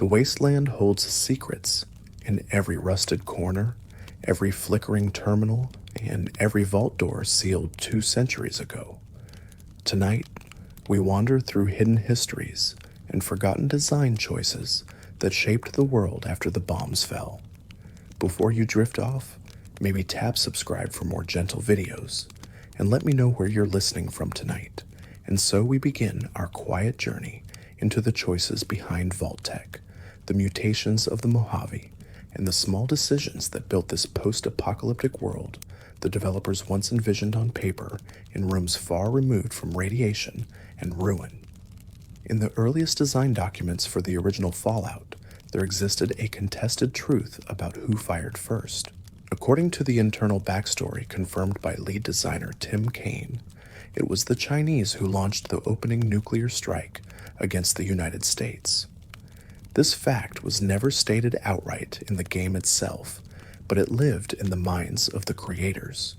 The wasteland holds secrets in every rusted corner, every flickering terminal, and every vault door sealed 2 centuries ago. Tonight, we wander through hidden histories and forgotten design choices that shaped the world after the bombs fell. Before you drift off, maybe tap subscribe for more gentle videos, and let me know where you're listening from tonight. And so we begin our quiet journey into the choices behind Vault Tech, the mutations of the Mojave, and the small decisions that built this post-apocalyptic world the developers once envisioned on paper in rooms far removed from radiation and ruin. In the earliest design documents for the original Fallout, there existed a contested truth about who fired first. According to the internal backstory confirmed by lead designer Tim Kaine, it was the Chinese who launched the opening nuclear strike against the United States. This fact was never stated outright in the game itself, but it lived in the minds of the creators.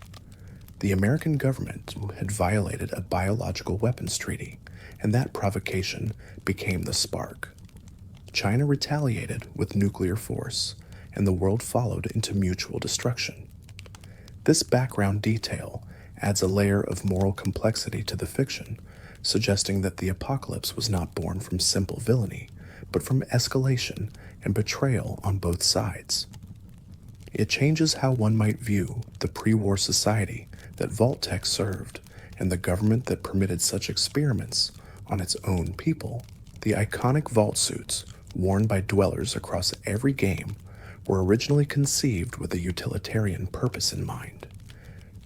The American government had violated a biological weapons treaty, and that provocation became the spark. China retaliated with nuclear force, and the world followed into mutual destruction. This background detail adds a layer of moral complexity to the fiction, suggesting that the apocalypse was not born from simple villainy, but from escalation and betrayal on both sides. It changes how one might view the pre-war society that Vault Tech served and the government that permitted such experiments on its own people. The iconic vault suits, worn by dwellers across every game, were originally conceived with a utilitarian purpose in mind.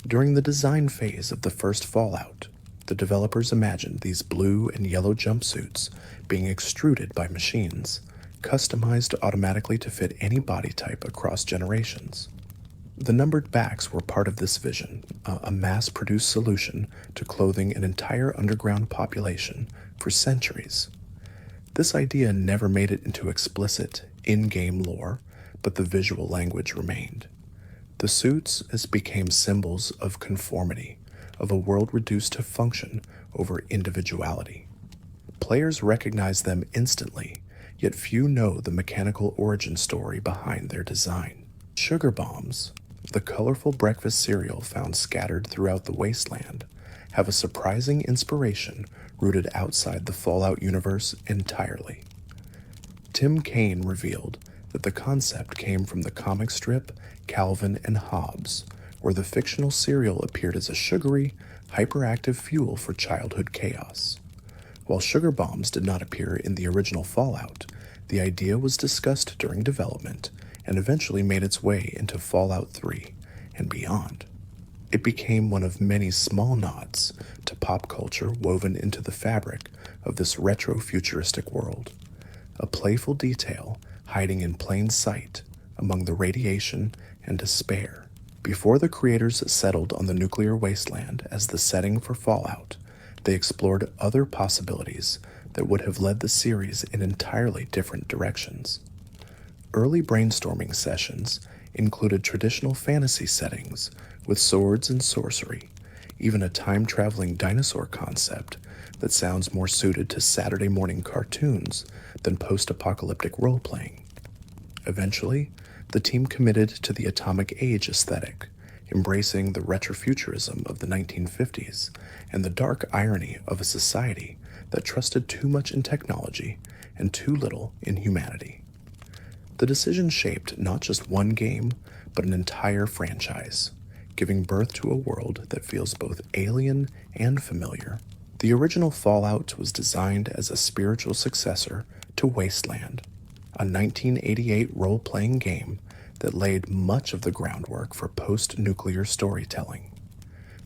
During the design phase of the first Fallout, the developers imagined these blue and yellow jumpsuits being extruded by machines, customized automatically to fit any body type across generations. The numbered backs were part of this vision, a mass-produced solution to clothing an entire underground population for centuries. This idea never made it into explicit, in-game lore, but the visual language remained. The suits became symbols of conformity, of a world reduced to function over individuality. Players recognize them instantly, yet few know the mechanical origin story behind their design. Sugar bombs, the colorful breakfast cereal found scattered throughout the wasteland, have a surprising inspiration rooted outside the Fallout universe entirely. Tim Kaine revealed that the concept came from the comic strip Calvin and Hobbes, where the fictional cereal appeared as a sugary, hyperactive fuel for childhood chaos. While sugar bombs did not appear in the original Fallout, the idea was discussed during development and eventually made its way into Fallout 3 and beyond. It became one of many small nods to pop culture woven into the fabric of this retro-futuristic world, a playful detail hiding in plain sight among the radiation and despair. Before the creators settled on the nuclear wasteland as the setting for Fallout, they explored other possibilities that would have led the series in entirely different directions. Early brainstorming sessions included traditional fantasy settings with swords and sorcery, even a time-traveling dinosaur concept that sounds more suited to Saturday morning cartoons than post-apocalyptic role-playing. Eventually, the team committed to the atomic age aesthetic, embracing the retrofuturism of the 1950s and the dark irony of a society that trusted too much in technology and too little in humanity. The decision shaped not just one game, but an entire franchise, giving birth to a world that feels both alien and familiar. The original Fallout was designed as a spiritual successor to Wasteland, a 1988 role-playing game that laid much of the groundwork for post-nuclear storytelling.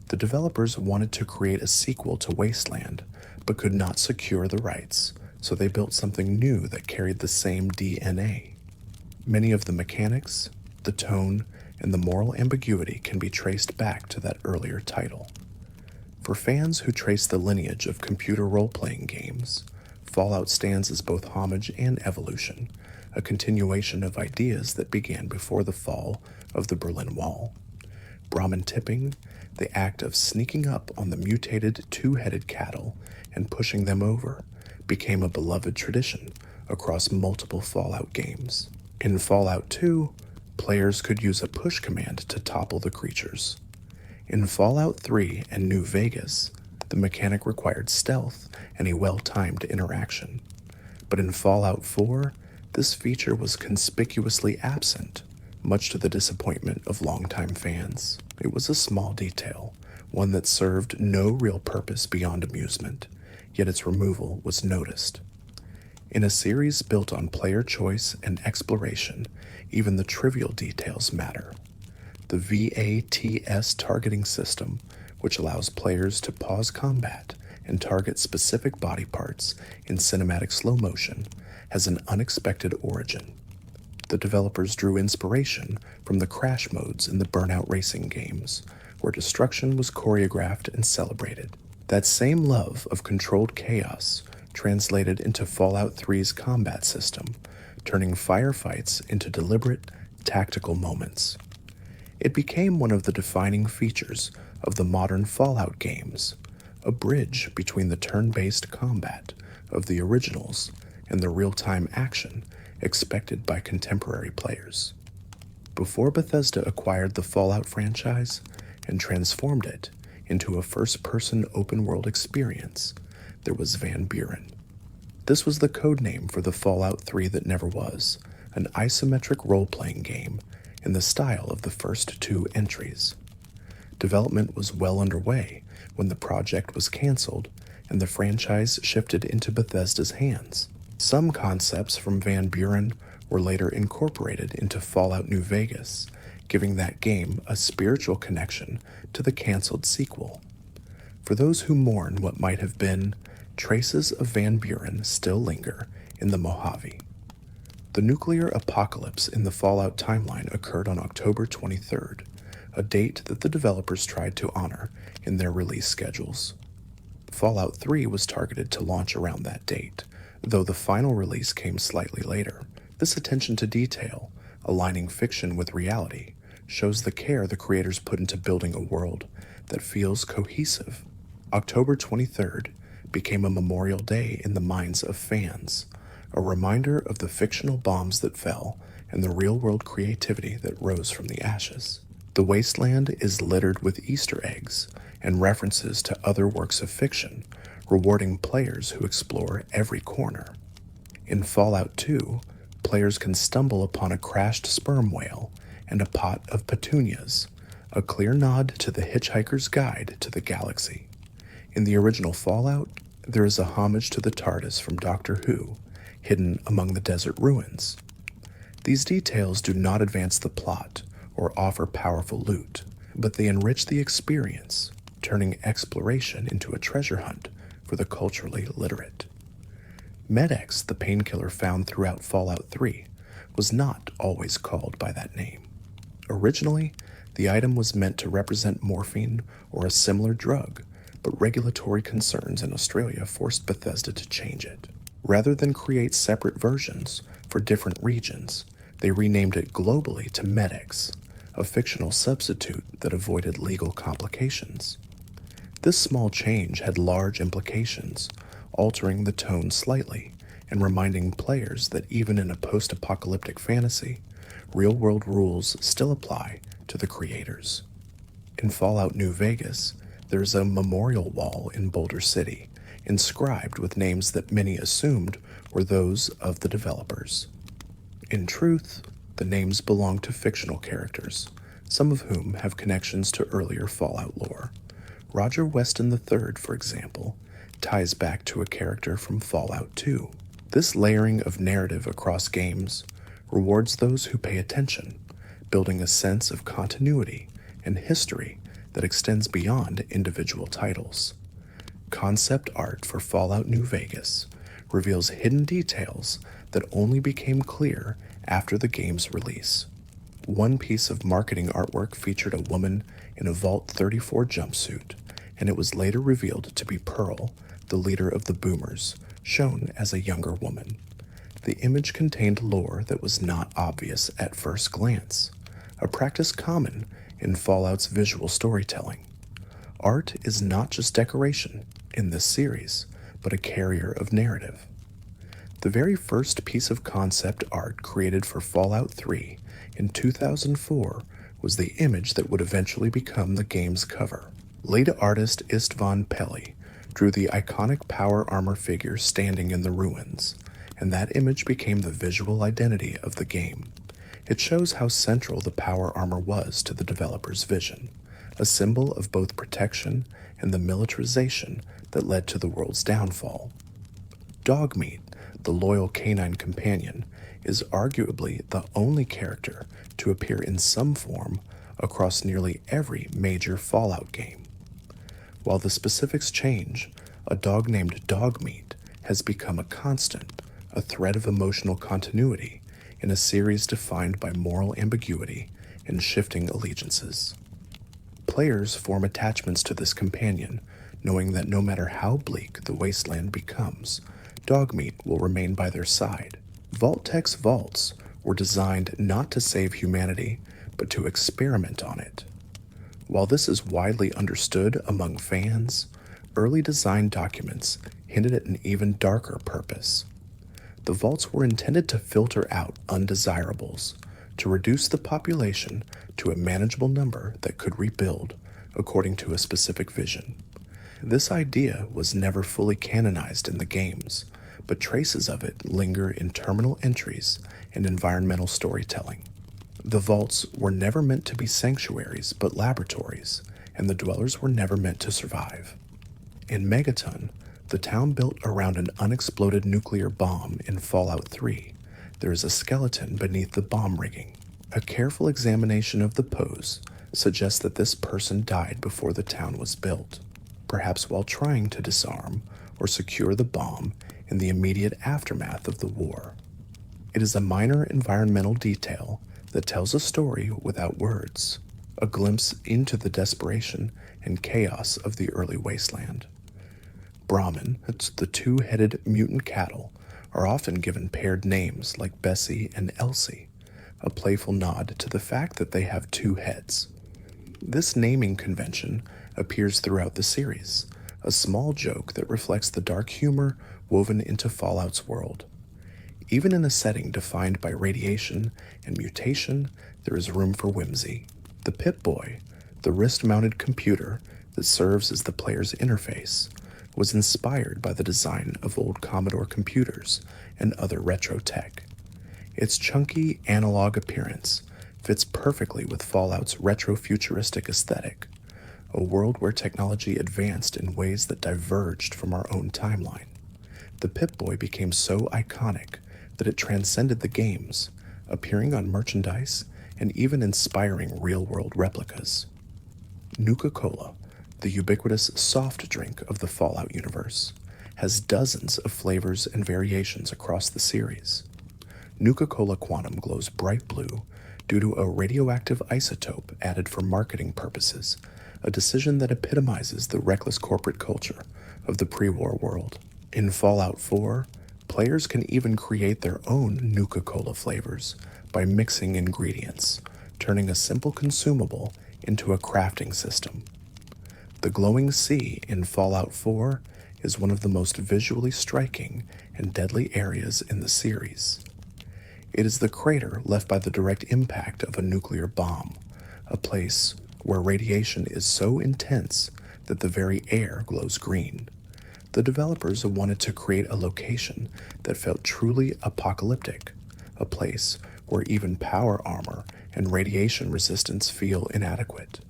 The developers wanted to create a sequel to Wasteland, but could not secure the rights, so they built something new that carried the same DNA. Many of the mechanics, the tone, and the moral ambiguity can be traced back to that earlier title. For fans who trace the lineage of computer role-playing games, Fallout stands as both homage and evolution, a continuation of ideas that began before the fall of the Berlin Wall. Brahmin tipping, the act of sneaking up on the mutated two-headed cattle and pushing them over, became a beloved tradition across multiple Fallout games. In Fallout 2, players could use a push command to topple the creatures. In Fallout 3 and New Vegas, the mechanic required stealth and a well-timed interaction. But in Fallout 4, this feature was conspicuously absent, much to the disappointment of longtime fans. It was a small detail, one that served no real purpose beyond amusement, yet its removal was noticed. In a series built on player choice and exploration, even the trivial details matter. The VATS targeting system, which allows players to pause combat and target specific body parts in cinematic slow motion, has an unexpected origin. The developers drew inspiration from the crash modes in the Burnout racing games, where destruction was choreographed and celebrated. That same love of controlled chaos translated into Fallout 3's combat system, turning firefights into deliberate, tactical moments. It became one of the defining features of the modern Fallout games, a bridge between the turn-based combat of the originals and the real-time action expected by contemporary players. Before Bethesda acquired the Fallout franchise and transformed it into a first-person open-world experience, there was Van Buren. This was the codename for the Fallout 3 that never was, an isometric role-playing game in the style of the first two entries. Development was well underway when the project was canceled and the franchise shifted into Bethesda's hands. Some concepts from Van Buren were later incorporated into Fallout New Vegas, giving that game a spiritual connection to the canceled sequel. For those who mourn what might have been, traces of Van Buren still linger in the Mojave. The nuclear apocalypse in the Fallout timeline occurred on October 23rd, a date that the developers tried to honor in their release schedules. Fallout 3 was targeted to launch around that date, though the final release came slightly later. This attention to detail, aligning fiction with reality, shows the care the creators put into building a world that feels cohesive. October 23rd became a memorial day in the minds of fans, a reminder of the fictional bombs that fell and the real-world creativity that rose from the ashes. The wasteland is littered with Easter eggs and references to other works of fiction, rewarding players who explore every corner. In Fallout 2, players can stumble upon a crashed sperm whale and a pot of petunias, a clear nod to the Hitchhiker's Guide to the Galaxy. In the original Fallout, there is a homage to the TARDIS from Doctor Who, hidden among the desert ruins. These details do not advance the plot or offer powerful loot, but they enrich the experience, turning exploration into a treasure hunt for the culturally literate. Med-X, the painkiller found throughout Fallout 3, was not always called by that name. Originally, the item was meant to represent morphine or a similar drug, but regulatory concerns in Australia forced Bethesda to change it. Rather than create separate versions for different regions, they renamed it globally to Med-X, a fictional substitute that avoided legal complications. This small change had large implications, altering the tone slightly and reminding players that even in a post-apocalyptic fantasy, real-world rules still apply to the creators. In Fallout New Vegas, there's a memorial wall in Boulder City, inscribed with names that many assumed were those of the developers. In truth, the names belong to fictional characters, some of whom have connections to earlier Fallout lore. Roger Weston III, for example, ties back to a character from Fallout 2. This layering of narrative across games rewards those who pay attention, building a sense of continuity and history that extends beyond individual titles. Concept art for Fallout New Vegas reveals hidden details that only became clear after the game's release. One piece of marketing artwork featured a woman in a Vault 34 jumpsuit, and it was later revealed to be Pearl, the leader of the Boomers, shown as a younger woman. The image contained lore that was not obvious at first glance, a practice common in Fallout's visual storytelling. Art is not just decoration in this series, but a carrier of narrative. The very first piece of concept art created for Fallout 3 in 2004 was the image that would eventually become the game's cover. Lead artist Istvan Peli drew the iconic power armor figure standing in the ruins, and that image became the visual identity of the game. It shows how central the power armor was to the developer's vision, a symbol of both protection and the militarization that led to the world's downfall. Dogmeat, the loyal canine companion, is arguably the only character to appear in some form across nearly every major Fallout game. While the specifics change, a dog named Dogmeat has become a constant, a thread of emotional continuity in a series defined by moral ambiguity and shifting allegiances. Players form attachments to this companion, knowing that no matter how bleak the wasteland becomes, Dogmeat will remain by their side. Vault-Tec's vaults were designed not to save humanity, but to experiment on it. While this is widely understood among fans, early design documents hinted at an even darker purpose. The vaults were intended to filter out undesirables, to reduce the population to a manageable number that could rebuild according to a specific vision. This idea was never fully canonized in the games, but traces of it linger in terminal entries and environmental storytelling. The vaults were never meant to be sanctuaries but laboratories, and the dwellers were never meant to survive. In Megaton, the town built around an unexploded nuclear bomb in Fallout 3, there is a skeleton beneath the bomb rigging. A careful examination of the pose suggests that this person died before the town was built, perhaps while trying to disarm or secure the bomb in the immediate aftermath of the war. It is a minor environmental detail that tells a story without words, a glimpse into the desperation and chaos of the early wasteland. Brahmin, the two-headed mutant cattle, are often given paired names like Bessie and Elsie, a playful nod to the fact that they have two heads. This naming convention appears throughout the series, a small joke that reflects the dark humor woven into Fallout's world. Even in a setting defined by radiation and mutation, there is room for whimsy. The Pip-Boy, the wrist-mounted computer that serves as the player's interface, was inspired by the design of old Commodore computers and other retro tech. Its chunky, analog appearance fits perfectly with Fallout's retro-futuristic aesthetic, a world where technology advanced in ways that diverged from our own timeline. The Pip-Boy became so iconic that it transcended the games, appearing on merchandise and even inspiring real-world replicas. Nuka-Cola, the ubiquitous soft drink of the Fallout universe, has dozens of flavors and variations across the series. Nuka-Cola Quantum glows bright blue due to a radioactive isotope added for marketing purposes, a decision that epitomizes the reckless corporate culture of the pre-war world. In Fallout 4, players can even create their own Nuka-Cola flavors by mixing ingredients, turning a simple consumable into a crafting system. The glowing sea in Fallout 4 is one of the most visually striking and deadly areas in the series. It is the crater left by the direct impact of a nuclear bomb, a place where radiation is so intense that the very air glows green. The developers wanted to create a location that felt truly apocalyptic, a place where even power armor and radiation resistance feel inadequate.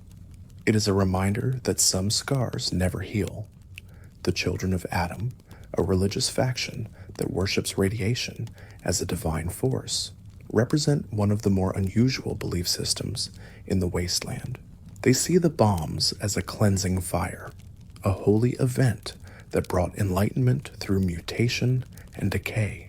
It is a reminder that some scars never heal. The Children of Adam, a religious faction that worships radiation as a divine force, represent one of the more unusual belief systems in the wasteland. They see the bombs as a cleansing fire, a holy event that brought enlightenment through mutation and decay.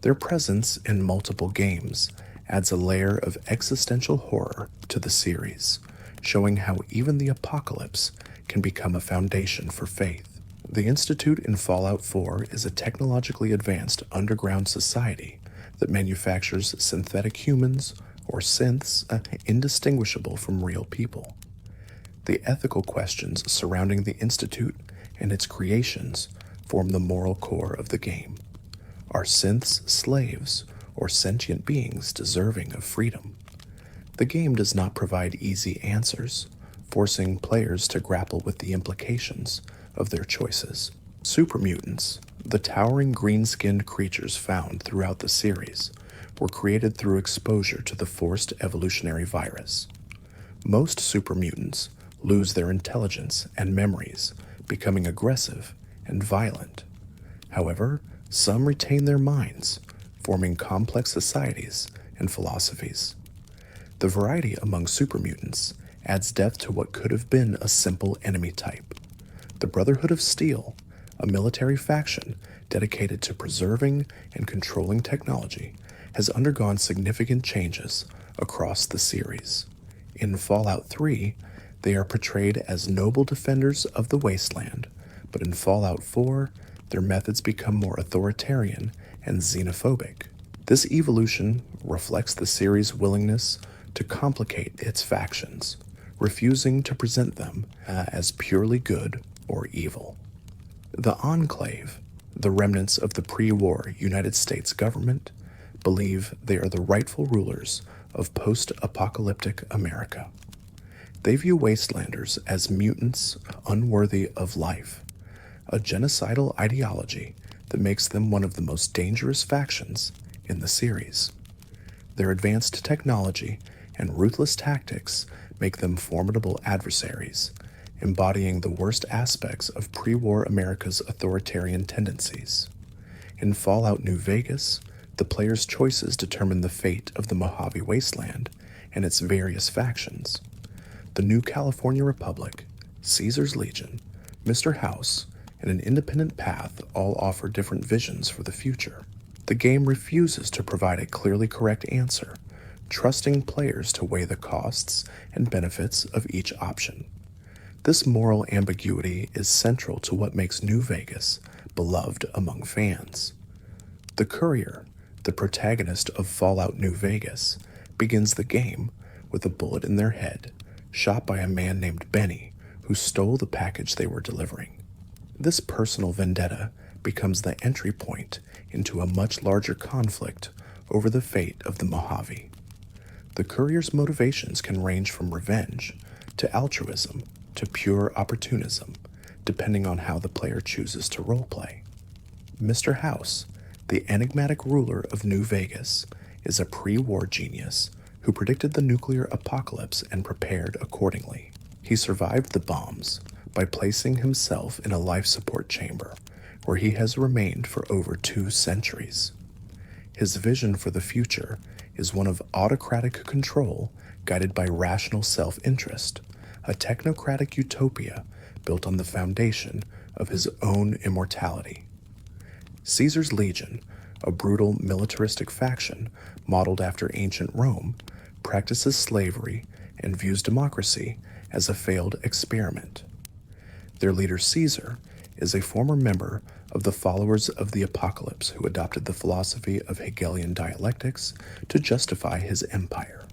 Their presence in multiple games adds a layer of existential horror to the series, showing how even the apocalypse can become a foundation for faith. The Institute in Fallout 4 is a technologically advanced underground society that manufactures synthetic humans, or synths, indistinguishable from real people. The ethical questions surrounding the Institute and its creations form the moral core of the game. Are synths slaves or sentient beings deserving of freedom? The game does not provide easy answers, forcing players to grapple with the implications of their choices. Super mutants, the towering green-skinned creatures found throughout the series, were created through exposure to the forced evolutionary virus. Most super mutants lose their intelligence and memories, becoming aggressive and violent. However, some retain their minds, forming complex societies and philosophies. The variety among super mutants adds depth to what could have been a simple enemy type. The Brotherhood of Steel, a military faction dedicated to preserving and controlling technology, has undergone significant changes across the series. In Fallout 3, they are portrayed as noble defenders of the wasteland, but in Fallout 4, their methods become more authoritarian and xenophobic. This evolution reflects the series' willingness to complicate its factions, refusing to present them as purely good or evil. The Enclave, the remnants of the pre-war United States government, believe they are the rightful rulers of post-apocalyptic America. They view wastelanders as mutants unworthy of life, a genocidal ideology that makes them one of the most dangerous factions in the series. Their advanced technology and ruthless tactics make them formidable adversaries, embodying the worst aspects of pre-war America's authoritarian tendencies. In Fallout New Vegas, the player's choices determine the fate of the Mojave Wasteland and its various factions. The New California Republic, Caesar's Legion, Mr. House, and an independent path all offer different visions for the future. The game refuses to provide a clearly correct answer, trusting players to weigh the costs and benefits of each option. This moral ambiguity is central to what makes New Vegas beloved among fans. The Courier, the protagonist of Fallout New Vegas, begins the game with a bullet in their head, shot by a man named Benny, who stole the package they were delivering. This personal vendetta becomes the entry point into a much larger conflict over the fate of the Mojave. The Courier's motivations can range from revenge to altruism to pure opportunism, depending on how the player chooses to roleplay. Mr. House, the enigmatic ruler of New Vegas, is a pre-war genius who predicted the nuclear apocalypse and prepared accordingly. He survived the bombs by placing himself in a life support chamber, where he has remained for over 2 centuries. His vision for the future is one of autocratic control guided by rational self-interest, a technocratic utopia built on the foundation of his own immortality. Caesar's Legion, a brutal militaristic faction modeled after ancient Rome, practices slavery and views democracy as a failed experiment. Their leader Caesar is a former member of the Followers of the Apocalypse who adopted the philosophy of Hegelian dialectics to justify his empire.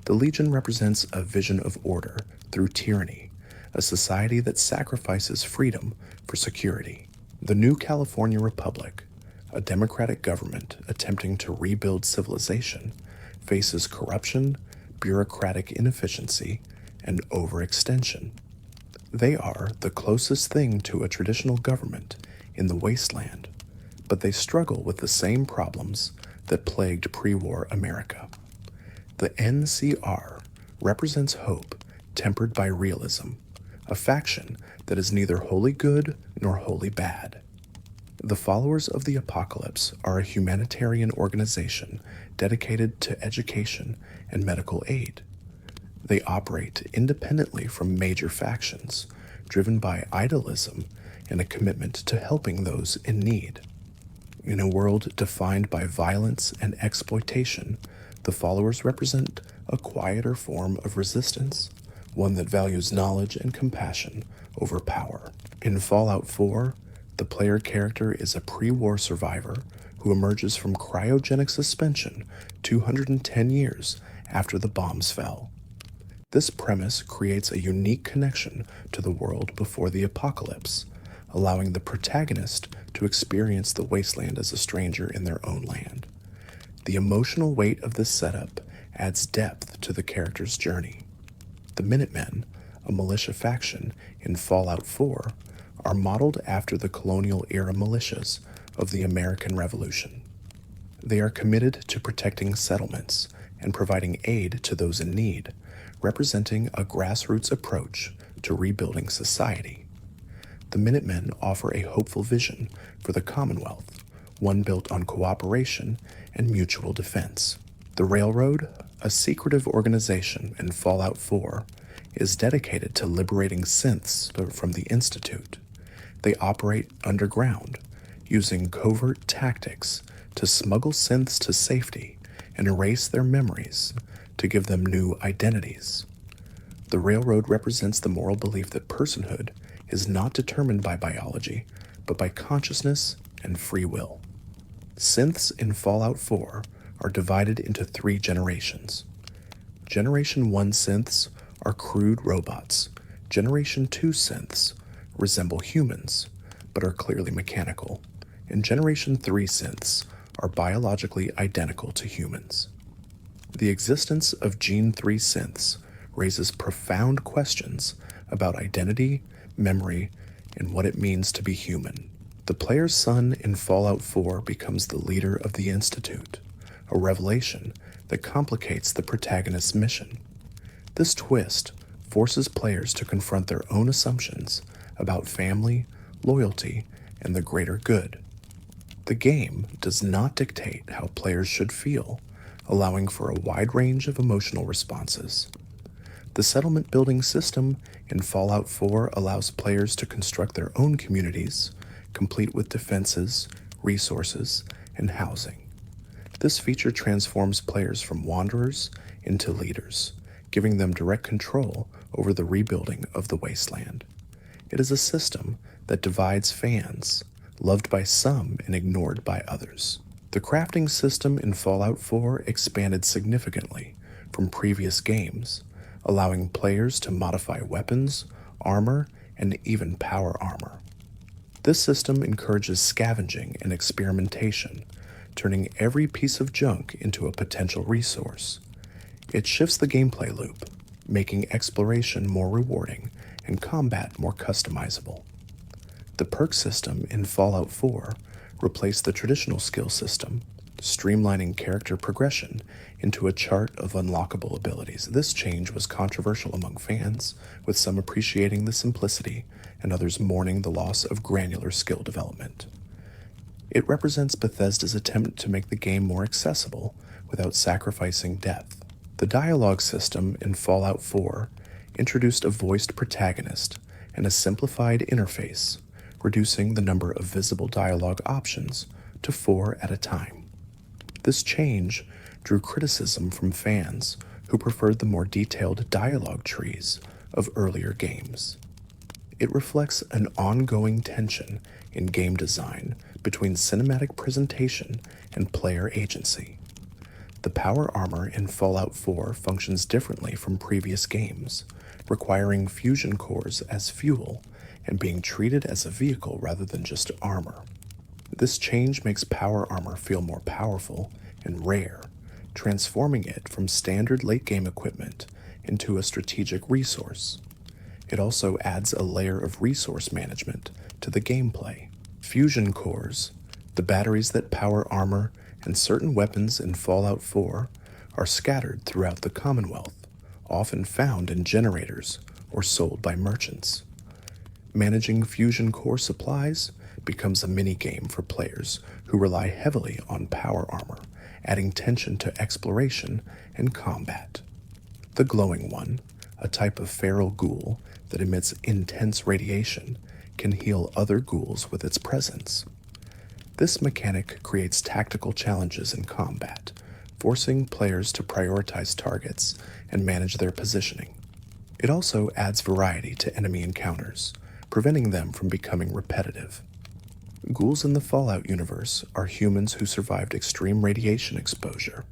The Legion represents a vision of order through tyranny, a society that sacrifices freedom for security. The New California Republic, a democratic government attempting to rebuild civilization, faces corruption, bureaucratic inefficiency, and overextension. They are the closest thing to a traditional government in the wasteland, but they struggle with the same problems that plagued pre-war America. The NCR represents hope tempered by realism, a faction that is neither wholly good nor wholly bad. The Followers of the Apocalypse are a humanitarian organization dedicated to education and medical aid. They operate independently from major factions, driven by idealism and a commitment to helping those in need. In a world defined by violence and exploitation, the Followers represent a quieter form of resistance, one that values knowledge and compassion over power. In Fallout 4, the player character is a pre-war survivor who emerges from cryogenic suspension 210 years after the bombs fell. This premise creates a unique connection to the world before the apocalypse, allowing the protagonist to experience the wasteland as a stranger in their own land. The emotional weight of this setup adds depth to the character's journey. The Minutemen, a militia faction in Fallout 4, are modeled after the colonial-era militias of the American Revolution. They are committed to protecting settlements and providing aid to those in need, representing a grassroots approach to rebuilding society. The Minutemen offer a hopeful vision for the Commonwealth, one built on cooperation and mutual defense. The Railroad, a secretive organization in Fallout 4, is dedicated to liberating synths from the Institute. They operate underground, using covert tactics to smuggle synths to safety and erase their memories to give them new identities. The Railroad represents the moral belief that personhood is not determined by biology, but by consciousness and free will. Synths in Fallout 4 are divided into 3 generations. Generation 1 synths are crude robots. Generation 2 synths resemble humans, but are clearly mechanical. And Generation 3 synths are biologically identical to humans. The existence of Gene 3 synths raises profound questions about identity, memory, and what it means to be human. The player's son in Fallout 4 becomes the leader of the Institute, a revelation that complicates the protagonist's mission. This twist forces players to confront their own assumptions about family, loyalty, and the greater good. The game does not dictate how players should feel, allowing for a wide range of emotional responses. The settlement building system in Fallout 4 allows players to construct their own communities, complete with defenses, resources, and housing. This feature transforms players from wanderers into leaders, giving them direct control over the rebuilding of the wasteland. It is a system that divides fans, loved by some and ignored by others. The crafting system in Fallout 4 expanded significantly from previous games, allowing players to modify weapons, armor, and even power armor. This system encourages scavenging and experimentation, turning every piece of junk into a potential resource. It shifts the gameplay loop, making exploration more rewarding and combat more customizable. The perk system in Fallout 4 replaced the traditional skill system, streamlining character progression into a chart of unlockable abilities. This change was controversial among fans, with some appreciating the simplicity and others mourning the loss of granular skill development. It represents Bethesda's attempt to make the game more accessible without sacrificing depth. The dialogue system in Fallout 4 introduced a voiced protagonist and a simplified interface, reducing the number of visible dialogue options to 4 at a time. This change drew criticism from fans who preferred the more detailed dialogue trees of earlier games. It reflects an ongoing tension in game design between cinematic presentation and player agency. The power armor in Fallout 4 functions differently from previous games, requiring fusion cores as fuel and being treated as a vehicle rather than just armor. This change makes power armor feel more powerful and rare, transforming it from standard late-game equipment into a strategic resource. It also adds a layer of resource management to the gameplay. Fusion cores, the batteries that power armor and certain weapons in Fallout 4, are scattered throughout the Commonwealth, often found in generators or sold by merchants. Managing fusion core supplies becomes a mini-game for players who rely heavily on power armor, adding tension to exploration and combat. The Glowing One, a type of feral ghoul that emits intense radiation, can heal other ghouls with its presence. This mechanic creates tactical challenges in combat, forcing players to prioritize targets and manage their positioning. It also adds variety to enemy encounters, preventing them from becoming repetitive. Ghouls in the Fallout universe are humans who survived extreme radiation exposure,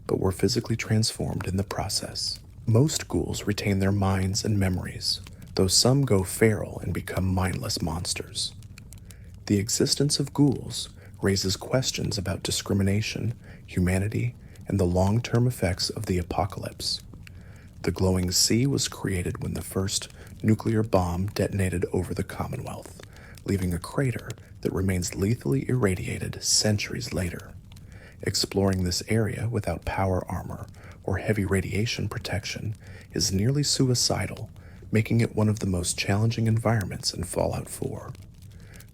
but were physically transformed in the process. Most ghouls retain their minds and memories, though some go feral and become mindless monsters. The existence of ghouls raises questions about discrimination, humanity, and the long-term effects of the apocalypse. The glowing sea was created when the first nuclear bomb detonated over the Commonwealth, leaving a crater that remains lethally irradiated centuries later. Exploring this area without power armor or heavy radiation protection is nearly suicidal, making it one of the most challenging environments in Fallout 4.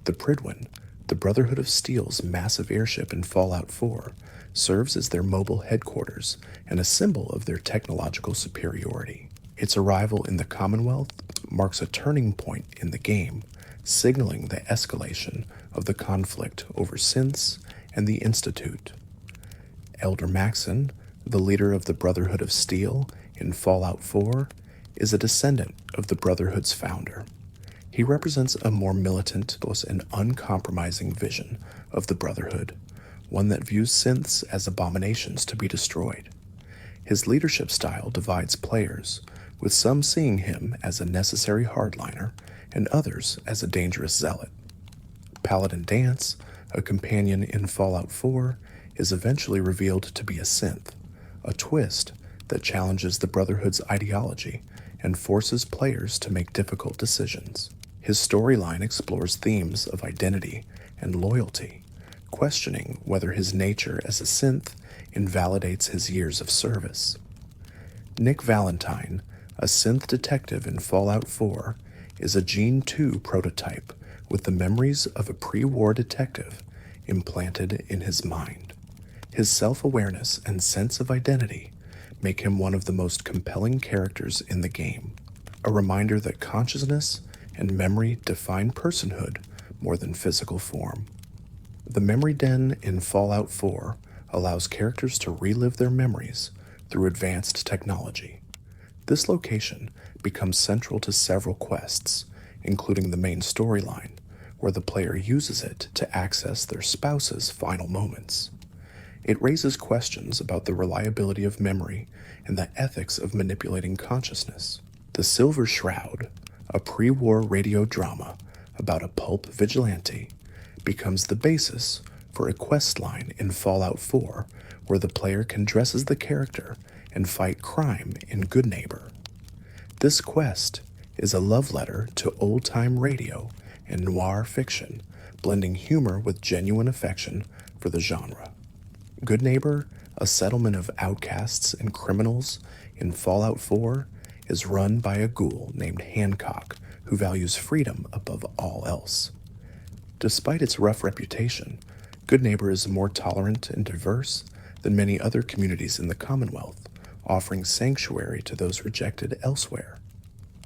The Prydwen, the Brotherhood of Steel's massive airship in Fallout 4, serves as their mobile headquarters and a symbol of their technological superiority. Its arrival in the Commonwealth marks a turning point in the game, signaling the escalation of the conflict over synths and the Institute. Elder Maxon, the leader of the Brotherhood of Steel in Fallout 4, is a descendant of the Brotherhood's founder. He represents a more militant and uncompromising vision of the Brotherhood, one that views synths as abominations to be destroyed. His leadership style divides players, with some seeing him as a necessary hardliner and others as a dangerous zealot. Paladin Danse, a companion in Fallout 4, is eventually revealed to be a synth, a twist that challenges the Brotherhood's ideology and forces players to make difficult decisions. His storyline explores themes of identity and loyalty, questioning whether his nature as a synth invalidates his years of service. Nick Valentine, a synth detective in Fallout 4, is a Gene 2 prototype with the memories of a pre-war detective implanted in his mind. His self-awareness and sense of identity make him one of the most compelling characters in the game, a reminder that consciousness and memory define personhood more than physical form. The Memory Den in Fallout 4 allows characters to relive their memories through advanced technology. This location becomes central to several quests, including the main storyline, where the player uses it to access their spouse's final moments. It raises questions about the reliability of memory and the ethics of manipulating consciousness. The Silver Shroud, a pre-war radio drama about a pulp vigilante, becomes the basis for a questline in Fallout 4 where the player can dress as the character and fight crime in Good Neighbor. This quest is a love letter to old-time radio and noir fiction, blending humor with genuine affection for the genre. Good Neighbor, a settlement of outcasts and criminals in Fallout 4, is run by a ghoul named Hancock who values freedom above all else. Despite its rough reputation, Good Neighbor is more tolerant and diverse than many other communities in the Commonwealth, offering sanctuary to those rejected elsewhere.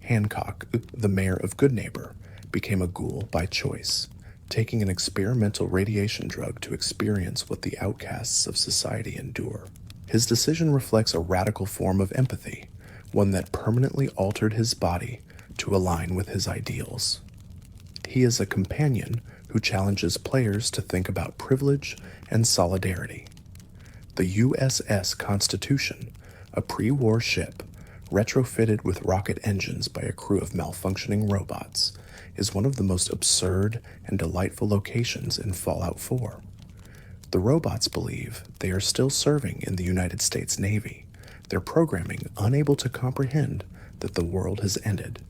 Hancock, the mayor of Good Neighbor, became a ghoul by choice, taking an experimental radiation drug to experience what the outcasts of society endure. His decision reflects a radical form of empathy, one that permanently altered his body to align with his ideals. He is a companion who challenges players to think about privilege and solidarity. The USS Constitution, a pre-war ship retrofitted with rocket engines by a crew of malfunctioning robots, is one of the most absurd and delightful locations in Fallout 4. The robots believe they are still serving in the United States Navy, their programming unable to comprehend that the world has ended.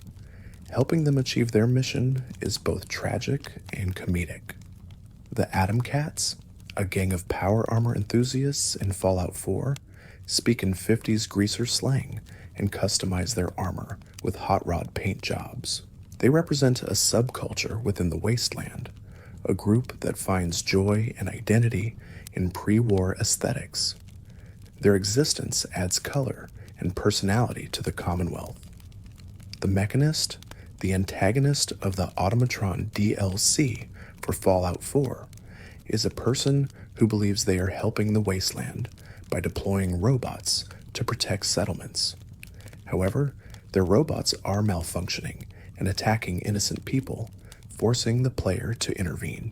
Helping them achieve their mission is both tragic and comedic. The Atom Cats, a gang of power armor enthusiasts in Fallout 4, speak in 50s greaser slang and customize their armor with hot rod paint jobs. They represent a subculture within the wasteland, a group that finds joy and identity in pre-war aesthetics. Their existence adds color and personality to the Commonwealth. The Mechanist, the antagonist of the Automatron DLC for Fallout 4, is a person who believes they are helping the wasteland by deploying robots to protect settlements. However, their robots are malfunctioning and attacking innocent people, forcing the player to intervene.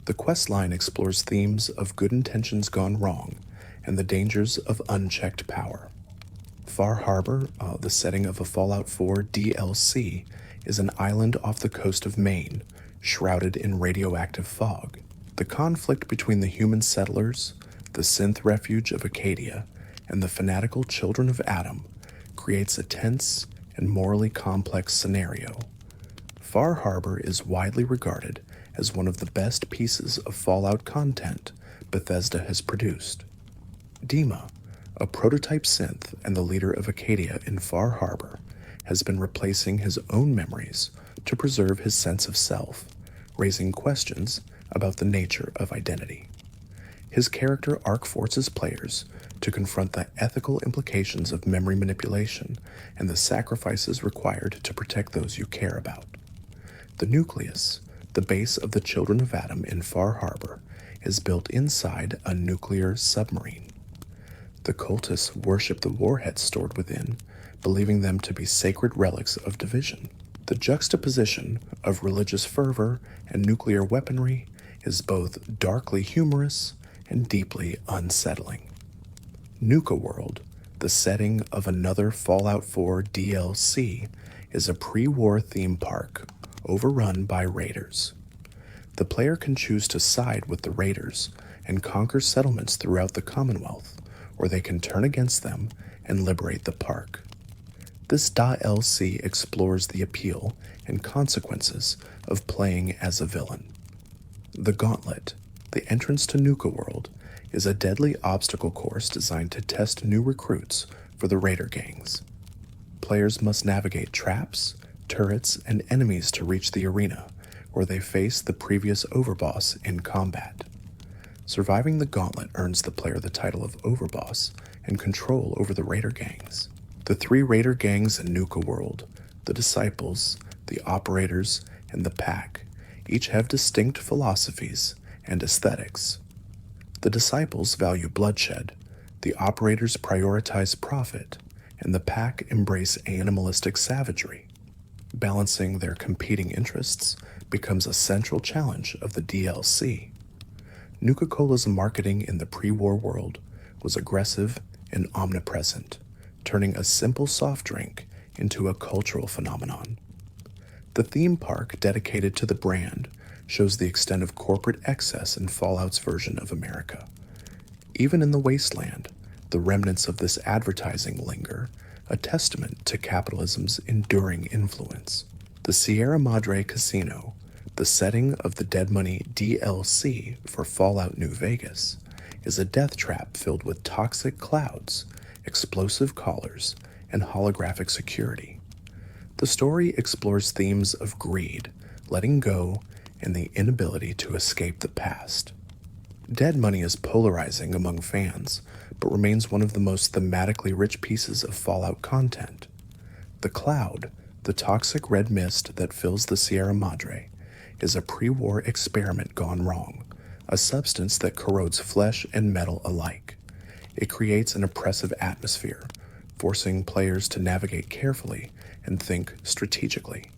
The questline explores themes of good intentions gone wrong and the dangers of unchecked power. Far Harbor, the setting of a Fallout 4 DLC, is an island off the coast of Maine, shrouded in radioactive fog. The conflict between the human settlers, the synth refuge of Acadia, and the fanatical children of Adam creates a tense and morally complex scenario. Far Harbor is widely regarded as one of the best pieces of Fallout content Bethesda has produced. Dima, a prototype synth and the leader of Acadia in Far Harbor, has been replacing his own memories to preserve his sense of self, raising questions about the nature of identity. His character arc forces players to confront the ethical implications of memory manipulation and the sacrifices required to protect those you care about. The nucleus, the base of the Children of Adam in Far Harbor, is built inside a nuclear submarine. The cultists worship the warheads stored within, believing them to be sacred relics of division. The juxtaposition of religious fervor and nuclear weaponry is both darkly humorous and deeply unsettling. Nuka World, the setting of another Fallout 4 DLC, is a pre-war theme park overrun by raiders. The player can choose to side with the raiders and conquer settlements throughout the Commonwealth, or they can turn against them and liberate the park. This DLC explores the appeal and consequences of playing as a villain. The Gauntlet, the entrance to Nuka World, is a deadly obstacle course designed to test new recruits for the raider gangs. Players must navigate traps, turrets, and enemies to reach the arena, where they face the previous overboss in combat. Surviving the Gauntlet earns the player the title of Overboss and control over the raider gangs. The three raider gangs in Nuka World, the Disciples, the Operators, and the Pack, each have distinct philosophies and aesthetics. The Disciples value bloodshed, the Operators prioritize profit, and the Pack embrace animalistic savagery. Balancing their competing interests becomes a central challenge of the DLC. Nuka-Cola's marketing in the pre-war world was aggressive and omnipresent, turning a simple soft drink into a cultural phenomenon. The theme park dedicated to the brand shows the extent of corporate excess in Fallout's version of America. Even in the wasteland, the remnants of this advertising linger, a testament to capitalism's enduring influence. The Sierra Madre Casino, the setting of the Dead Money DLC for Fallout New Vegas, is a death trap filled with toxic clouds, explosive collars, and holographic security. The story explores themes of greed, letting go, and the inability to escape the past. Dead Money is polarizing among fans, but remains one of the most thematically rich pieces of Fallout content. The Cloud, the toxic red mist that fills the Sierra Madre, is a pre-war experiment gone wrong, a substance that corrodes flesh and metal alike. It creates an oppressive atmosphere, forcing players to navigate carefully and think strategically.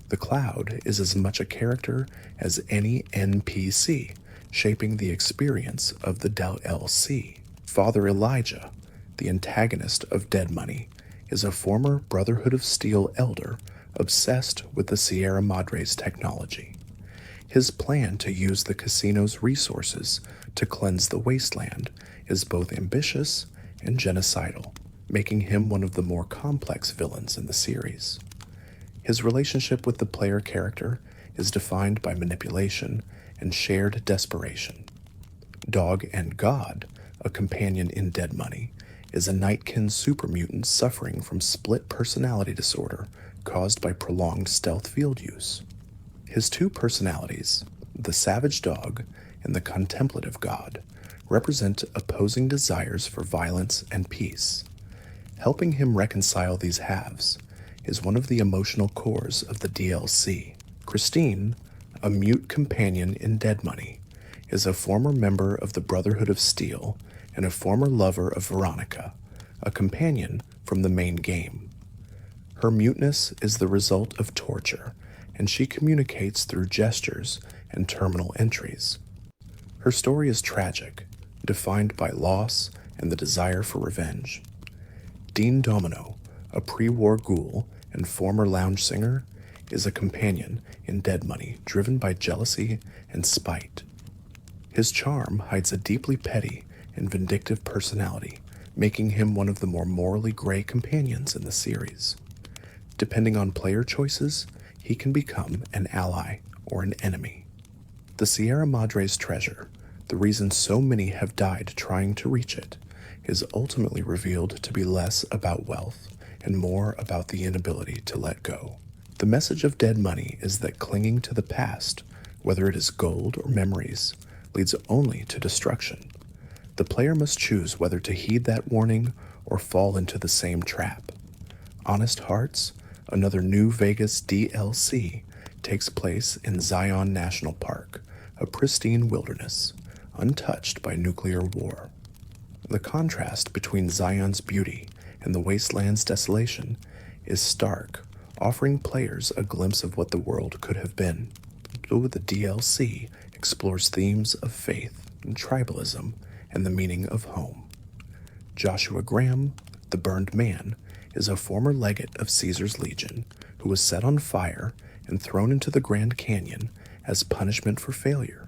The Cloud is as much a character as any NPC, shaping the experience of the DLC. Father Elijah, the antagonist of Dead Money, is a former Brotherhood of Steel elder obsessed with the Sierra Madre's technology. His plan to use the casino's resources to cleanse the wasteland is both ambitious and genocidal, making him one of the more complex villains in the series. His relationship with the player character is defined by manipulation and shared desperation. Dog and God, a companion in Dead Money, is a Nightkin supermutant suffering from split personality disorder caused by prolonged stealth field use. His two personalities, the savage dog and the contemplative God, represent opposing desires for violence and peace. Helping him reconcile these halves is one of the emotional cores of the DLC. Christine, a mute companion in Dead Money, is a former member of the Brotherhood of Steel and a former lover of Veronica, a companion from the main game. Her muteness is the result of torture, and she communicates through gestures and terminal entries. Her story is tragic, defined by loss and the desire for revenge. Dean Domino, a pre-war ghoul and former lounge singer, is a companion in Dead Money driven by jealousy and spite. His charm hides a deeply petty and vindictive personality, making him one of the more morally gray companions in the series. Depending on player choices, he can become an ally or an enemy. The Sierra Madre's treasure, the reason so many have died trying to reach it, is ultimately revealed to be less about wealth and more about the inability to let go. The message of Dead Money is that clinging to the past, whether it is gold or memories, leads only to destruction. The player must choose whether to heed that warning or fall into the same trap. Honest Hearts, another New Vegas DLC, takes place in Zion National Park, a pristine wilderness, untouched by nuclear war. The contrast between Zion's beauty and the wasteland's desolation is stark, offering players a glimpse of what the world could have been. Though the DLC explores themes of faith and tribalism and the meaning of home. Joshua Graham, the Burned Man, is a former legate of Caesar's Legion who was set on fire and thrown into the Grand Canyon as punishment for failure.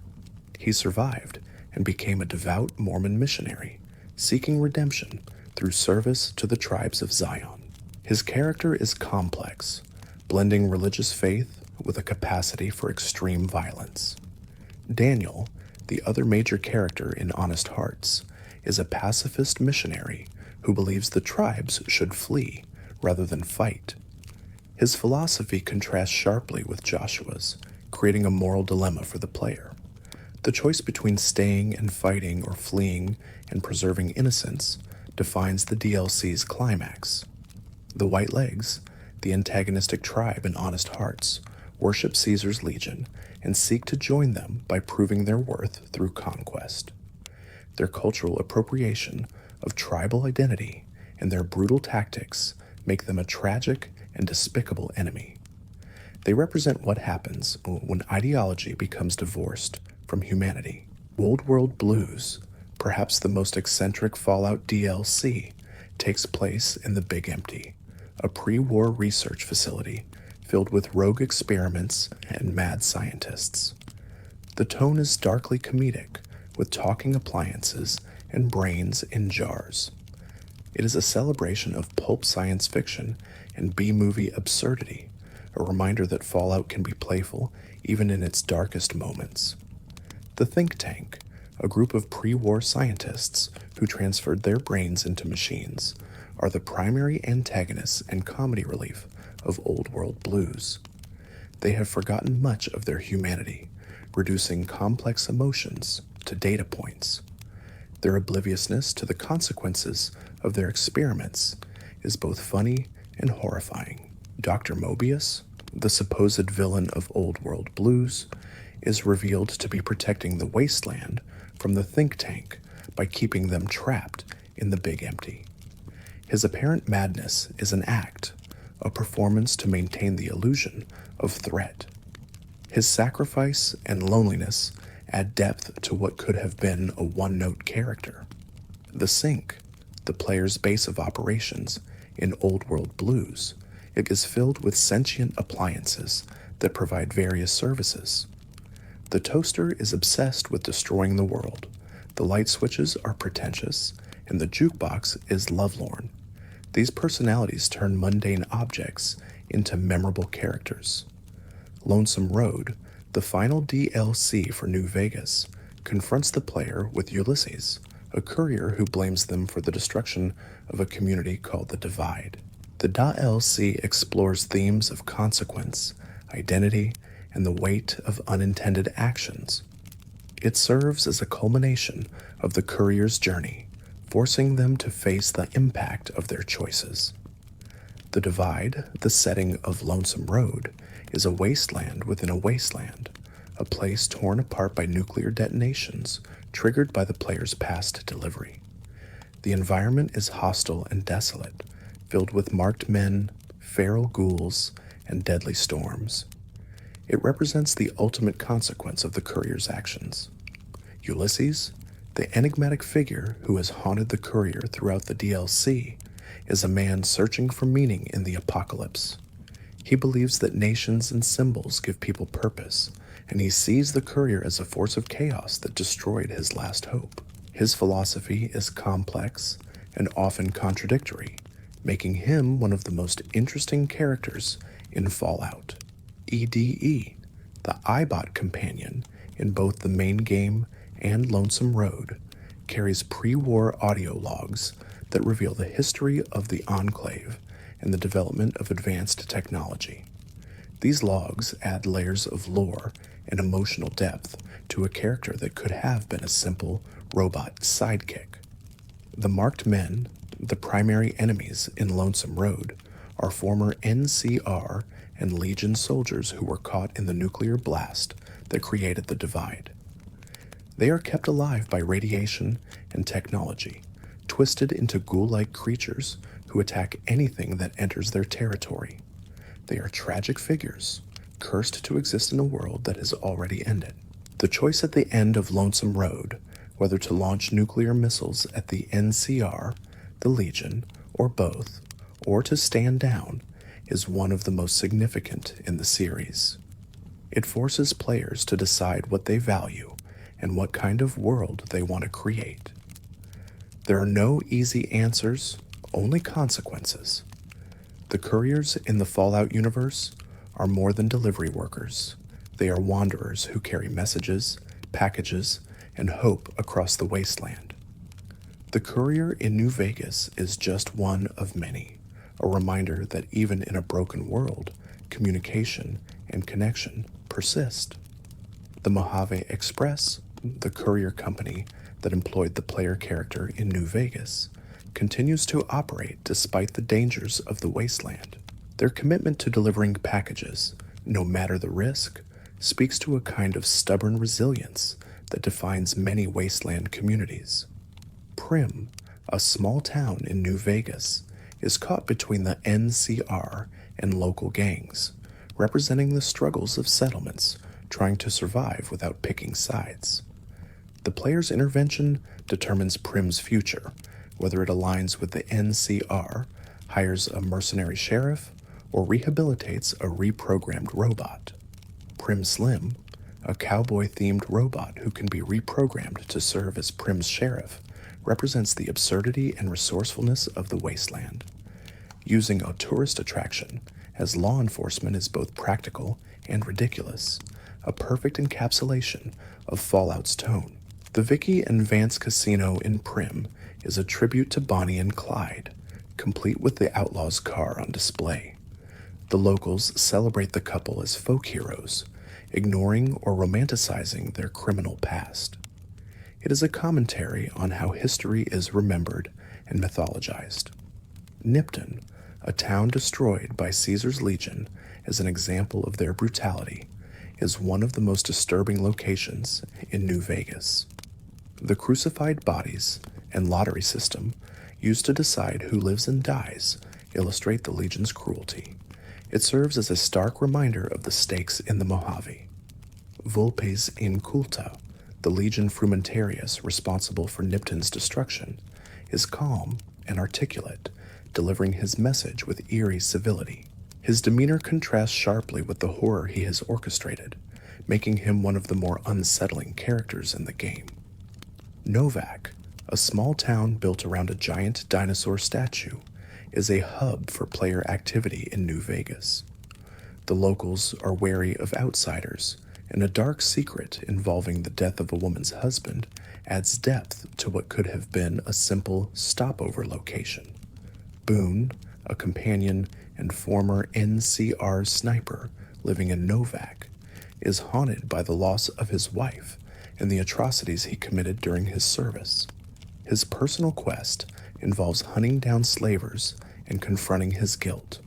He survived and became a devout Mormon missionary, seeking redemption through service to the tribes of Zion. His character is complex, blending religious faith with a capacity for extreme violence. Daniel, the other major character in Honest Hearts, is a pacifist missionary who believes the tribes should flee rather than fight. His philosophy contrasts sharply with Joshua's, creating a moral dilemma for the player. The choice between staying and fighting or fleeing and preserving innocence defines the DLC's climax. The White Legs, the antagonistic tribe in Honest Hearts, worship Caesar's Legion and seek to join them by proving their worth through conquest. Their cultural appropriation of tribal identity and their brutal tactics make them a tragic and despicable enemy. They represent what happens when ideology becomes divorced from humanity. Old World Blues, perhaps the most eccentric Fallout DLC, takes place in the Big Empty, a pre-war research facility filled with rogue experiments and mad scientists. The tone is darkly comedic, with talking appliances and brains in jars. It is a celebration of pulp science fiction and B-movie absurdity, a reminder that Fallout can be playful even in its darkest moments. The Think Tank, a group of pre-war scientists who transferred their brains into machines, are the primary antagonists and comedy relief of Old World Blues. They have forgotten much of their humanity, reducing complex emotions to data points. Their obliviousness to the consequences of their experiments is both funny and horrifying. Dr. Mobius, the supposed villain of Old World Blues, is revealed to be protecting the wasteland from the think tank by keeping them trapped in the Big Empty. His apparent madness is an act, a performance to maintain the illusion of threat. His sacrifice and loneliness add depth to what could have been a one-note character. The Sink, the player's base of operations in Old World Blues, it is filled with sentient appliances that provide various services. The toaster is obsessed with destroying the world, the light switches are pretentious, and the jukebox is lovelorn. These personalities turn mundane objects into memorable characters. Lonesome Road, the final DLC for New Vegas, confronts the player with Ulysses, a courier who blames them for the destruction of a community called the Divide. The DLC explores themes of consequence, identity, and the weight of unintended actions. It serves as a culmination of the courier's journey, forcing them to face the impact of their choices. The Divide, the setting of Lonesome Road, is a wasteland within a wasteland, a place torn apart by nuclear detonations triggered by the player's past delivery. The environment is hostile and desolate, filled with marked men, feral ghouls, and deadly storms. It represents the ultimate consequence of the courier's actions. Ulysses, the enigmatic figure who has haunted the courier throughout the DLC, is a man searching for meaning in the apocalypse. He believes that nations and symbols give people purpose, and he sees the courier as a force of chaos that destroyed his last hope. His philosophy is complex and often contradictory, making him one of the most interesting characters in Fallout. EDE, the iBot companion in both the main game and Lonesome Road, carries pre-war audio logs that reveal the history of the Enclave and the development of advanced technology. These logs add layers of lore and emotional depth to a character that could have been a simple robot sidekick. The marked men, the primary enemies in Lonesome Road, are former NCR and Legion soldiers who were caught in the nuclear blast that created the Divide. They are kept alive by radiation and technology, twisted into ghoul-like creatures who attack anything that enters their territory. They are tragic figures, cursed to exist in a world that has already ended. The choice at the end of Lonesome Road, whether to launch nuclear missiles at the NCR, the Legion, or both, or to stand down, is one of the most significant in the series. It forces players to decide what they value and what kind of world they want to create. There are no easy answers, only consequences. The couriers in the Fallout universe are more than delivery workers. They are wanderers who carry messages, packages, and hope across the wasteland. The courier in New Vegas is just one of many, a reminder that even in a broken world, communication and connection persist. The Mojave Express, the courier company that employed the player character in New Vegas, continues to operate despite the dangers of the wasteland. Their commitment to delivering packages, no matter the risk, speaks to a kind of stubborn resilience that defines many wasteland communities. Prim, a small town in New Vegas, is caught between the NCR and local gangs, representing the struggles of settlements trying to survive without picking sides. The player's intervention determines Prim's future, whether it aligns with the NCR, hires a mercenary sheriff, or rehabilitates a reprogrammed robot. Prim Slim, a cowboy-themed robot who can be reprogrammed to serve as Prim's sheriff, represents the absurdity and resourcefulness of the wasteland. Using a tourist attraction, as law enforcement is both practical and ridiculous, a perfect encapsulation of Fallout's tone. The Vicky and Vance Casino in Prim is a tribute to Bonnie and Clyde, complete with the Outlaw's car on display. The locals celebrate the couple as folk heroes, ignoring or romanticizing their criminal past. It is a commentary on how history is remembered and mythologized. Nipton, a town destroyed by Caesar's Legion as an example of their brutality, is one of the most disturbing locations in New Vegas. The crucified bodies and lottery system used to decide who lives and dies illustrate the Legion's cruelty. It serves as a stark reminder of the stakes in the Mojave. Vulpes Inculta, the Legion Frumentarius responsible for Nipton's destruction, is calm and articulate, delivering his message with eerie civility. His demeanor contrasts sharply with the horror he has orchestrated, making him one of the more unsettling characters in the game. Novak, a small town built around a giant dinosaur statue, is a hub for player activity in New Vegas. The locals are wary of outsiders, and a dark secret involving the death of a woman's husband adds depth to what could have been a simple stopover location. Boone, a companion and former NCR sniper living in Novak, is haunted by the loss of his wife and the atrocities he committed during his service. His personal quest involves hunting down slavers and confronting his guilt.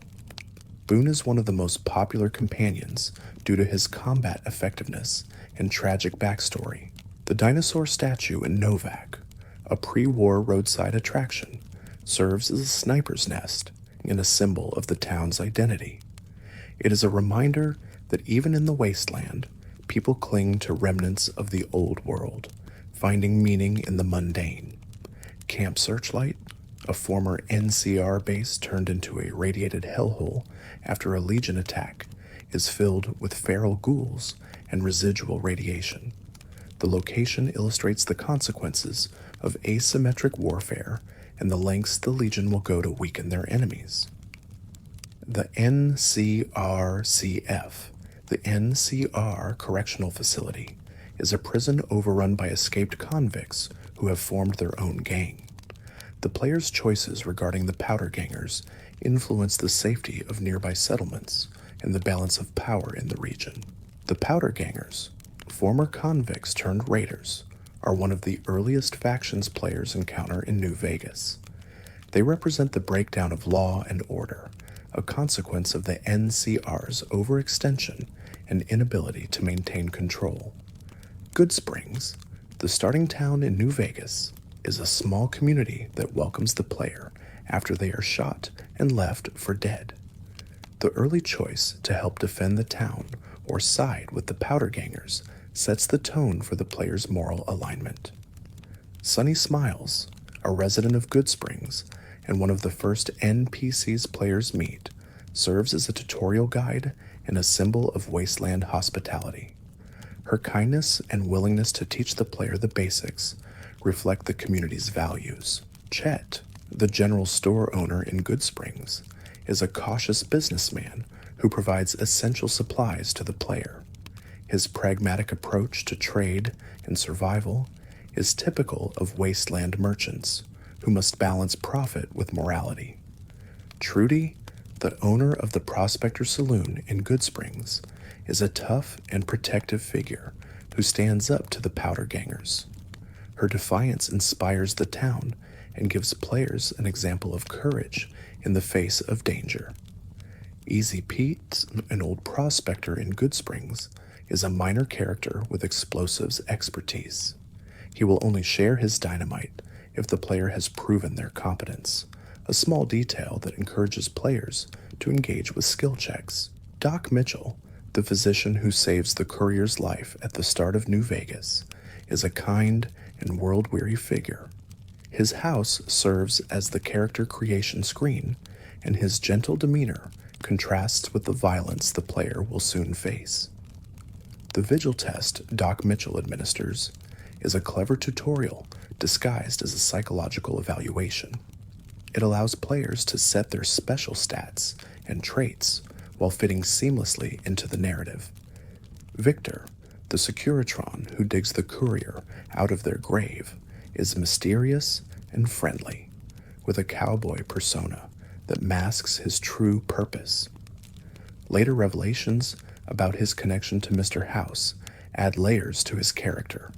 Boone is one of the most popular companions due to his combat effectiveness and tragic backstory. The dinosaur statue in Novak, a pre-war roadside attraction, serves as a sniper's nest and a symbol of the town's identity. It is a reminder that even in the wasteland, people cling to remnants of the old world, finding meaning in the mundane. Camp Searchlight, a former NCR base turned into a radiated hellhole after a Legion attack, is filled with feral ghouls and residual radiation. The location illustrates the consequences of asymmetric warfare and the lengths the Legion will go to weaken their enemies. The NCRCF, the NCR Correctional Facility, is a prison overrun by escaped convicts who have formed their own gang. The player's choices regarding the Powder Gangers influence the safety of nearby settlements and the balance of power in the region. The Powder Gangers, former convicts turned raiders, are one of the earliest factions players encounter in New Vegas. They represent the breakdown of law and order, a consequence of the NCR's overextension and inability to maintain control. Goodsprings, the starting town in New Vegas, is a small community that welcomes the player after they are shot and left for dead. The early choice to help defend the town or side with the Powder Gangers sets the tone for the player's moral alignment. Sunny Smiles, a resident of Goodsprings and one of the first NPCs players meet, serves as a tutorial guide and a symbol of wasteland hospitality. Her kindness and willingness to teach the player the basics reflect the community's values. Chet, the general store owner in Goodsprings, is a cautious businessman who provides essential supplies to the player. His pragmatic approach to trade and survival is typical of wasteland merchants who must balance profit with morality. Trudy, the owner of the Prospector Saloon in Goodsprings, is a tough and protective figure who stands up to the Powder Gangers. Her defiance inspires the town and gives players an example of courage in the face of danger. Easy Pete, an old prospector in Goodsprings, is a minor character with explosives expertise. He will only share his dynamite if the player has proven their competence, a small detail that encourages players to engage with skill checks. Doc Mitchell, the physician who saves the courier's life at the start of New Vegas, is a kind and world-weary figure. His house serves as the character creation screen, and his gentle demeanor contrasts with the violence the player will soon face. The vigil test Doc Mitchell administers is a clever tutorial disguised as a psychological evaluation. It allows players to set their special stats and traits while fitting seamlessly into the narrative. Victor, the Securitron who digs the courier out of their grave, is mysterious and friendly, with a cowboy persona that masks his true purpose. Later revelations about his connection to Mr. House add layers to his character.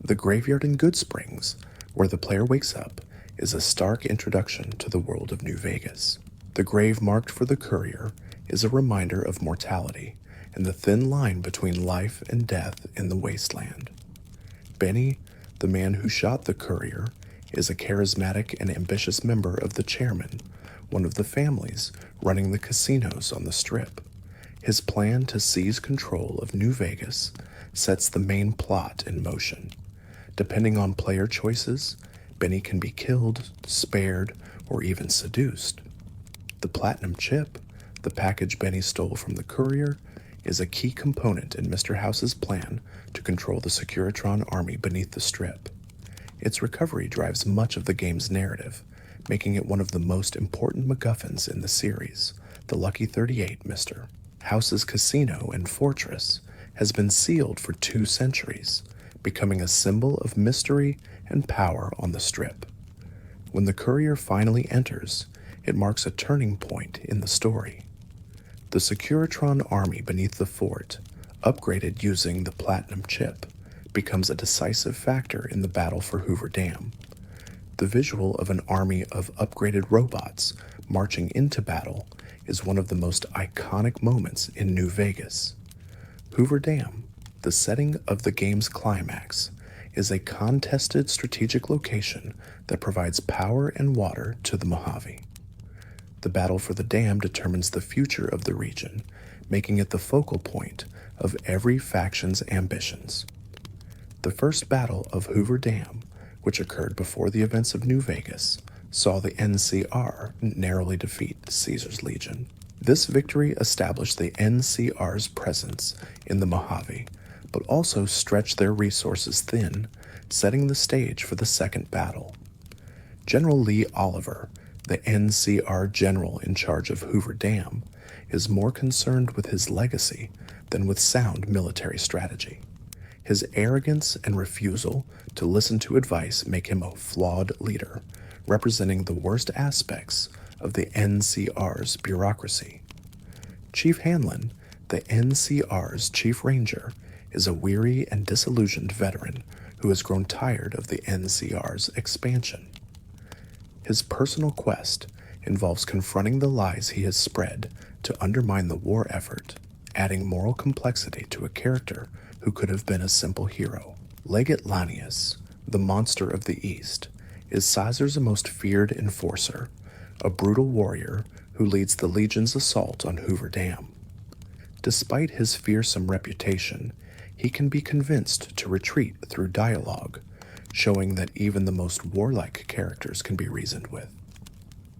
The graveyard in Goodsprings, where the player wakes up, is a stark introduction to the world of New Vegas. The grave marked for the courier is a reminder of mortality and the thin line between life and death in the wasteland. Benny, the man who shot the courier, is a charismatic and ambitious member of the Chairman, one of the families running the casinos on the Strip. His plan to seize control of New Vegas sets the main plot in motion. Depending on player choices, Benny can be killed, spared, or even seduced. The Platinum Chip, the package Benny stole from the courier, is a key component in Mr. House's plan to control the Securitron army beneath the Strip. Its recovery drives much of the game's narrative, making it one of the most important MacGuffins in the series, the Lucky 38 Mr. House's casino and fortress has been sealed for 2 centuries, becoming a symbol of mystery and power on the Strip. When the courier finally enters, it marks a turning point in the story. The Securitron army beneath the fort, upgraded using the Platinum Chip, becomes a decisive factor in the battle for Hoover Dam. The visual of an army of upgraded robots marching into battle is one of the most iconic moments in New Vegas. Hoover Dam, the setting of the game's climax, is a contested strategic location that provides power and water to the Mojave. The battle for the dam determines the future of the region, making it the focal point of every faction's ambitions. The first battle of Hoover Dam, which occurred before the events of New Vegas, saw the NCR narrowly defeat Caesar's legion. This victory established the NCR's presence in the Mojave, but also stretched their resources thin, setting the stage for the second battle. General Lee Oliver, the NCR general in charge of Hoover Dam, is more concerned with his legacy than with sound military strategy. His arrogance and refusal to listen to advice make him a flawed leader, representing the worst aspects of the NCR's bureaucracy. Chief Hanlon, the NCR's chief ranger, is a weary and disillusioned veteran who has grown tired of the NCR's expansion. His personal quest involves confronting the lies he has spread to undermine the war effort, adding moral complexity to a character who could have been a simple hero. Legate Lanius, the monster of the East, is Caesar's most feared enforcer, a brutal warrior who leads the Legion's assault on Hoover Dam. Despite his fearsome reputation, he can be convinced to retreat through dialogue, showing that even the most warlike characters can be reasoned with.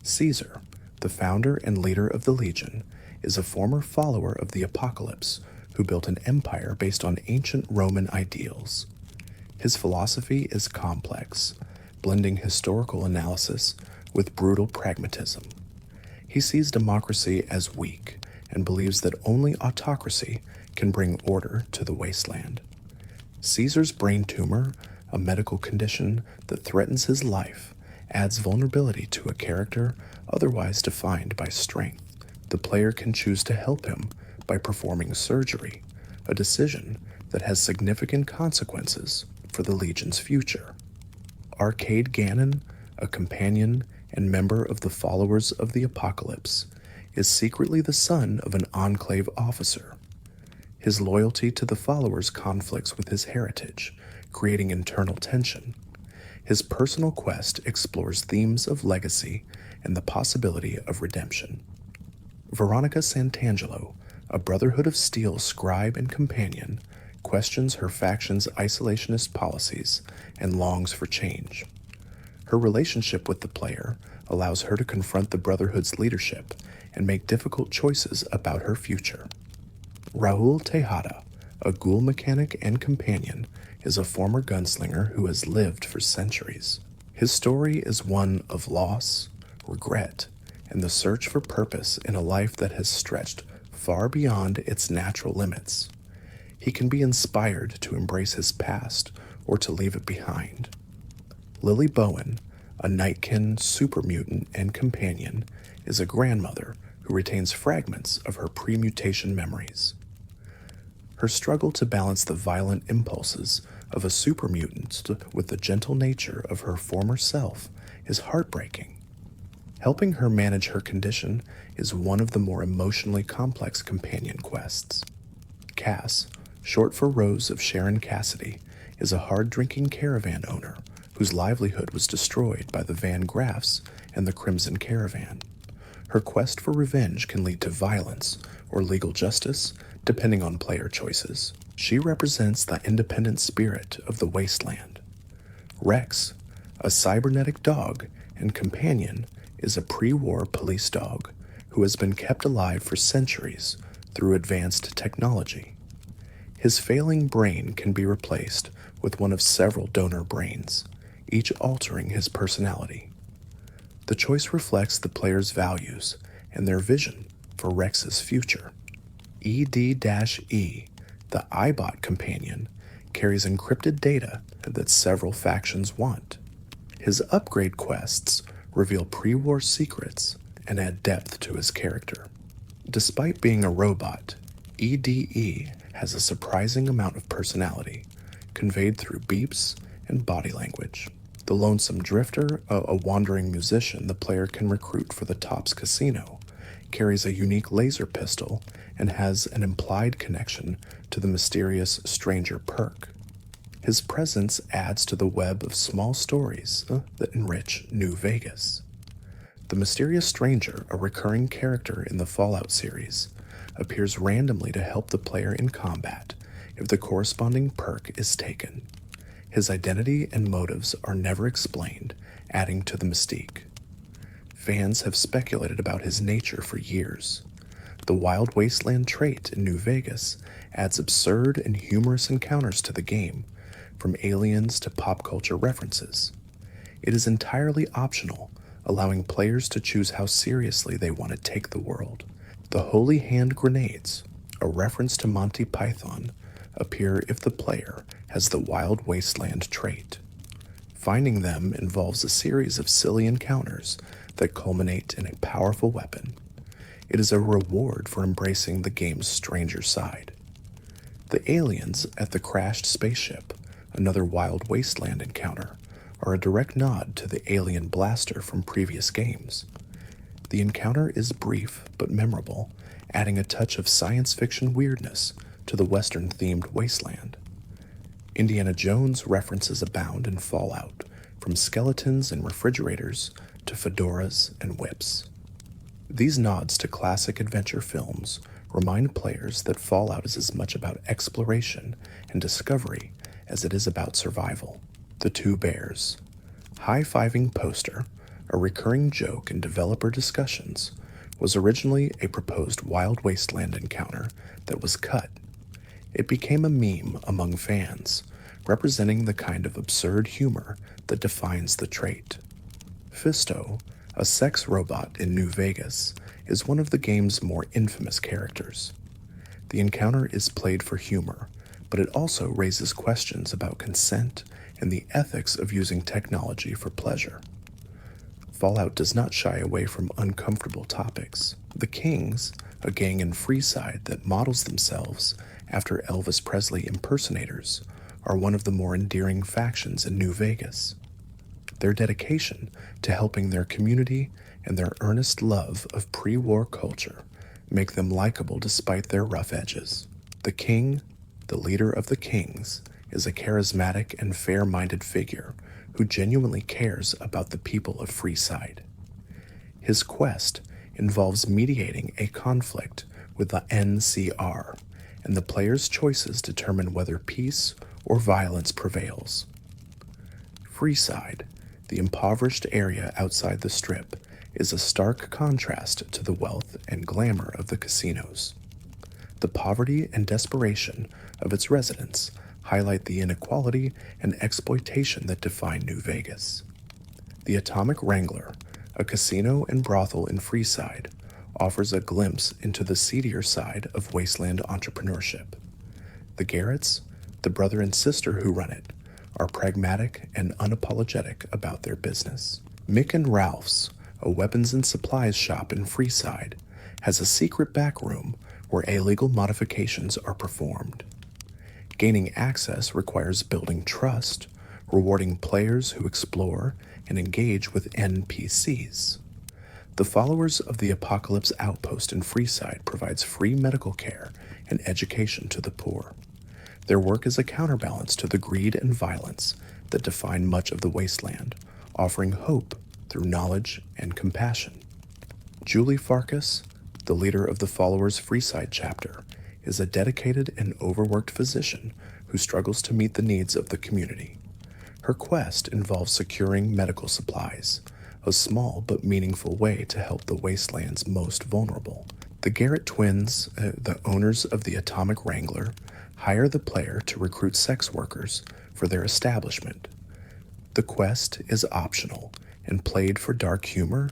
Caesar, the founder and leader of the Legion, is a former follower of the Apocalypse who built an empire based on ancient Roman ideals. His philosophy is complex, blending historical analysis with brutal pragmatism. He sees democracy as weak and believes that only autocracy can bring order to the wasteland. Caesar's brain tumor, a medical condition that threatens his life, adds vulnerability to a character otherwise defined by strength. The player can choose to help him by performing surgery, a decision that has significant consequences for the Legion's future. Arcade Gannon, a companion and member of the Followers of the Apocalypse, is secretly the son of an Enclave officer. His loyalty to the Followers conflicts with his heritage, creating internal tension. His personal quest explores themes of legacy and the possibility of redemption. Veronica Santangelo, a Brotherhood of Steel scribe and companion, questions her faction's isolationist policies and longs for change. Her relationship with the player allows her to confront the Brotherhood's leadership and make difficult choices about her future. Raul Tejada, a ghoul mechanic and companion, is a former gunslinger who has lived for centuries. His story is one of loss, regret, and the search for purpose in a life that has stretched far beyond its natural limits. He can be inspired to embrace his past or to leave it behind. Lily Bowen, a Nightkin super mutant and companion, is a grandmother who retains fragments of her pre-mutation memories. Her struggle to balance the violent impulses of a super mutant with the gentle nature of her former self is heartbreaking. Helping her manage her condition is one of the more emotionally complex companion quests. Cass, short for Rose of Sharon Cassidy, is a hard-drinking caravan owner whose livelihood was destroyed by the Van Graffs and the Crimson Caravan. Her quest for revenge can lead to violence or legal justice, depending on player choices. She represents the independent spirit of the wasteland. Rex, a cybernetic dog and companion, is a pre-war police dog who has been kept alive for centuries through advanced technology. His failing brain can be replaced with one of several donor brains, each altering his personality. The choice reflects the player's values and their vision for Rex's future. ED-E, the iBot companion, carries encrypted data that several factions want. His upgrade quests reveal pre-war secrets and add depth to his character. Despite being a robot, EDE has a surprising amount of personality, conveyed through beeps and body language. The Lonesome Drifter, a wandering musician the player can recruit for the Tops Casino, carries a unique laser pistol and has an implied connection to the mysterious Stranger perk. His presence adds to the web of small stories that enrich New Vegas. The Mysterious Stranger, a recurring character in the Fallout series, appears randomly to help the player in combat if the corresponding perk is taken. His identity and motives are never explained, adding to the mystique. Fans have speculated about his nature for years. The wild wasteland trait in New Vegas adds absurd and humorous encounters to the game, from aliens to pop culture references. It is entirely optional, allowing players to choose how seriously they want to take the world. The Holy Hand grenades, a reference to Monty Python, appear if the player has the Wild Wasteland trait. Finding them involves a series of silly encounters that culminate in a powerful weapon. It is a reward for embracing the game's stranger side. The aliens at the crashed spaceship, another Wild Wasteland encounter, are a direct nod to the alien blaster from previous games. The encounter is brief but memorable, adding a touch of science fiction weirdness to the Western-themed wasteland. Indiana Jones references abound in Fallout, from skeletons and refrigerators to fedoras and whips. These nods to classic adventure films remind players that Fallout is as much about exploration and discovery as it is about survival. The Two Bears. High-fiving poster, a recurring joke in developer discussions, was originally a proposed Wild Wasteland encounter that was cut. It became a meme among fans, representing the kind of absurd humor that defines the trait. Fisto, a sex robot in New Vegas, is one of the game's more infamous characters. The encounter is played for humor, but it also raises questions about consent and the ethics of using technology for pleasure. Fallout does not shy away from uncomfortable topics. The Kings, a gang in Freeside that models themselves after Elvis Presley impersonators, are one of the more endearing factions in New Vegas. Their dedication to helping their community and their earnest love of pre-war culture make them likable despite their rough edges. The King, the leader of the Kings, is a charismatic and fair-minded figure who genuinely cares about the people of Freeside. His quest involves mediating a conflict with the NCR, and the player's choices determine whether peace or violence prevails. Freeside, the impoverished area outside the Strip, is a stark contrast to the wealth and glamour of the casinos. The poverty and desperation of its residents highlight the inequality and exploitation that define New Vegas. The Atomic Wrangler, a casino and brothel in Freeside, offers a glimpse into the seedier side of wasteland entrepreneurship. The Garretts, the brother and sister who run it, are pragmatic and unapologetic about their business. Mick and Ralph's, a weapons and supplies shop in Freeside, has a secret back room where illegal modifications are performed. Gaining access requires building trust, rewarding players who explore and engage with NPCs. The followers of the Apocalypse Outpost in Freeside provides free medical care and education to the poor. Their work is a counterbalance to the greed and violence that define much of the wasteland, offering hope through knowledge and compassion. Julie Farkas, the leader of the Followers Freeside chapter, is a dedicated and overworked physician who struggles to meet the needs of the community. Her quest involves securing medical supplies, a small but meaningful way to help the wasteland's most vulnerable. The Garrett twins, the owners of the Atomic Wrangler, hire the player to recruit sex workers for their establishment. The quest is optional and played for dark humor,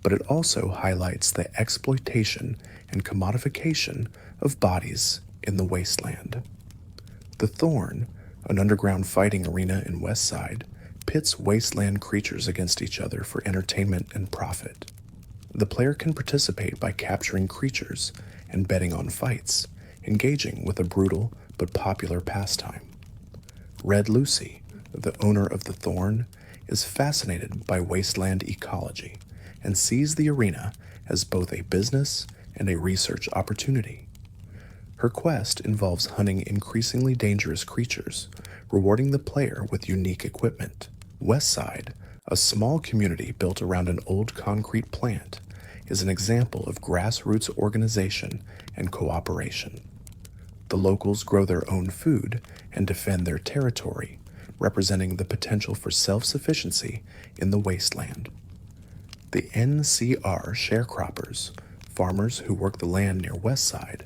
but it also highlights the exploitation and commodification of bodies in the wasteland. The Thorn, an underground fighting arena in Westside, pits wasteland creatures against each other for entertainment and profit. The player can participate by capturing creatures and betting on fights, engaging with a brutal but popular pastime. Red Lucy, the owner of the Thorn, is fascinated by wasteland ecology and sees the arena as both a business and a research opportunity. Her quest involves hunting increasingly dangerous creatures, rewarding the player with unique equipment. Westside, a small community built around an old concrete plant, is an example of grassroots organization and cooperation. The locals grow their own food and defend their territory, representing the potential for self-sufficiency in the wasteland. The NCR sharecroppers, farmers who work the land near Westside,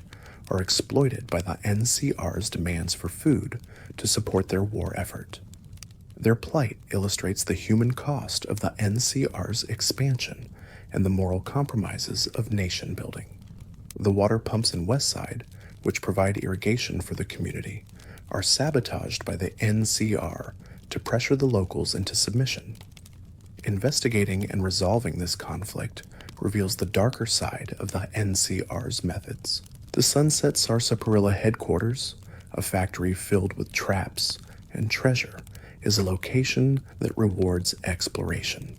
are exploited by the NCR's demands for food to support their war effort. Their plight illustrates the human cost of the NCR's expansion and the moral compromises of nation building. The water pumps in Westside, which provide irrigation for the community, are sabotaged by the NCR to pressure the locals into submission. Investigating and resolving this conflict reveals the darker side of the NCR's methods. The Sunset Sarsaparilla headquarters, a factory filled with traps and treasure, is a location that rewards exploration.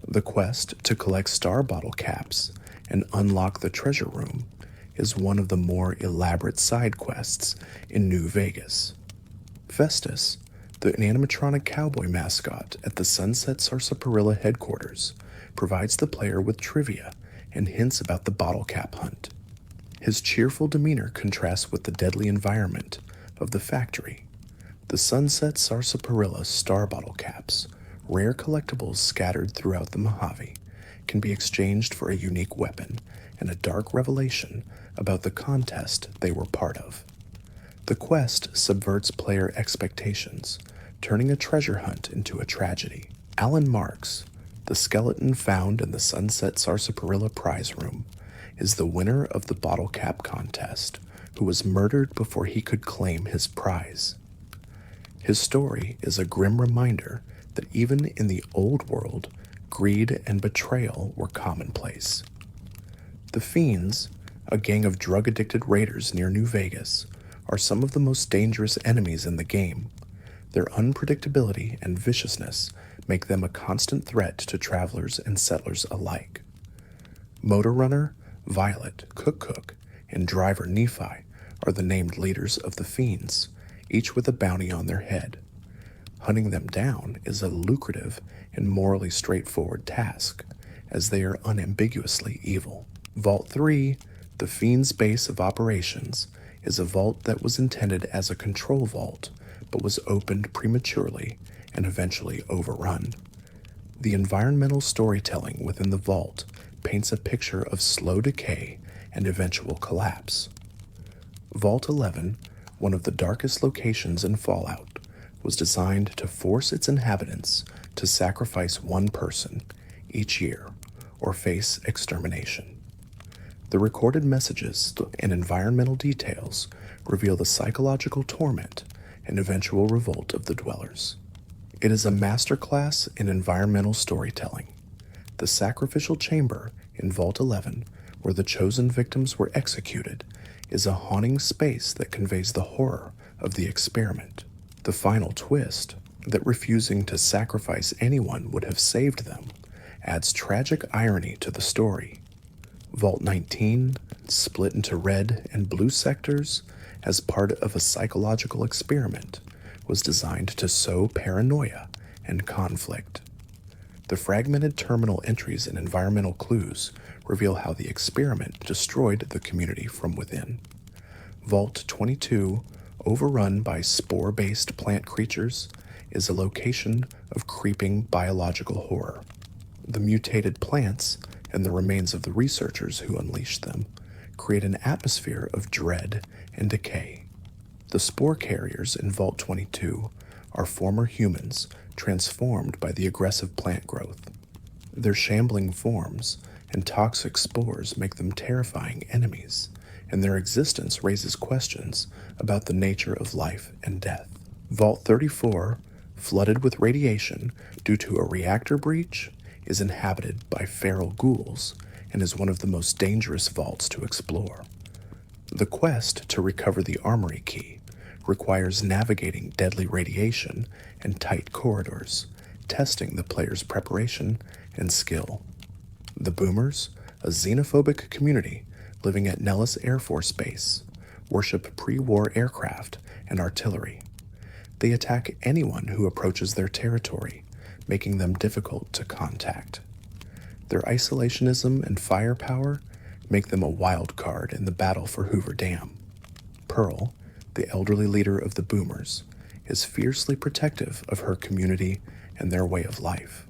The quest to collect star bottle caps and unlock the treasure room is one of the more elaborate side quests in New Vegas. Festus, the animatronic cowboy mascot at the Sunset Sarsaparilla headquarters, provides the player with trivia and hints about the bottle cap hunt. His cheerful demeanor contrasts with the deadly environment of the factory. The Sunset Sarsaparilla star bottle caps, rare collectibles scattered throughout the Mojave, can be exchanged for a unique weapon and a dark revelation about the contest they were part of. The quest subverts player expectations, turning a treasure hunt into a tragedy. Alan Marks, the skeleton found in the Sunset Sarsaparilla prize room, is the winner of the bottle cap contest, who was murdered before he could claim his prize. His story is a grim reminder that even in the old world, greed and betrayal were commonplace. The Fiends, a gang of drug-addicted raiders near New Vegas, are some of the most dangerous enemies in the game. Their unpredictability and viciousness make them a constant threat to travelers and settlers alike. Motor Runner, Violet, Cook, and Driver Nephi are the named leaders of the Fiends, each with a bounty on their head. Hunting them down is a lucrative and morally straightforward task, as they are unambiguously evil. Vault 3, the Fiend's base of operations, is a vault that was intended as a control vault, but was opened prematurely and eventually overrun. The environmental storytelling within the vault paints a picture of slow decay and eventual collapse. Vault 11, one of the darkest locations in Fallout, was designed to force its inhabitants to sacrifice one person each year or face extermination. The recorded messages and environmental details reveal the psychological torment and eventual revolt of the dwellers. It is a masterclass in environmental storytelling. The sacrificial chamber in Vault 11, where the chosen victims were executed, is a haunting space that conveys the horror of the experiment. The final twist, that refusing to sacrifice anyone would have saved them, adds tragic irony to the story. Vault 19, split into red and blue sectors as part of a psychological experiment, was designed to sow paranoia and conflict. The fragmented terminal entries and environmental clues reveal how the experiment destroyed the community from within. Vault 22, overrun by spore-based plant creatures, is a location of creeping biological horror. The mutated plants and the remains of the researchers who unleashed them create an atmosphere of dread and decay. The spore carriers in Vault 22 are former humans transformed by the aggressive plant growth. Their shambling forms and toxic spores make them terrifying enemies, and their existence raises questions about the nature of life and death. Vault 34, flooded with radiation due to a reactor breach, is inhabited by feral ghouls and is one of the most dangerous vaults to explore. The quest to recover the armory key requires navigating deadly radiation and tight corridors, testing the player's preparation and skill. The Boomers, a xenophobic community living at Nellis Air Force Base, worship pre-war aircraft and artillery. They attack anyone who approaches their territory, making them difficult to contact. Their isolationism and firepower make them a wild card in the battle for Hoover Dam. Pearl, the elderly leader of the Boomers, is fiercely protective of her community and their way of life.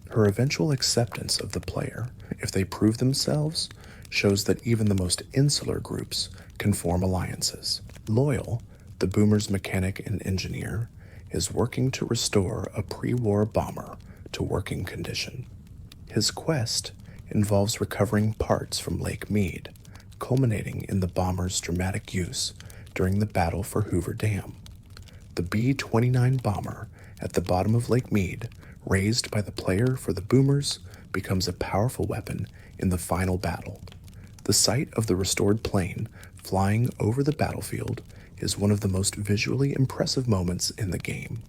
Her eventual acceptance of the player, if they prove themselves, shows that even the most insular groups can form alliances. Loyal, the Boomer's mechanic and engineer, is working to restore a pre-war bomber to working condition. His quest involves recovering parts from Lake Mead, culminating in the bomber's dramatic use during the battle for Hoover Dam. The B-29 bomber at the bottom of Lake Mead, raised by the player for the Boomers, becomes a powerful weapon in the final battle. The sight of the restored plane flying over the battlefield is one of the most visually impressive moments in the game.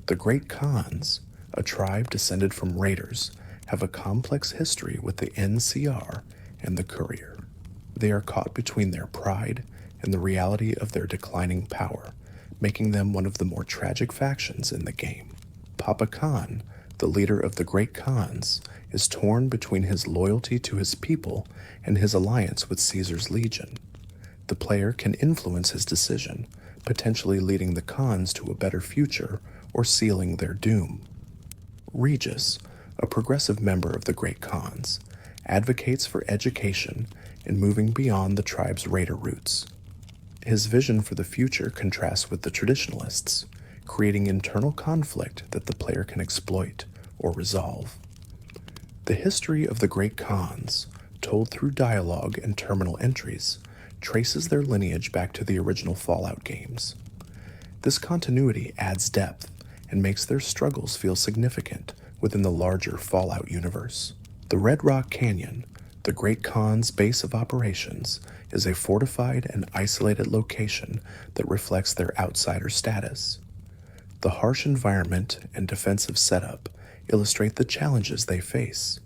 The Great Khans, a tribe descended from raiders, have a complex history with the NCR and the Courier. They are caught between their pride and the reality of their declining power, making them one of the more tragic factions in the game. Papa Khan, the leader of the Great Khans, is torn between his loyalty to his people and his alliance with Caesar's Legion. The player can influence his decision, potentially leading the Khans to a better future or sealing their doom. Regis, a progressive member of the Great Khans, advocates for education and moving beyond the tribe's raider roots. His vision for the future contrasts with the traditionalists, creating internal conflict that the player can exploit or resolve. The history of the Great Khans, told through dialogue and terminal entries, traces their lineage back to the original Fallout games. This continuity adds depth and makes their struggles feel significant within the larger Fallout universe. The Red Rock Canyon, the Great Khan's base of operations, is a fortified and isolated location that reflects their outsider status. The harsh environment and defensive setup illustrate the challenges they face.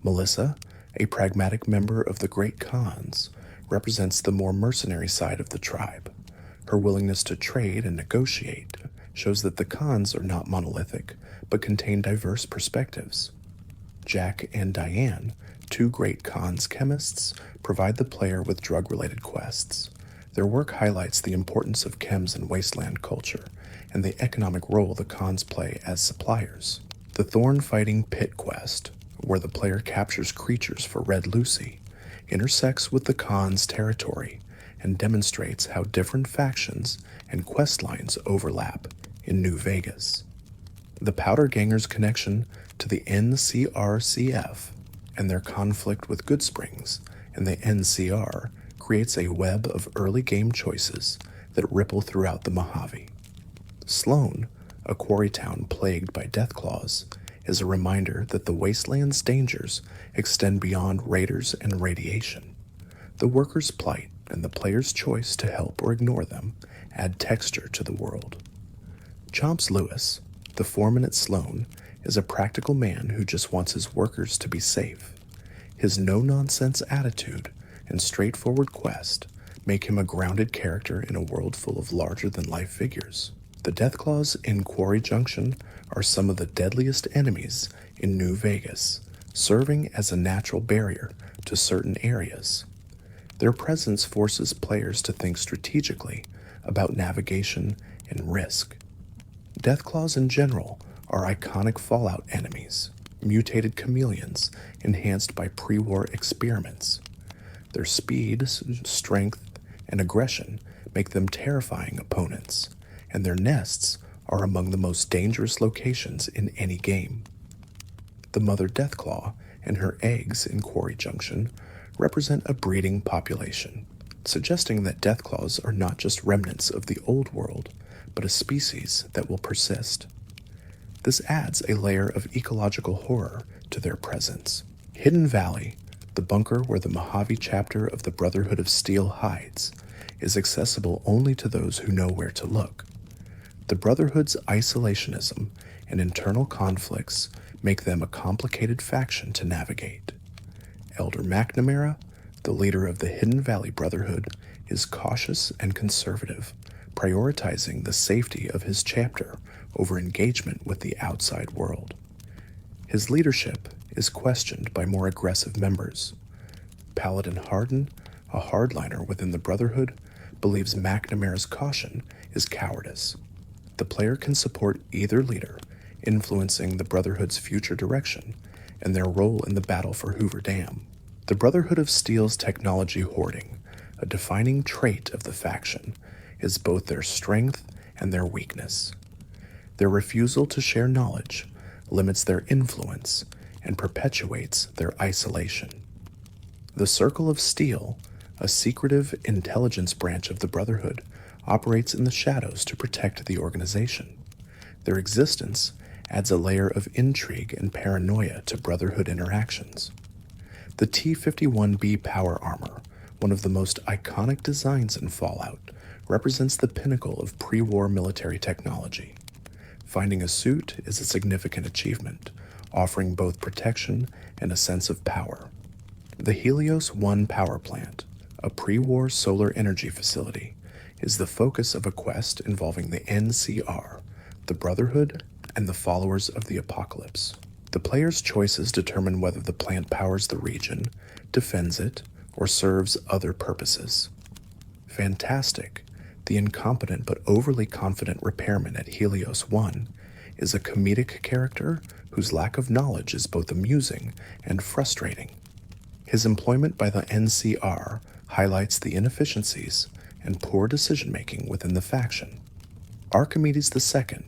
Melissa, a pragmatic member of the Great Khans, represents the more mercenary side of the tribe. Her willingness to trade and negotiate shows that the Khans are not monolithic, but contain diverse perspectives. Jack and Diane, two Great Khans chemists, provide the player with drug-related quests. Their work highlights the importance of chems in wasteland culture and the economic role the Khans play as suppliers. The Thorn-Fighting Pit quest, where the player captures creatures for Red Lucy, intersects with the Khans' territory and demonstrates how different factions and quest lines overlap in New Vegas. The Powder Gangers' connection to the NCRCF and their conflict with Goodsprings and the NCR creates a web of early game choices that ripple throughout the Mojave. Sloan, a quarry town plagued by deathclaws, is a reminder that the wasteland's dangers extend beyond raiders and radiation. The workers' plight and the player's choice to help or ignore them add texture to the world. Chomps Lewis, the foreman at Sloan, is a practical man who just wants his workers to be safe. His no-nonsense attitude and straightforward quest make him a grounded character in a world full of larger-than-life figures. The Deathclaws in Quarry Junction are some of the deadliest enemies in New Vegas, serving as a natural barrier to certain areas. Their presence forces players to think strategically about navigation and risk. Deathclaws in general are iconic Fallout enemies, mutated chameleons enhanced by pre-war experiments. Their speed, strength, and aggression make them terrifying opponents, and their nests are among the most dangerous locations in any game. The Mother Deathclaw and her eggs in Quarry Junction represent a breeding population, suggesting that Deathclaws are not just remnants of the old world, but a species that will persist. This adds a layer of ecological horror to their presence. Hidden Valley, the bunker where the Mojave chapter of the Brotherhood of Steel hides, is accessible only to those who know where to look. The Brotherhood's isolationism and internal conflicts make them a complicated faction to navigate. Elder McNamara, the leader of the Hidden Valley Brotherhood, is cautious and conservative, prioritizing the safety of his chapter over engagement with the outside world. His leadership is questioned by more aggressive members. Paladin Harden, a hardliner within the Brotherhood, believes McNamara's caution is cowardice. The player can support either leader influencing the Brotherhood's future direction and their role in the battle for Hoover Dam. The Brotherhood of Steel's technology hoarding, a defining trait of the faction, is both their strength and their weakness. Their refusal to share knowledge limits their influence and perpetuates their isolation. The Circle of Steel, a secretive intelligence branch of the Brotherhood, operates in the shadows to protect the organization. Their existence adds a layer of intrigue and paranoia to Brotherhood interactions. The T-51B power armor, one of the most iconic designs in Fallout, represents the pinnacle of pre-war military technology. Finding a suit is a significant achievement, offering both protection and a sense of power. The Helios 1 power plant, a pre-war solar energy facility, is the focus of a quest involving the NCR, the Brotherhood, and the followers of the Apocalypse. The player's choices determine whether the plant powers the region, defends it, or serves other purposes. Fantastic, the incompetent but overly confident repairman at Helios 1, is a comedic character whose lack of knowledge is both amusing and frustrating. His employment by the NCR highlights the inefficiencies and poor decision-making within the faction. Archimedes II,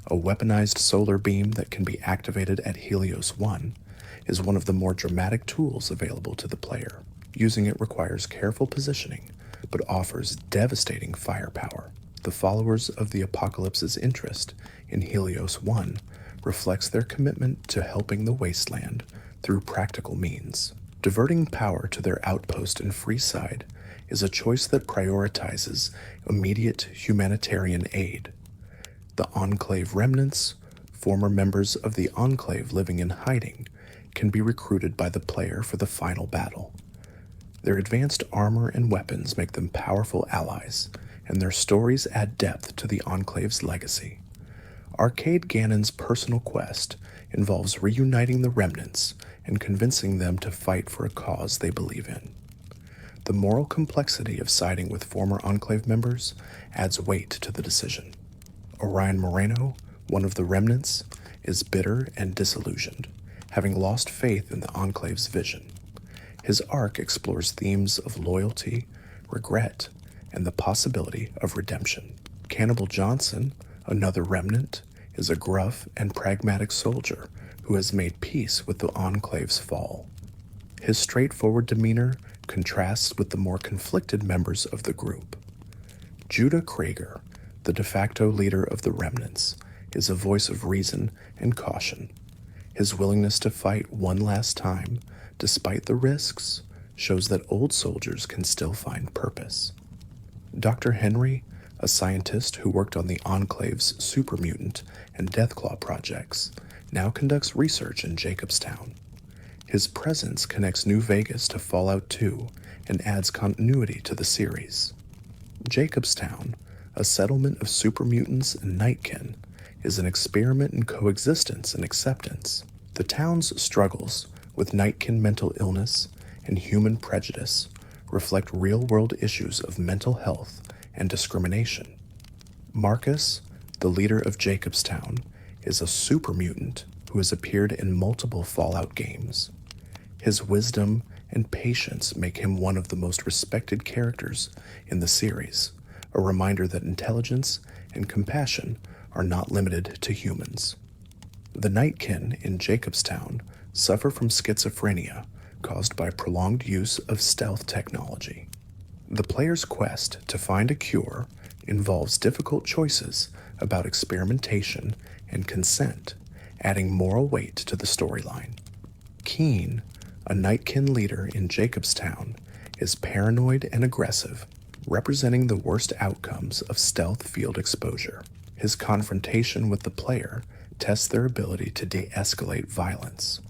a weaponized solar beam that can be activated at Helios 1, is one of the more dramatic tools available to the player. Using it requires careful positioning, but offers devastating firepower. The followers of the Apocalypse's interest in Helios 1 reflects their commitment to helping the wasteland through practical means. Diverting power to their outpost in Freeside is a choice that prioritizes immediate humanitarian aid. The Enclave remnants, former members of the Enclave living in hiding, can be recruited by the player for the final battle. Their advanced armor and weapons make them powerful allies, and their stories add depth to the Enclave's legacy. Arcade Ganon's personal quest involves reuniting the remnants and convincing them to fight for a cause they believe in. The moral complexity of siding with former Enclave members adds weight to the decision. Orion Moreno, one of the remnants, is bitter and disillusioned, having lost faith in the Enclave's vision. His arc explores themes of loyalty, regret, and the possibility of redemption. Cannibal Johnson, another remnant, is a gruff and pragmatic soldier who has made peace with the Enclave's fall. His straightforward demeanor contrasts with the more conflicted members of the group. Judah Krager, the de facto leader of the remnants, is a voice of reason and caution. His willingness to fight one last time, despite the risks, shows that old soldiers can still find purpose. Dr. Henry, a scientist who worked on the Enclave's supermutant and Deathclaw projects, now conducts research in Jacobstown. His presence connects New Vegas to Fallout 2 and adds continuity to the series. Jacobstown, a settlement of supermutants and nightkin, is an experiment in coexistence and acceptance. The town's struggles with nightkin mental illness and human prejudice reflect real-world issues of mental health and discrimination. Marcus, the leader of Jacobstown, is a supermutant who has appeared in multiple Fallout games. His wisdom and patience make him one of the most respected characters in the series, a reminder that intelligence and compassion are not limited to humans. The Nightkin in Jacobstown suffer from schizophrenia caused by prolonged use of stealth technology. The player's quest to find a cure involves difficult choices about experimentation and consent, adding moral weight to the storyline. Keen, a Nightkin leader in Jacobstown, is paranoid and aggressive, representing the worst outcomes of stealth field exposure. His confrontation with the player tests their ability to de-escalate violence.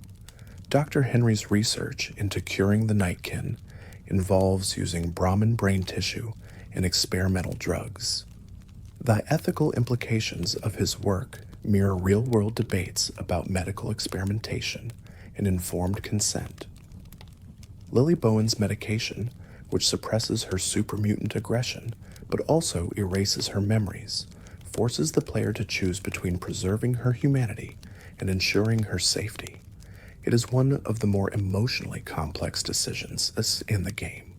Dr. Henry's research into curing the Nightkin involves using Brahmin brain tissue and experimental drugs. The ethical implications of his work mirror real-world debates about medical experimentation and informed consent. Lily Bowen's medication, which suppresses her supermutant aggression but also erases her memories, forces the player to choose between preserving her humanity and ensuring her safety. It is one of the more emotionally complex decisions in the game.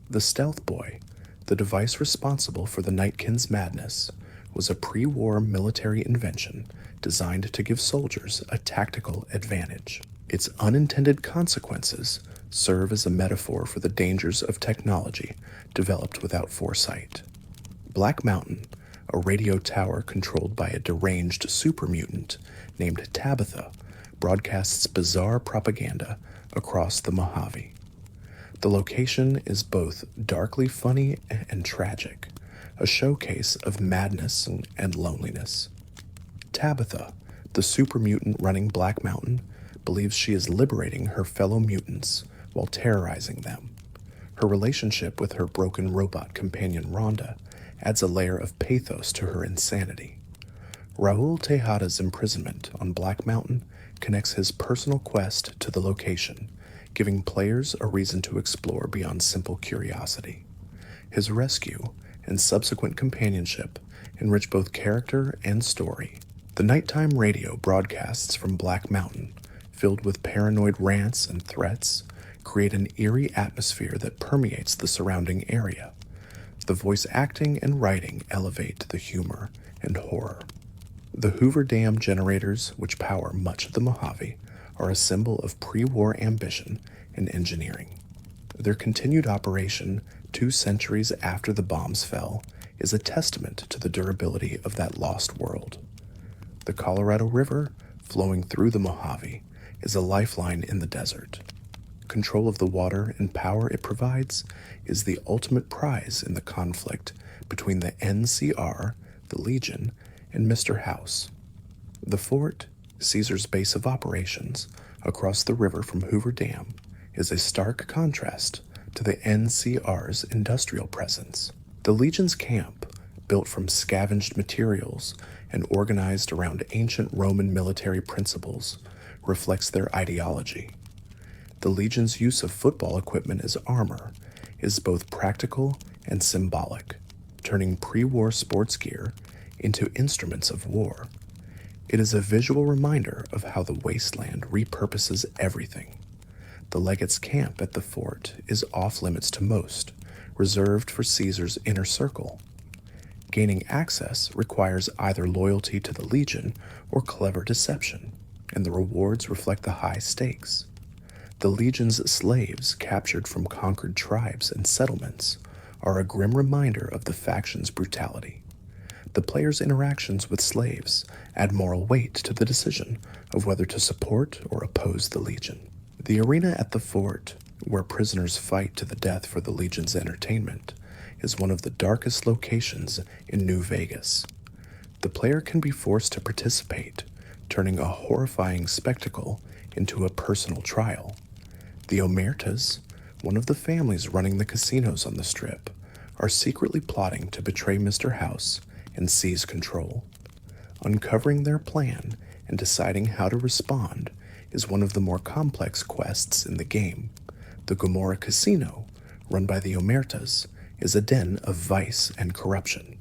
The Stealth Boy, the device responsible for the Nightkind's madness, was a pre-war military invention designed to give soldiers a tactical advantage. Its unintended consequences serve as a metaphor for the dangers of technology developed without foresight. Black Mountain, a radio tower controlled by a deranged super mutant named Tabitha, broadcasts bizarre propaganda across the Mojave. The location is both darkly funny and tragic, a showcase of madness and loneliness. Tabitha, the super mutant running Black Mountain, believes she is liberating her fellow mutants while terrorizing them. Her relationship with her broken robot companion Rhonda adds a layer of pathos to her insanity. Raul Tejada's imprisonment on Black Mountain connects his personal quest to the location, giving players a reason to explore beyond simple curiosity. His rescue and subsequent companionship enrich both character and story. The nighttime radio broadcasts from Black Mountain, filled with paranoid rants and threats, create an eerie atmosphere that permeates the surrounding area. The voice acting and writing elevate the humor and horror. The Hoover Dam generators, which power much of the Mojave, are a symbol of pre-war ambition and engineering. Their continued operation 2 centuries after the bombs fell is a testament to the durability of that lost world. The Colorado River, flowing through the Mojave, is a lifeline in the desert. Control of the water and power it provides is the ultimate prize in the conflict between the NCR, the Legion, and Mr. House. The fort, Caesar's base of operations, across the river from Hoover Dam, is a stark contrast to the NCR's industrial presence. The Legion's camp, built from scavenged materials and organized around ancient Roman military principles, reflects their ideology. The Legion's use of football equipment as armor is both practical and symbolic, turning pre-war sports gear into instruments of war. It is a visual reminder of how the wasteland repurposes everything. The legate's camp at the fort is off-limits to most, reserved for Caesar's inner circle. Gaining access requires either loyalty to the Legion or clever deception, and the rewards reflect the high stakes. The Legion's slaves, captured from conquered tribes and settlements, are a grim reminder of the faction's brutality. The player's interactions with slaves add moral weight to the decision of whether to support or oppose the Legion. The arena at the fort, where prisoners fight to the death for the Legion's entertainment, is one of the darkest locations in New Vegas. The player can be forced to participate, turning a horrifying spectacle into a personal trial. The Omertas, one of the families running the casinos on the Strip, are secretly plotting to betray Mr. House and seize control. Uncovering their plan and deciding how to respond is one of the more complex quests in the game. The Gomorrah Casino, run by the Omertas, is a den of vice and corruption.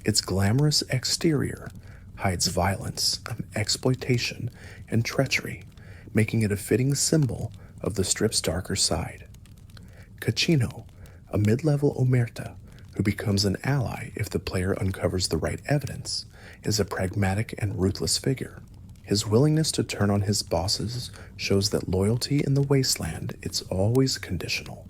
Its glamorous exterior hides violence, exploitation, and treachery, making it a fitting symbol of the Strip's darker side. Cachino, a mid-level Omerta who becomes an ally if the player uncovers the right evidence, is a pragmatic and ruthless figure. His willingness to turn on his bosses shows that loyalty in the wasteland is always conditional.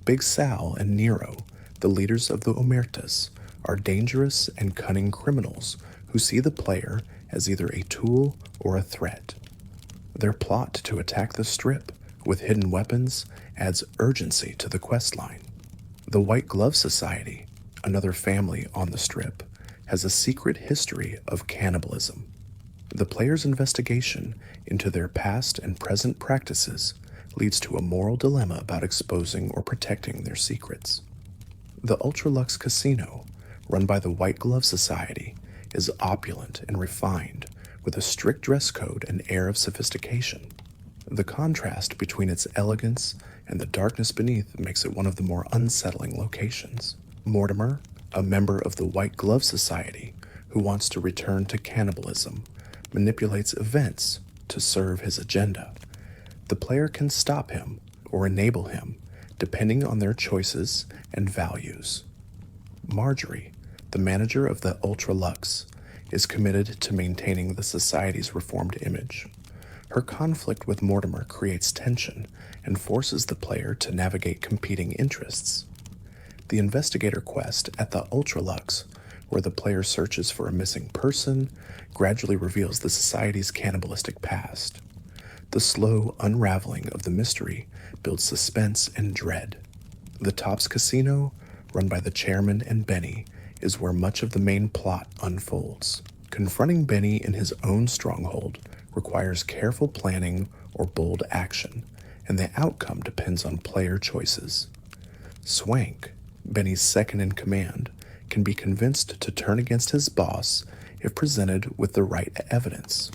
Big Sal and Nero, the leaders of the Omertas, are dangerous and cunning criminals who see the player as either a tool or a threat. Their plot to attack the Strip with hidden weapons adds urgency to the questline. The White Glove Society, another family on the Strip, has a secret history of cannibalism. The player's investigation into their past and present practices leads to a moral dilemma about exposing or protecting their secrets. The Ultralux Casino, run by the White Glove Society, is opulent and refined, with a strict dress code and air of sophistication. The contrast between its elegance and the darkness beneath makes it one of the more unsettling locations. Mortimer, a member of the White Glove Society, who wants to return to cannibalism, manipulates events to serve his agenda. The player can stop him or enable him, depending on their choices and values. Marjorie, the manager of the Ultra Lux, is committed to maintaining the society's reformed image. Her conflict with Mortimer creates tension and forces the player to navigate competing interests. The investigator quest at the Ultra Lux, where the player searches for a missing person, gradually reveals the society's cannibalistic past. The slow unraveling of the mystery builds suspense and dread. The Tops Casino, run by the chairman and Benny, is where much of the main plot unfolds. Confronting Benny in his own stronghold requires careful planning or bold action, and the outcome depends on player choices. Swank, Benny's second in command, can be convinced to turn against his boss if presented with the right evidence.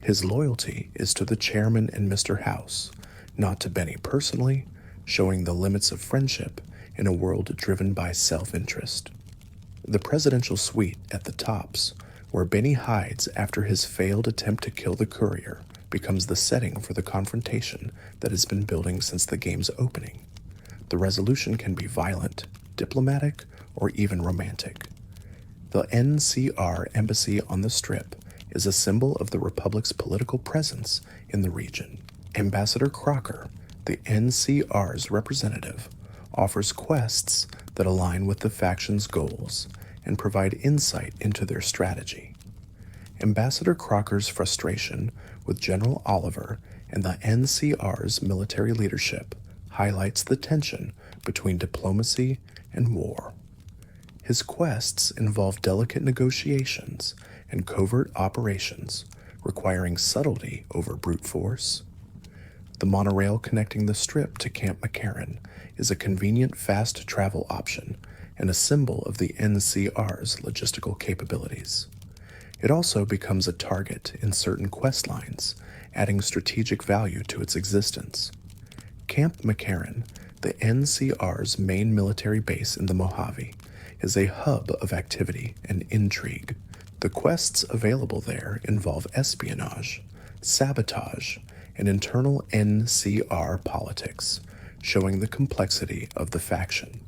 His loyalty is to the chairman and Mr. House, not to Benny personally, showing the limits of friendship in a world driven by self-interest. The presidential suite at the Tops, where Benny hides after his failed attempt to kill the courier, becomes the setting for the confrontation that has been building since the game's opening. The resolution can be violent, diplomatic, or even romantic. The NCR embassy on the Strip is a symbol of the Republic's political presence in the region. Ambassador Crocker, the NCR's representative, offers quests that align with the faction's goals and provide insight into their strategy. Ambassador Crocker's frustration with General Oliver and the NCR's military leadership highlights the tension between diplomacy and war. His quests involve delicate negotiations and covert operations, requiring subtlety over brute force. The monorail connecting the Strip to Camp McCarran is a convenient fast travel option and a symbol of the NCR's logistical capabilities. It also becomes a target in certain quest lines, adding strategic value to its existence. Camp McCarran, the NCR's main military base in the Mojave, is a hub of activity and intrigue. The quests available there involve espionage, sabotage, and internal NCR politics, showing the complexity of the faction.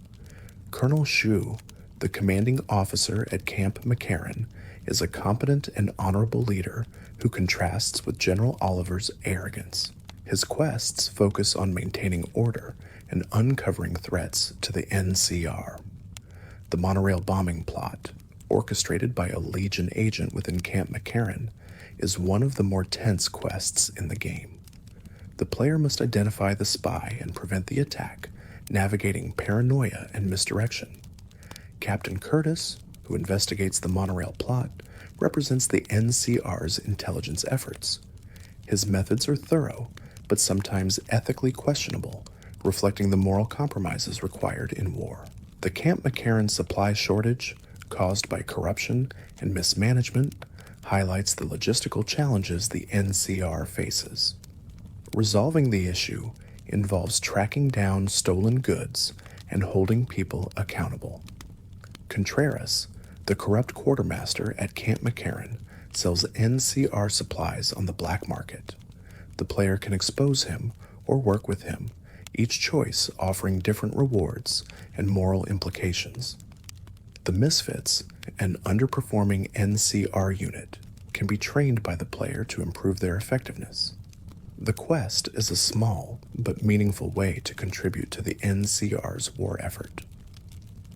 Colonel Shu, the commanding officer at Camp McCarran, is a competent and honorable leader who contrasts with General Oliver's arrogance. His quests focus on maintaining order and uncovering threats to the NCR. The monorail bombing plot, orchestrated by a Legion agent within Camp McCarran, is one of the more tense quests in the game. The player must identify the spy and prevent the attack, navigating paranoia and misdirection. Captain Curtis, who investigates the monorail plot, represents the NCR's intelligence efforts. His methods are thorough, but sometimes ethically questionable, reflecting the moral compromises required in war. The Camp McCarran supply shortage, caused by corruption and mismanagement, highlights the logistical challenges the NCR faces. Resolving the issue involves tracking down stolen goods and holding people accountable. Contreras, the corrupt quartermaster at Camp McCarran, sells NCR supplies on the black market. The player can expose him or work with him, each choice offering different rewards and moral implications. The Misfits, an underperforming NCR unit, can be trained by the player to improve their effectiveness. The quest is a small but meaningful way to contribute to the NCR's war effort.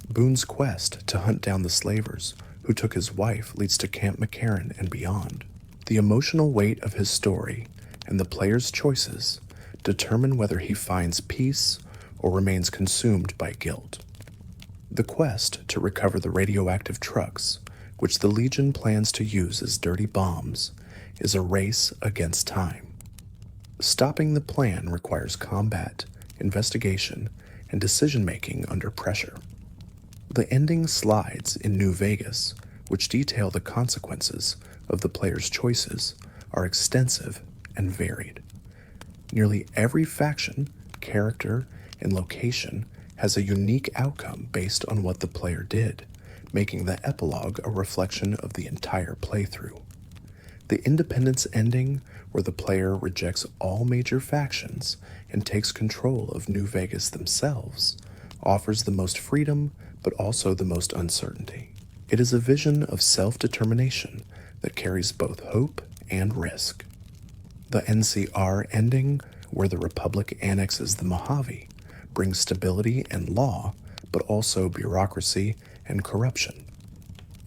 Boone's quest to hunt down the slavers who took his wife leads to Camp McCarran and beyond. The emotional weight of his story and the player's choices determine whether he finds peace or remains consumed by guilt. The quest to recover the radioactive trucks, which the Legion plans to use as dirty bombs, is a race against time. Stopping the plan requires combat, investigation, and decision-making under pressure. The ending slides in New Vegas, which detail the consequences of the player's choices, are extensive and varied. Nearly every faction, character, and location has a unique outcome based on what the player did, making the epilogue a reflection of the entire playthrough. The Independence ending, where the player rejects all major factions and takes control of New Vegas themselves, offers the most freedom but also the most uncertainty. It is a vision of self-determination that carries both hope and risk. The NCR ending, where the Republic annexes the Mojave, brings stability and law, but also bureaucracy and corruption.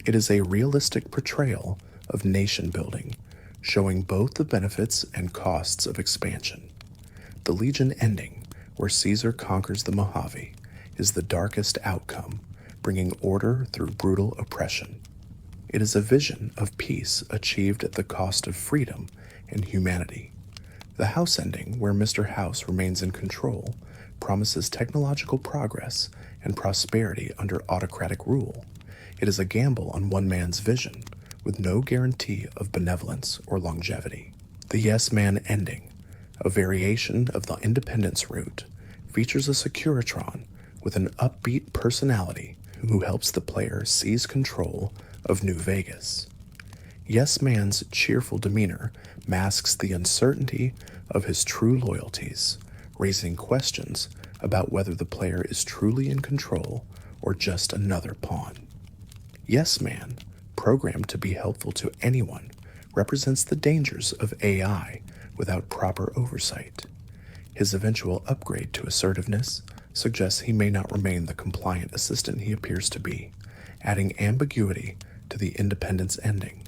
It is a realistic portrayal of nation building, showing both the benefits and costs of expansion. The Legion ending, where Caesar conquers the Mojave, is the darkest outcome, bringing order through brutal oppression. It is a vision of peace achieved at the cost of freedom and humanity. The House ending, where Mr. House remains in control, promises technological progress and prosperity under autocratic rule. It is a gamble on one man's vision, with no guarantee of benevolence or longevity. The Yes Man ending, a variation of the Independence route, features a Securitron with an upbeat personality who helps the player seize control of New Vegas. Yes Man's cheerful demeanor masks the uncertainty of his true loyalties, raising questions about whether the player is truly in control or just another pawn. Yes Man, programmed to be helpful to anyone, represents the dangers of AI without proper oversight. His eventual upgrade to assertiveness suggests he may not remain the compliant assistant he appears to be, adding ambiguity to the Independence ending.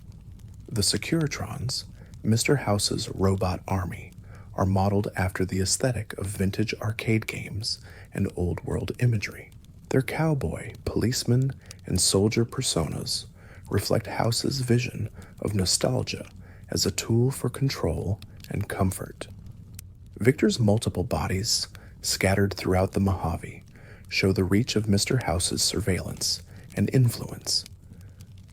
The Securitrons, Mr. House's robot army, are modeled after the aesthetic of vintage arcade games and old-world imagery. Their cowboy, policeman, and soldier personas reflect House's vision of nostalgia as a tool for control and comfort. Victor's multiple bodies, scattered throughout the Mojave, show the reach of Mr. House's surveillance and influence.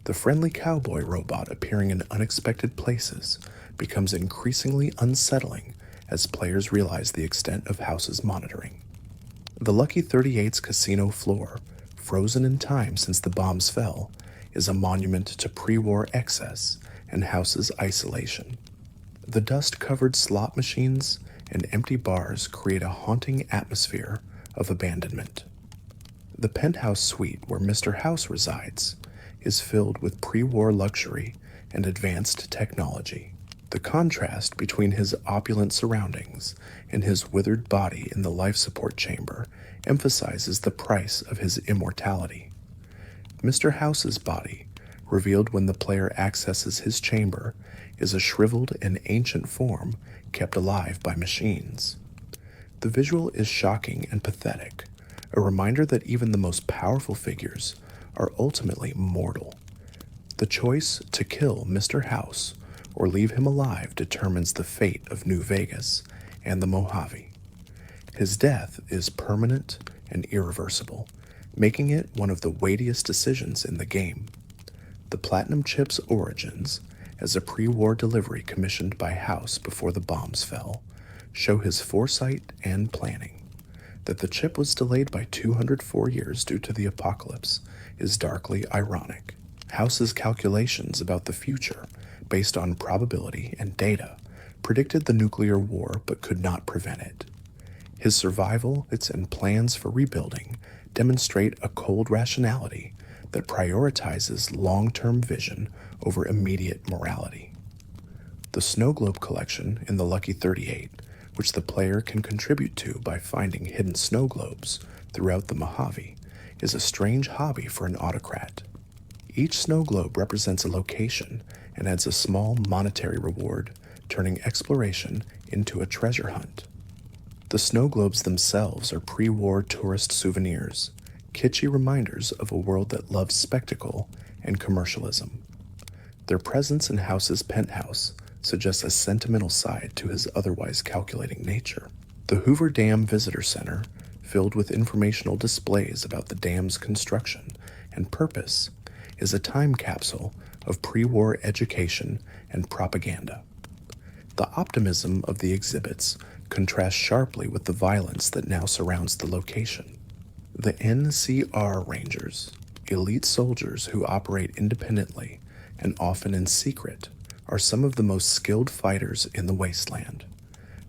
The friendly cowboy robot appearing in unexpected places becomes increasingly unsettling as players realize the extent of House's monitoring. The Lucky 38's casino floor, frozen in time since the bombs fell, is a monument to pre-war excess and House's isolation. The dust-covered slot machines and empty bars create a haunting atmosphere of abandonment. The penthouse suite where Mr. House resides is filled with pre-war luxury and advanced technology. The contrast between his opulent surroundings and his withered body in the life support chamber emphasizes the price of his immortality. Mr. House's body, revealed when the player accesses his chamber, is a shriveled and ancient form kept alive by machines. The visual is shocking and pathetic, a reminder that even the most powerful figures are ultimately mortal. The choice to kill Mr. House or leave him alive determines the fate of New Vegas and the Mojave. His death is permanent and irreversible, making it one of the weightiest decisions in the game. The Platinum Chip's origins, as a pre-war delivery commissioned by House before the bombs fell, show his foresight and planning. That the chip was delayed by 204 years due to the apocalypse is darkly ironic. House's calculations about the future, based on probability and data, predicted the nuclear war but could not prevent it. His survival, and plans for rebuilding demonstrate a cold rationality that prioritizes long-term vision over immediate morality. The snow globe collection in the Lucky 38, which the player can contribute to by finding hidden snow globes throughout the Mojave, is a strange hobby for an autocrat. Each snow globe represents a location and adds a small monetary reward, turning exploration into a treasure hunt. The snow globes themselves are pre-war tourist souvenirs, kitschy reminders of a world that loves spectacle and commercialism. Their presence in House's penthouse suggests a sentimental side to his otherwise calculating nature. The Hoover Dam Visitor Center, filled with informational displays about the dam's construction and purpose, is a time capsule of pre-war education and propaganda. The optimism of the exhibits contrasts sharply with the violence that now surrounds the location. The NCR Rangers, Elite soldiers who operate independently and often in secret are some of the most skilled fighters in the wasteland.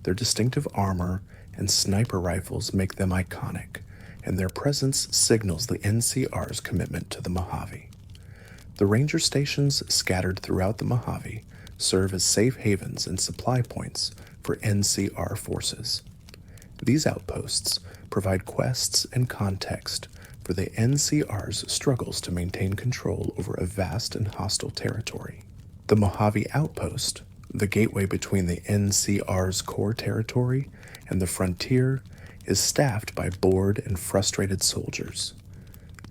Their distinctive armor and sniper rifles make them iconic, and their presence signals the NCR's commitment to the Mojave. The ranger stations scattered throughout the Mojave serve as safe havens and supply points for NCR forces. These outposts provide quests and context for the NCR's struggles to maintain control over a vast and hostile territory. The Mojave Outpost, the gateway between the NCR's core territory and the frontier, is staffed by bored and frustrated soldiers.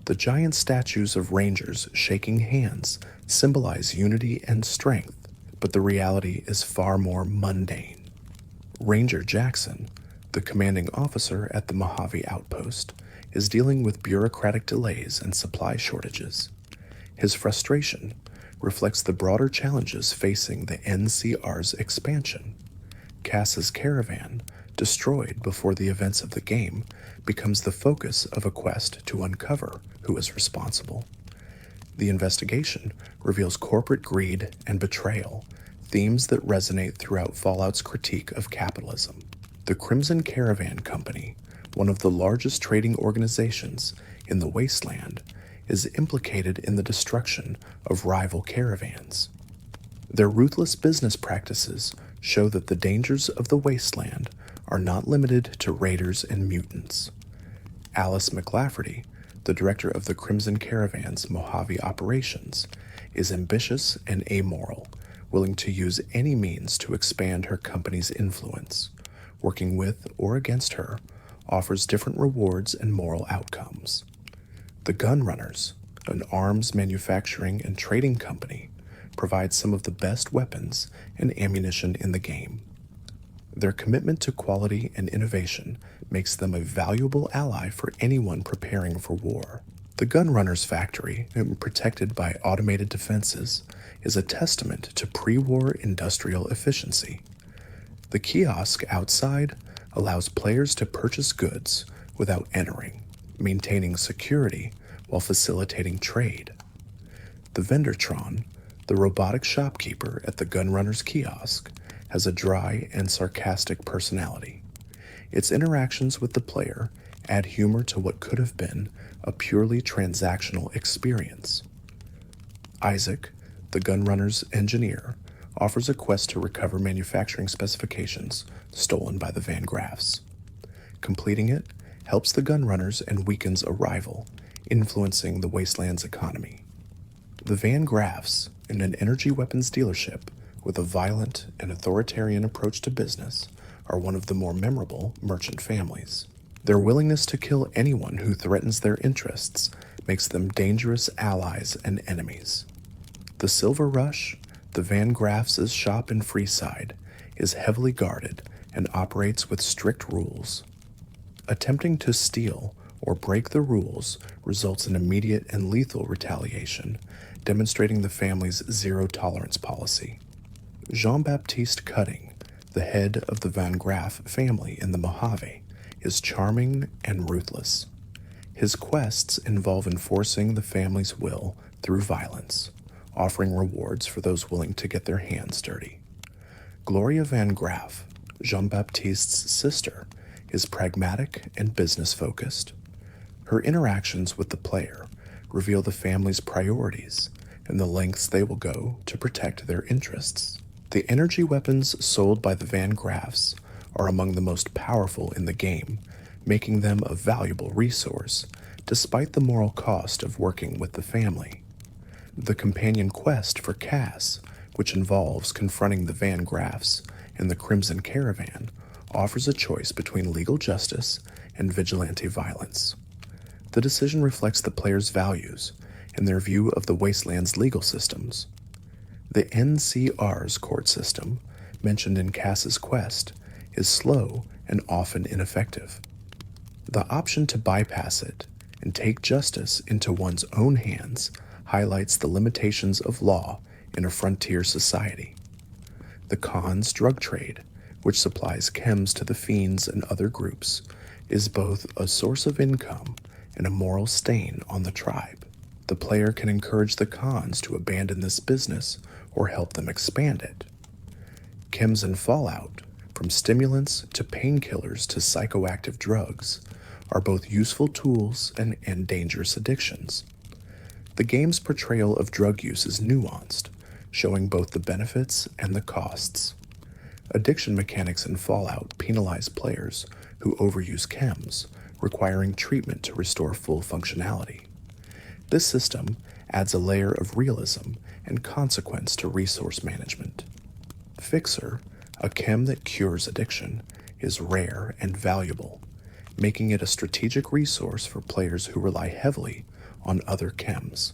The giant statues of rangers shaking hands symbolize unity and strength, but the reality is far more mundane. Ranger Jackson, the commanding officer at the Mojave Outpost, is dealing with bureaucratic delays and supply shortages. His frustration reflects the broader challenges facing the NCR's expansion. Cass's caravan, destroyed before the events of the game, becomes the focus of a quest to uncover who is responsible. The investigation reveals corporate greed and betrayal, themes that resonate throughout Fallout's critique of capitalism. The Crimson Caravan Company, one of the largest trading organizations in the wasteland, is implicated in the destruction of rival caravans. Their ruthless business practices show that the dangers of the wasteland are not limited to raiders and mutants. Alice McLafferty, the director of the Crimson Caravan's Mojave operations, is ambitious and amoral, willing to use any means to expand her company's influence. Working with or against her offers different rewards and moral outcomes. The Gunrunners, an arms manufacturing and trading company, provide some of the best weapons and ammunition in the game. Their commitment to quality and innovation makes them a valuable ally for anyone preparing for war. The Gunrunners factory, protected by automated defenses, is a testament to pre-war industrial efficiency. The kiosk outside allows players to purchase goods without entering, maintaining security while facilitating trade. The Vendortron, the robotic shopkeeper at the Gunrunners kiosk, has a dry and sarcastic personality. Its interactions with the player add humor to what could have been a purely transactional experience. Isaac, the Gunrunners engineer, offers a quest to recover manufacturing specifications stolen by the Van Graffs. Completing it helps the Gunrunners and weakens a rival, influencing the wasteland's economy. The Van Graffs, in an energy weapons dealership with a violent and authoritarian approach to business, are one of the more memorable merchant families. Their willingness to kill anyone who threatens their interests makes them dangerous allies and enemies. The Silver Rush, the Van Graffs' shop in Freeside, is heavily guarded and operates with strict rules. Attempting to steal or break the rules results in immediate and lethal retaliation, demonstrating the family's zero-tolerance policy. Jean-Baptiste Cutting, the head of the Van Graff family in the Mojave, is charming and ruthless. His quests involve enforcing the family's will through violence, offering rewards for those willing to get their hands dirty. Gloria Van Graff, Jean-Baptiste's sister, is pragmatic and business-focused. Her interactions with the player reveal the family's priorities and the lengths they will go to protect their interests. The energy weapons sold by the Van Graffs are among the most powerful in the game, making them a valuable resource, despite the moral cost of working with the family. The companion quest for Cass, which involves confronting the Van Graffs and the Crimson Caravan, offers a choice between legal justice and vigilante violence. The decision reflects the player's values and their view of the wasteland's legal systems. The NCR's court system, mentioned in Cass's quest, is slow and often ineffective. The option to bypass it and take justice into one's own hands highlights the limitations of law in a frontier society. The Khan's drug trade, which supplies chems to the fiends and other groups, is both a source of income and a moral stain on the tribe. The player can encourage the cons to abandon this business or help them expand it. Chems in Fallout, from stimulants to painkillers to psychoactive drugs, are both useful tools and dangerous addictions. The game's portrayal of drug use is nuanced, showing both the benefits and the costs. Addiction mechanics in Fallout penalize players who overuse chems, requiring treatment to restore full functionality. This system adds a layer of realism and consequence to resource management. Fixer, a chem that cures addiction, is rare and valuable, making it a strategic resource for players who rely heavily on other chems.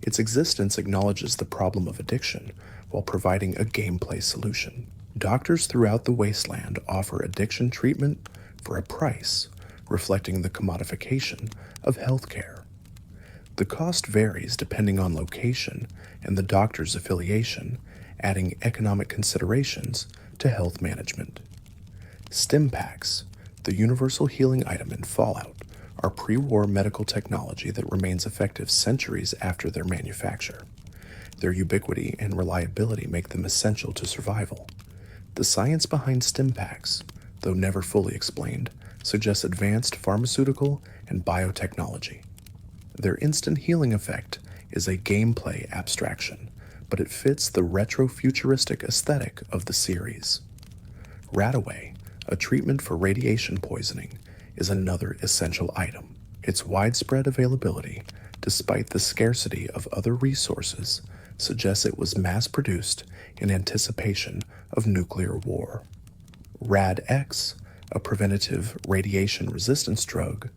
Its existence acknowledges the problem of addiction while providing a gameplay solution. Doctors throughout the wasteland offer addiction treatment for a price, reflecting the commodification of healthcare. The cost varies depending on location and the doctor's affiliation, adding economic considerations to health management. Stim packs, the universal healing item in Fallout, are pre-war medical technology that remains effective centuries after their manufacture. Their ubiquity and reliability make them essential to survival. The science behind stim packs, though never fully explained, suggests advanced pharmaceutical and biotechnology. Their instant healing effect is a gameplay abstraction, but it fits the retro-futuristic aesthetic of the series. Radaway, a treatment for radiation poisoning, is another essential item. Its widespread availability, despite the scarcity of other resources, suggests it was mass-produced in anticipation of nuclear war. Rad-X, a preventative radiation resistance drug,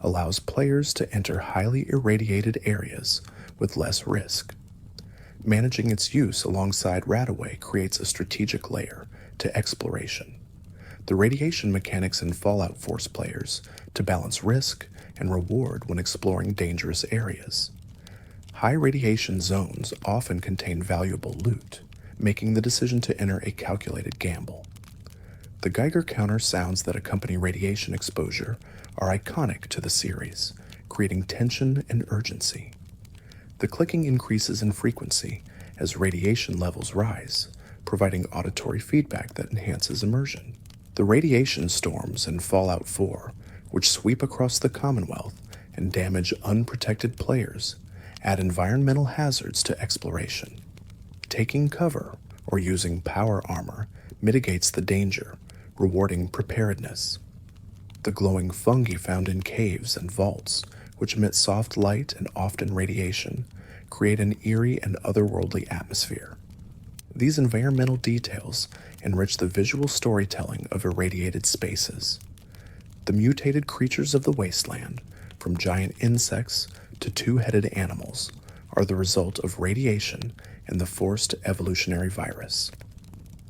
allows players to enter highly irradiated areas with less risk. Managing its use alongside Radaway creates a strategic layer to exploration. The radiation mechanics in Fallout force players to balance risk and reward when exploring dangerous areas. High radiation zones often contain valuable loot, making the decision to enter a calculated gamble. The Geiger counter sounds that accompany radiation exposure are iconic to the series, creating tension and urgency. The clicking increases in frequency as radiation levels rise, providing auditory feedback that enhances immersion. The radiation storms in Fallout 4, which sweep across the Commonwealth and damage unprotected players, add environmental hazards to exploration. Taking cover or using power armor mitigates the danger, rewarding preparedness. The glowing fungi found in caves and vaults, which emit soft light and often radiation, create an eerie and otherworldly atmosphere. These environmental details enrich the visual storytelling of irradiated spaces. The mutated creatures of the wasteland, from giant insects to two-headed animals, are the result of radiation and the forced evolutionary virus.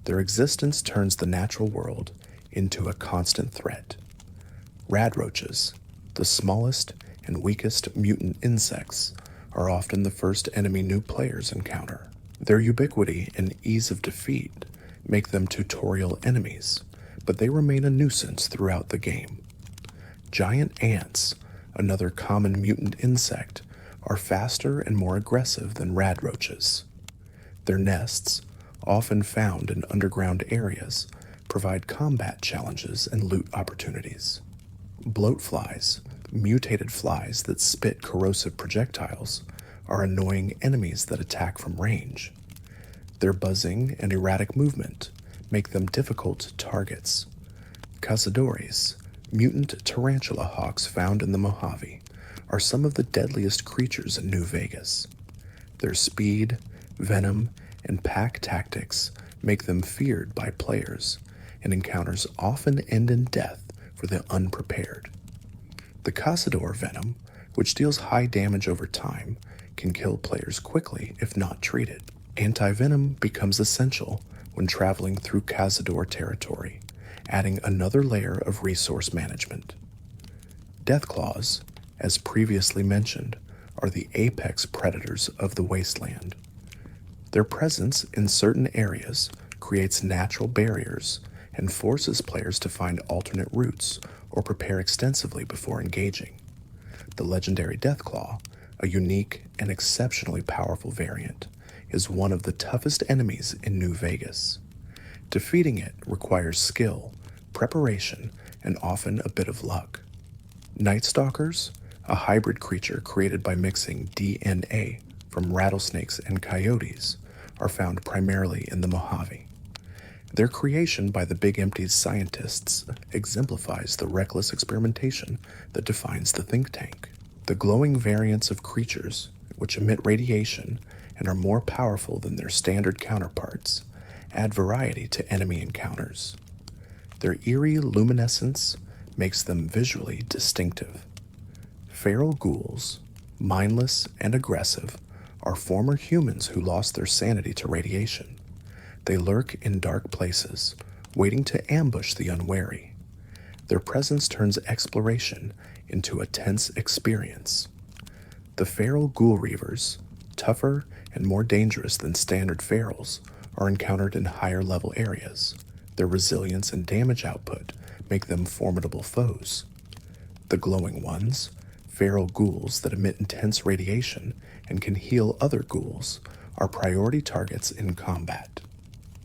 Their existence turns the natural world into a constant threat. Radroaches, the smallest and weakest mutant insects, are often the first enemy new players encounter. Their ubiquity and ease of defeat make them tutorial enemies, but they remain a nuisance throughout the game. Giant ants, another common mutant insect, are faster and more aggressive than radroaches. Their nests, often found in underground areas, provide combat challenges and loot opportunities. Bloatflies, mutated flies that spit corrosive projectiles, are annoying enemies that attack from range. Their buzzing and erratic movement make them difficult targets. Cazadores, mutant tarantula hawks found in the Mojave, are some of the deadliest creatures in New Vegas. Their speed, venom, and pack tactics make them feared by players, and encounters often end in death for the unprepared. The Cazador venom, which deals high damage over time, can kill players quickly if not treated. Anti-venom becomes essential when traveling through Cazador territory, adding another layer of resource management. Deathclaws, as previously mentioned, are the apex predators of the wasteland. Their presence in certain areas creates natural barriers and forces players to find alternate routes or prepare extensively before engaging. The legendary Deathclaw, a unique and exceptionally powerful variant, is one of the toughest enemies in New Vegas. Defeating it requires skill, preparation, and often a bit of luck. Night Stalkers, a hybrid creature created by mixing DNA from rattlesnakes and coyotes, are found primarily in the Mojave. Their creation by the Big Empty's scientists exemplifies the reckless experimentation that defines the think tank. The glowing variants of creatures, which emit radiation and are more powerful than their standard counterparts, add variety to enemy encounters. Their eerie luminescence makes them visually distinctive. Feral ghouls, mindless and aggressive, are former humans who lost their sanity to radiation. They lurk in dark places, waiting to ambush the unwary. Their presence turns exploration into a tense experience. The feral ghoul reavers, tougher and more dangerous than standard ferals, are encountered in higher level areas. Their resilience and damage output make them formidable foes. The glowing ones, feral ghouls that emit intense radiation and can heal other ghouls, are priority targets in combat.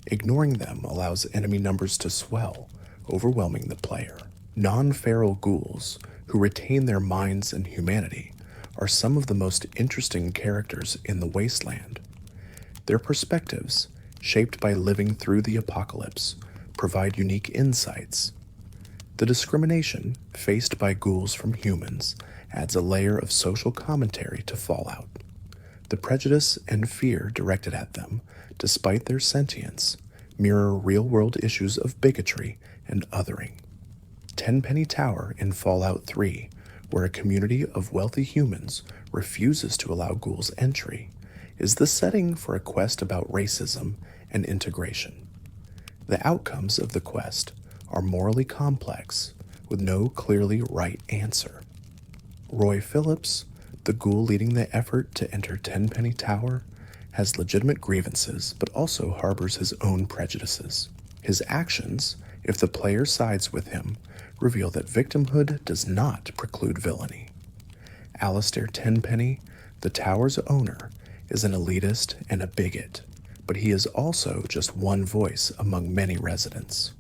Ignoring them allows enemy numbers to swell, overwhelming the player. Non-feral ghouls, who retain their minds and humanity, are some of the most interesting characters in the wasteland. Their perspectives, shaped by living through the apocalypse, provide unique insights. The discrimination faced by ghouls from humans adds a layer of social commentary to Fallout. The prejudice and fear directed at them, despite their sentience, mirror real-world issues of bigotry and othering. Tenpenny Tower in Fallout 3, where a community of wealthy humans refuses to allow ghouls entry, is the setting for a quest about racism and integration. The outcomes of the quest are morally complex, with no clearly right answer. Roy Phillips, the ghoul leading the effort to enter Tenpenny Tower, has legitimate grievances but also harbors his own prejudices. His actions, if the player sides with him, reveal that victimhood does not preclude villainy. Alistair Tenpenny, the tower's owner, is an elitist and a bigot, but he is also just one voice among many residents.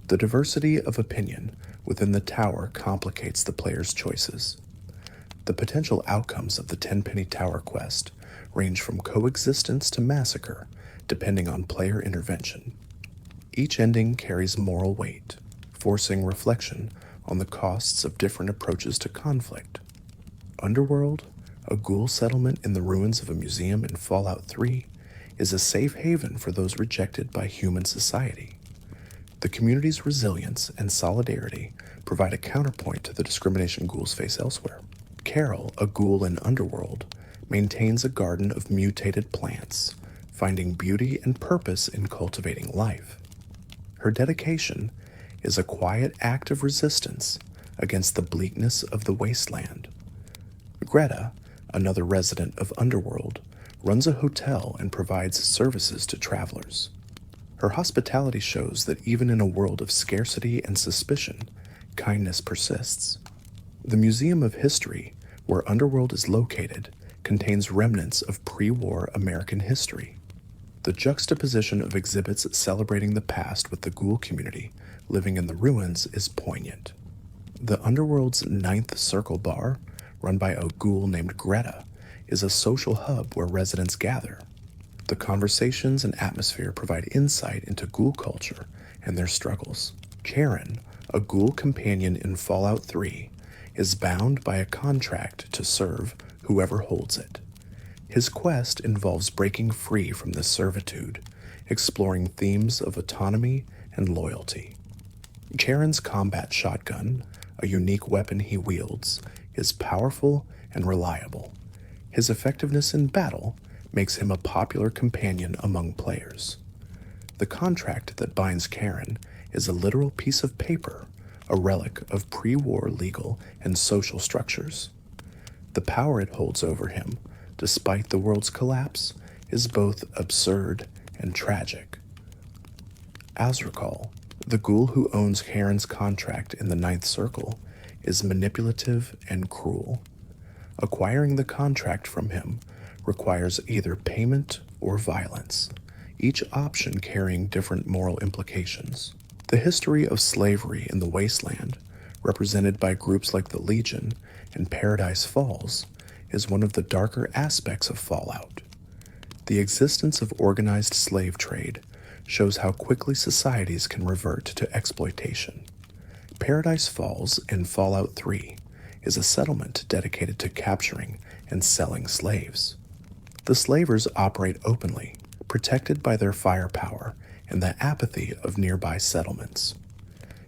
The diversity of opinion within the tower complicates the player's choices. The potential outcomes of the Tenpenny Tower quest range from coexistence to massacre, depending on player intervention. Each ending carries moral weight, forcing reflection on the costs of different approaches to conflict. Underworld, a ghoul settlement in the ruins of a museum in Fallout 3, is a safe haven for those rejected by human society. The community's resilience and solidarity provide a counterpoint to the discrimination ghouls face elsewhere. Carol, a ghoul in Underworld, maintains a garden of mutated plants, finding beauty and purpose in cultivating life. Her dedication is a quiet act of resistance against the bleakness of the wasteland. Greta, another resident of Underworld, runs a hotel and provides services to travelers. Her hospitality shows that even in a world of scarcity and suspicion, kindness persists. The Museum of History, where Underworld is located, contains remnants of pre-war American history. The juxtaposition of exhibits celebrating the past with the ghoul community living in the ruins is poignant. The Underworld's Ninth Circle Bar, run by a ghoul named Greta, is a social hub where residents gather. The conversations and atmosphere provide insight into ghoul culture and their struggles. Karen, a ghoul companion in Fallout 3, is bound by a contract to serve whoever holds it. His quest involves breaking free from this servitude, exploring themes of autonomy and loyalty. Karen's combat shotgun, a unique weapon he wields, is powerful and reliable. His effectiveness in battle makes him a popular companion among players. The contract that binds Karen is a literal piece of paper, a relic of pre-war legal and social structures. The power it holds over him, despite the world's collapse, is both absurd and tragic. Azrakal, the ghoul who owns Karen's contract in the Ninth Circle, is manipulative and cruel. Acquiring the contract from him requires either payment or violence, each option carrying different moral implications. The history of slavery in the wasteland, represented by groups like the Legion and Paradise Falls, is one of the darker aspects of Fallout. The existence of organized slave trade shows how quickly societies can revert to exploitation. Paradise Falls in Fallout 3 is a settlement dedicated to capturing and selling slaves. The slavers operate openly, protected by their firepower and the apathy of nearby settlements.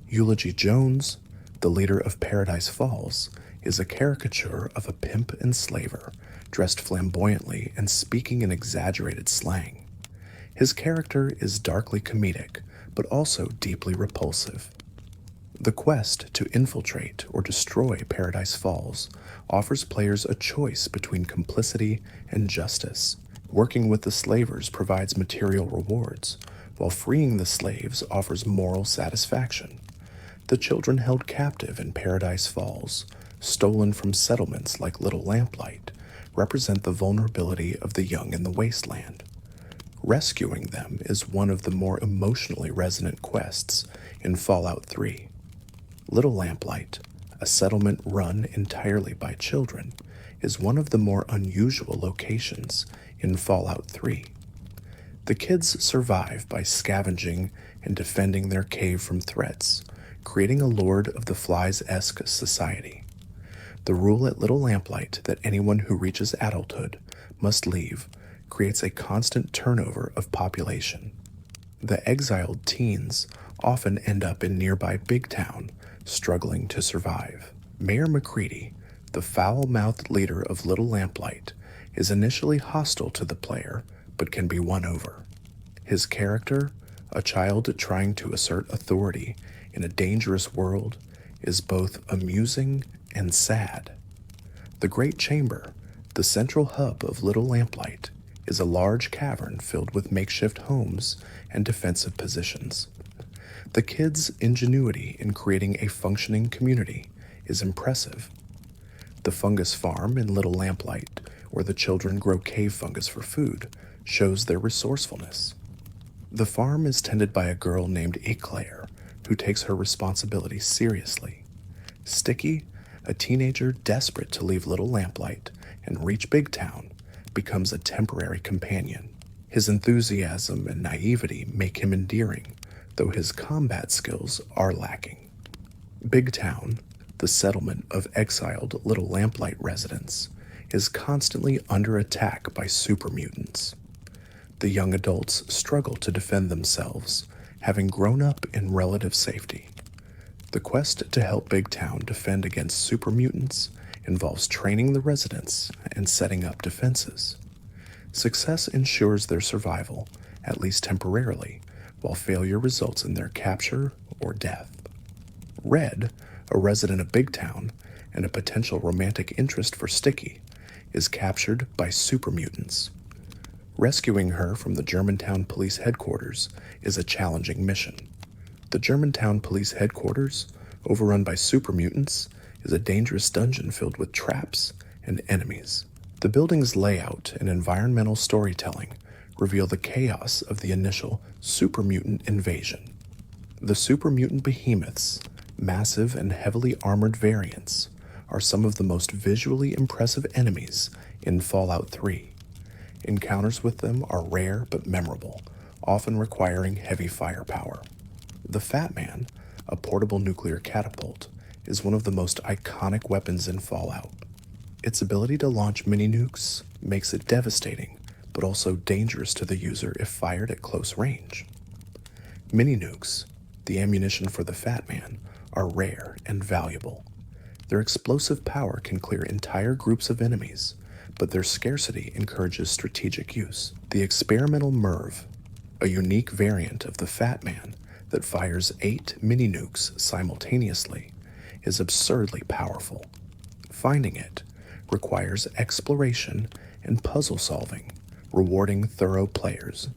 Eulogy Jones, the leader of Paradise Falls, is a caricature of a pimp and slaver, dressed flamboyantly and speaking in exaggerated slang. His character is darkly comedic, but also deeply repulsive. The quest to infiltrate or destroy Paradise Falls offers players a choice between complicity and justice. Working with the slavers provides material rewards, while freeing the slaves offers moral satisfaction. The children held captive in Paradise Falls, stolen from settlements like Little Lamplight, represent the vulnerability of the young in the wasteland. Rescuing them is one of the more emotionally resonant quests in Fallout 3. Little Lamplight, a settlement run entirely by children, is one of the more unusual locations in Fallout 3. The kids survive by scavenging and defending their cave from threats, creating a Lord of the Flies-esque society. The rule at Little Lamplight that anyone who reaches adulthood must leave creates a constant turnover of population. The exiled teens often end up in nearby Big Town, struggling to survive. Mayor McCready, the foul-mouthed leader of Little Lamplight, is initially hostile to the player, but can be won over. His character, a child trying to assert authority in a dangerous world, is both amusing and sad. The Great Chamber, the central hub of Little Lamplight, is a large cavern filled with makeshift homes and defensive positions. The kids' ingenuity in creating a functioning community is impressive. The fungus farm in Little Lamplight, where the children grow cave fungus for food, shows their resourcefulness. The farm is tended by a girl named Eclair, who takes her responsibilities seriously. Sticky, a teenager desperate to leave Little Lamplight and reach Big Town, becomes a temporary companion. His enthusiasm and naivety make him endearing, though his combat skills are lacking. Big Town, the settlement of exiled Little Lamplight residents, is constantly under attack by super mutants. The young adults struggle to defend themselves, having grown up in relative safety. The quest to help Big Town defend against super mutants involves training the residents and setting up defenses. Success ensures their survival, at least temporarily, while failure results in their capture or death. Red, a resident of Big Town and a potential romantic interest for Sticky, is captured by super mutants. Rescuing her from the Germantown Police Headquarters is a challenging mission. The Germantown Police Headquarters, overrun by super mutants, is a dangerous dungeon filled with traps and enemies. The building's layout and environmental storytelling reveal the chaos of the initial super mutant invasion. The super mutant behemoths, massive and heavily armored variants, are some of the most visually impressive enemies in Fallout 3. Encounters with them are rare but memorable, often requiring heavy firepower. The Fat Man, a portable nuclear catapult, is one of the most iconic weapons in Fallout. Its ability to launch mini-nukes makes it devastating, but also dangerous to the user if fired at close range. Mini-nukes, the ammunition for the Fat Man, are rare and valuable. Their explosive power can clear entire groups of enemies, but their scarcity encourages strategic use. The experimental MIRV, a unique variant of the Fat Man that fires 8 mini-nukes simultaneously, is absurdly powerful. Finding it requires exploration and puzzle solving, rewarding thorough players.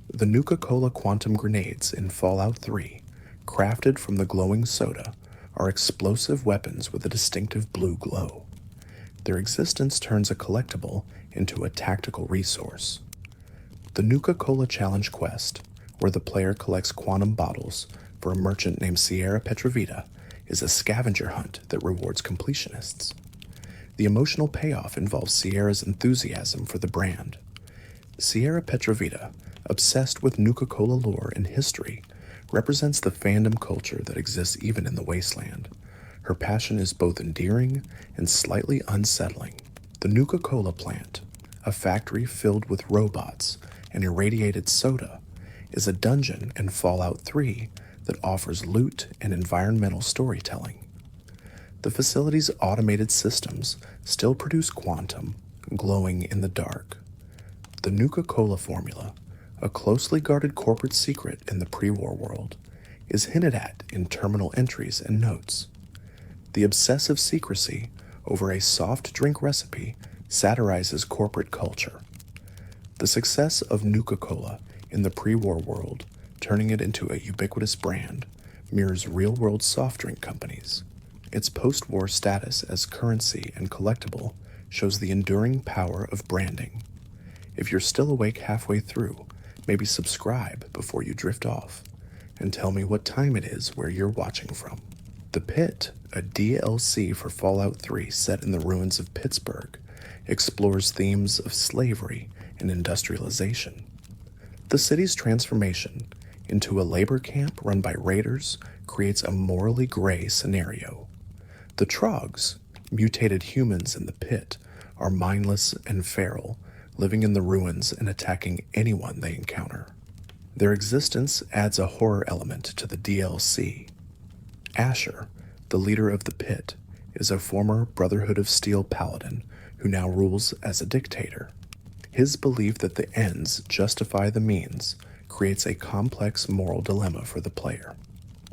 The Nuka-Cola quantum grenades in Fallout 3, crafted from the glowing soda, are explosive weapons with a distinctive blue glow. Their existence turns a collectible into a tactical resource. The Nuka-Cola Challenge quest, where the player collects quantum bottles for a merchant named Sierra Petrovita, is a scavenger hunt that rewards completionists. The emotional payoff involves Sierra's enthusiasm for the brand. Sierra Petrovita, obsessed with Nuka-Cola lore and history, represents the fandom culture that exists even in the wasteland. Her passion is both endearing and slightly unsettling. The Nuka-Cola plant, a factory filled with robots and irradiated soda, is a dungeon in Fallout 3 that offers loot and environmental storytelling. The facility's automated systems still produce quantum, glowing in the dark. The Nuka-Cola formula, a closely guarded corporate secret in the pre-war world, is hinted at in terminal entries and notes. The obsessive secrecy over a soft drink recipe satirizes corporate culture. The success of Nuka-Cola in the pre-war world, turning it into a ubiquitous brand, mirrors real-world soft drink companies. Its post-war status as currency and collectible shows the enduring power of branding. If you're still awake halfway through, maybe subscribe before you drift off, and tell me what time it is where you're watching from. The Pit, a DLC for Fallout 3 set in the ruins of Pittsburgh, explores themes of slavery and industrialization. The city's transformation into a labor camp run by raiders creates a morally gray scenario. The Trogs, mutated humans in the Pit, are mindless and feral, living in the ruins and attacking anyone they encounter. Their existence adds a horror element to the DLC. Asher, the leader of the Pit, is a former Brotherhood of Steel paladin who now rules as a dictator. His belief that the ends justify the means creates a complex moral dilemma for the player.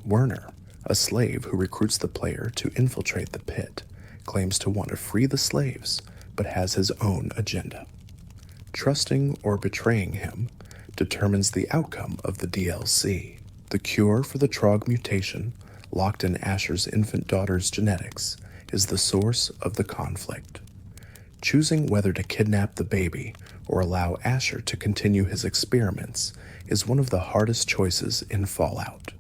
Werner, a slave who recruits the player to infiltrate the Pit, claims to want to free the slaves, but has his own agenda. Trusting or betraying him determines the outcome of the DLC. The cure for the Trog mutation, locked in Asher's infant daughter's genetics, is the source of the conflict. Choosing whether to kidnap the baby or allow Asher to continue his experiments is one of the hardest choices in Fallout.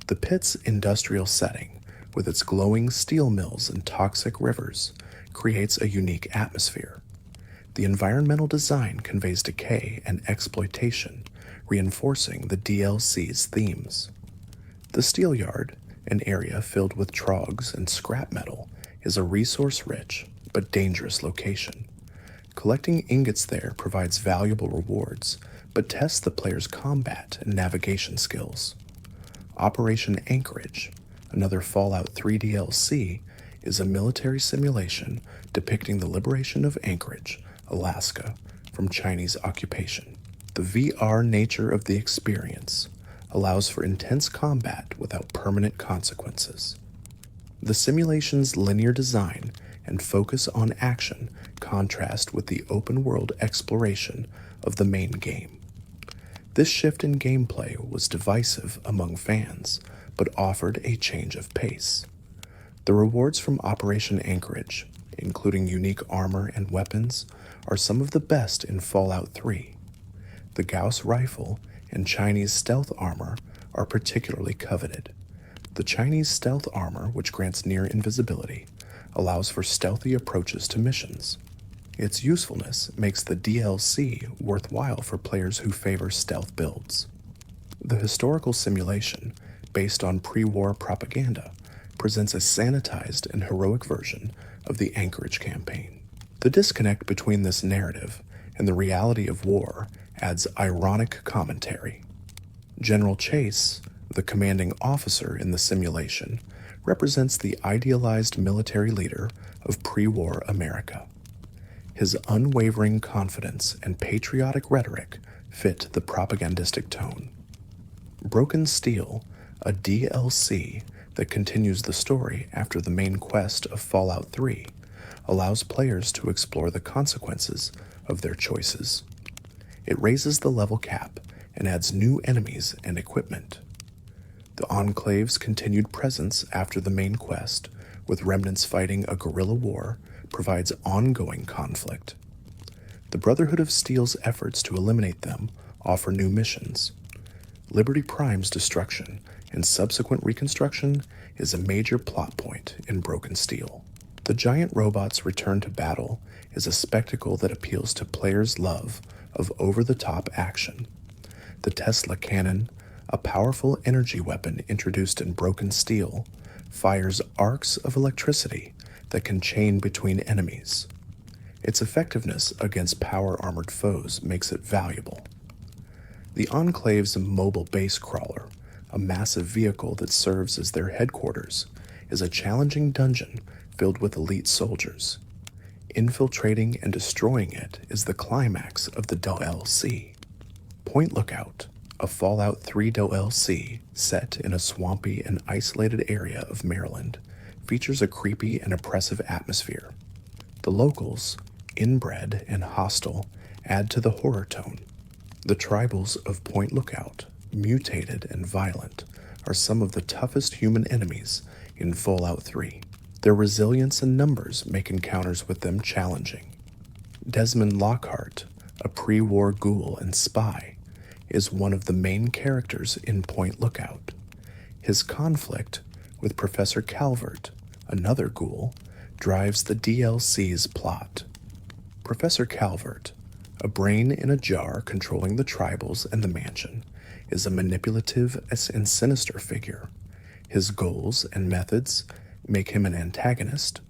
The Pit's industrial setting, with its glowing steel mills and toxic rivers, creates a unique atmosphere. The environmental design conveys decay and exploitation, reinforcing the DLC's themes. The steel yard, an area filled with trogs and scrap metal, is a resource-rich but dangerous location. Collecting ingots there provides valuable rewards, but tests the player's combat and navigation skills. Operation Anchorage, another Fallout 3 DLC, is a military simulation depicting the liberation of Anchorage, Alaska, from Chinese occupation. The VR nature of the experience allows for intense combat without permanent consequences. The simulation's linear design and focus on action contrast with the open-world exploration of the main game. This shift in gameplay was divisive among fans, but offered a change of pace. The rewards from Operation Anchorage, including unique armor and weapons, are some of the best in Fallout 3. The Gauss rifle and Chinese stealth armor are particularly coveted. The Chinese stealth armor, which grants near invisibility, allows for stealthy approaches to missions. Its usefulness makes the DLC worthwhile for players who favor stealth builds. The historical simulation, based on pre-war propaganda, presents a sanitized and heroic version of the Anchorage campaign. The disconnect between this narrative and the reality of war adds ironic commentary. General Chase, the commanding officer in the simulation, represents the idealized military leader of pre-war America. His unwavering confidence and patriotic rhetoric fit the propagandistic tone. Broken Steel, a DLC that continues the story after the main quest of Fallout 3, allows players to explore the consequences of their choices. It raises the level cap and adds new enemies and equipment. The Enclave's continued presence after the main quest, with remnants fighting a guerrilla war, provides ongoing conflict. The Brotherhood of Steel's efforts to eliminate them offer new missions. Liberty Prime's destruction and subsequent reconstruction is a major plot point in Broken Steel. The giant robot's return to battle is a spectacle that appeals to players' love of over-the-top action. The Tesla cannon, a powerful energy weapon introduced in Broken Steel, fires arcs of electricity that can chain between enemies. Its effectiveness against power-armored foes makes it valuable. The Enclave's mobile base crawler, a massive vehicle that serves as their headquarters, is a challenging dungeon filled with elite soldiers. Infiltrating and destroying it is the climax of the DLC. Point Lookout, a Fallout 3 DLC set in a swampy and isolated area of Maryland, features a creepy and oppressive atmosphere. The locals, inbred and hostile, add to the horror tone. The tribals of Point Lookout, mutated and violent, are some of the toughest human enemies in Fallout 3. Their resilience and numbers make encounters with them challenging. Desmond Lockhart, a pre-war ghoul and spy, is one of the main characters in Point Lookout. His conflict with Professor Calvert, another ghoul, drives the DLC's plot. Professor Calvert, a brain in a jar controlling the tribals and the mansion, is a manipulative and sinister figure. His goals and methods make him an antagonist,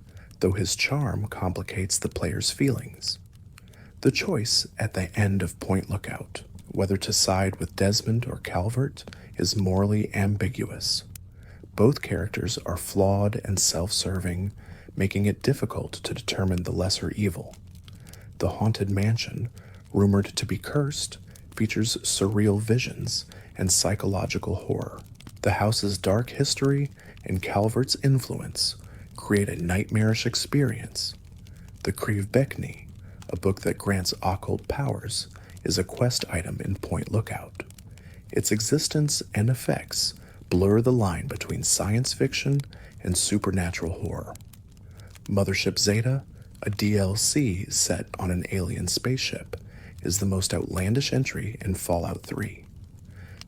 though his charm complicates the player's feelings. The choice at the end of Point Lookout, whether to side with Desmond or Calvert, is morally ambiguous. Both characters are flawed and self-serving, making it difficult to determine the lesser evil. The haunted mansion, rumored to be cursed, features surreal visions and psychological horror. The house's dark history and Calvert's influence create a nightmarish experience. The Creve Beckney, a book that grants occult powers, is a quest item in Point Lookout. Its existence and effects blur the line between science fiction and supernatural horror. Mothership Zeta, a DLC set on an alien spaceship, is the most outlandish entry in Fallout 3.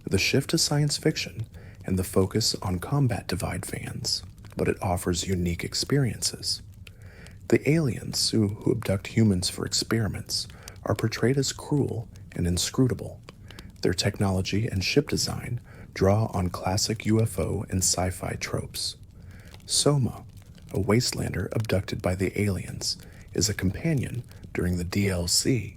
The shift to science fiction and the focus on combat divide fans, but it offers unique experiences. The aliens who abduct humans for experiments are portrayed as cruel and inscrutable. Their technology and ship design draw on classic UFO and sci-fi tropes. Soma, a wastelander abducted by the aliens, is a companion during the DLC.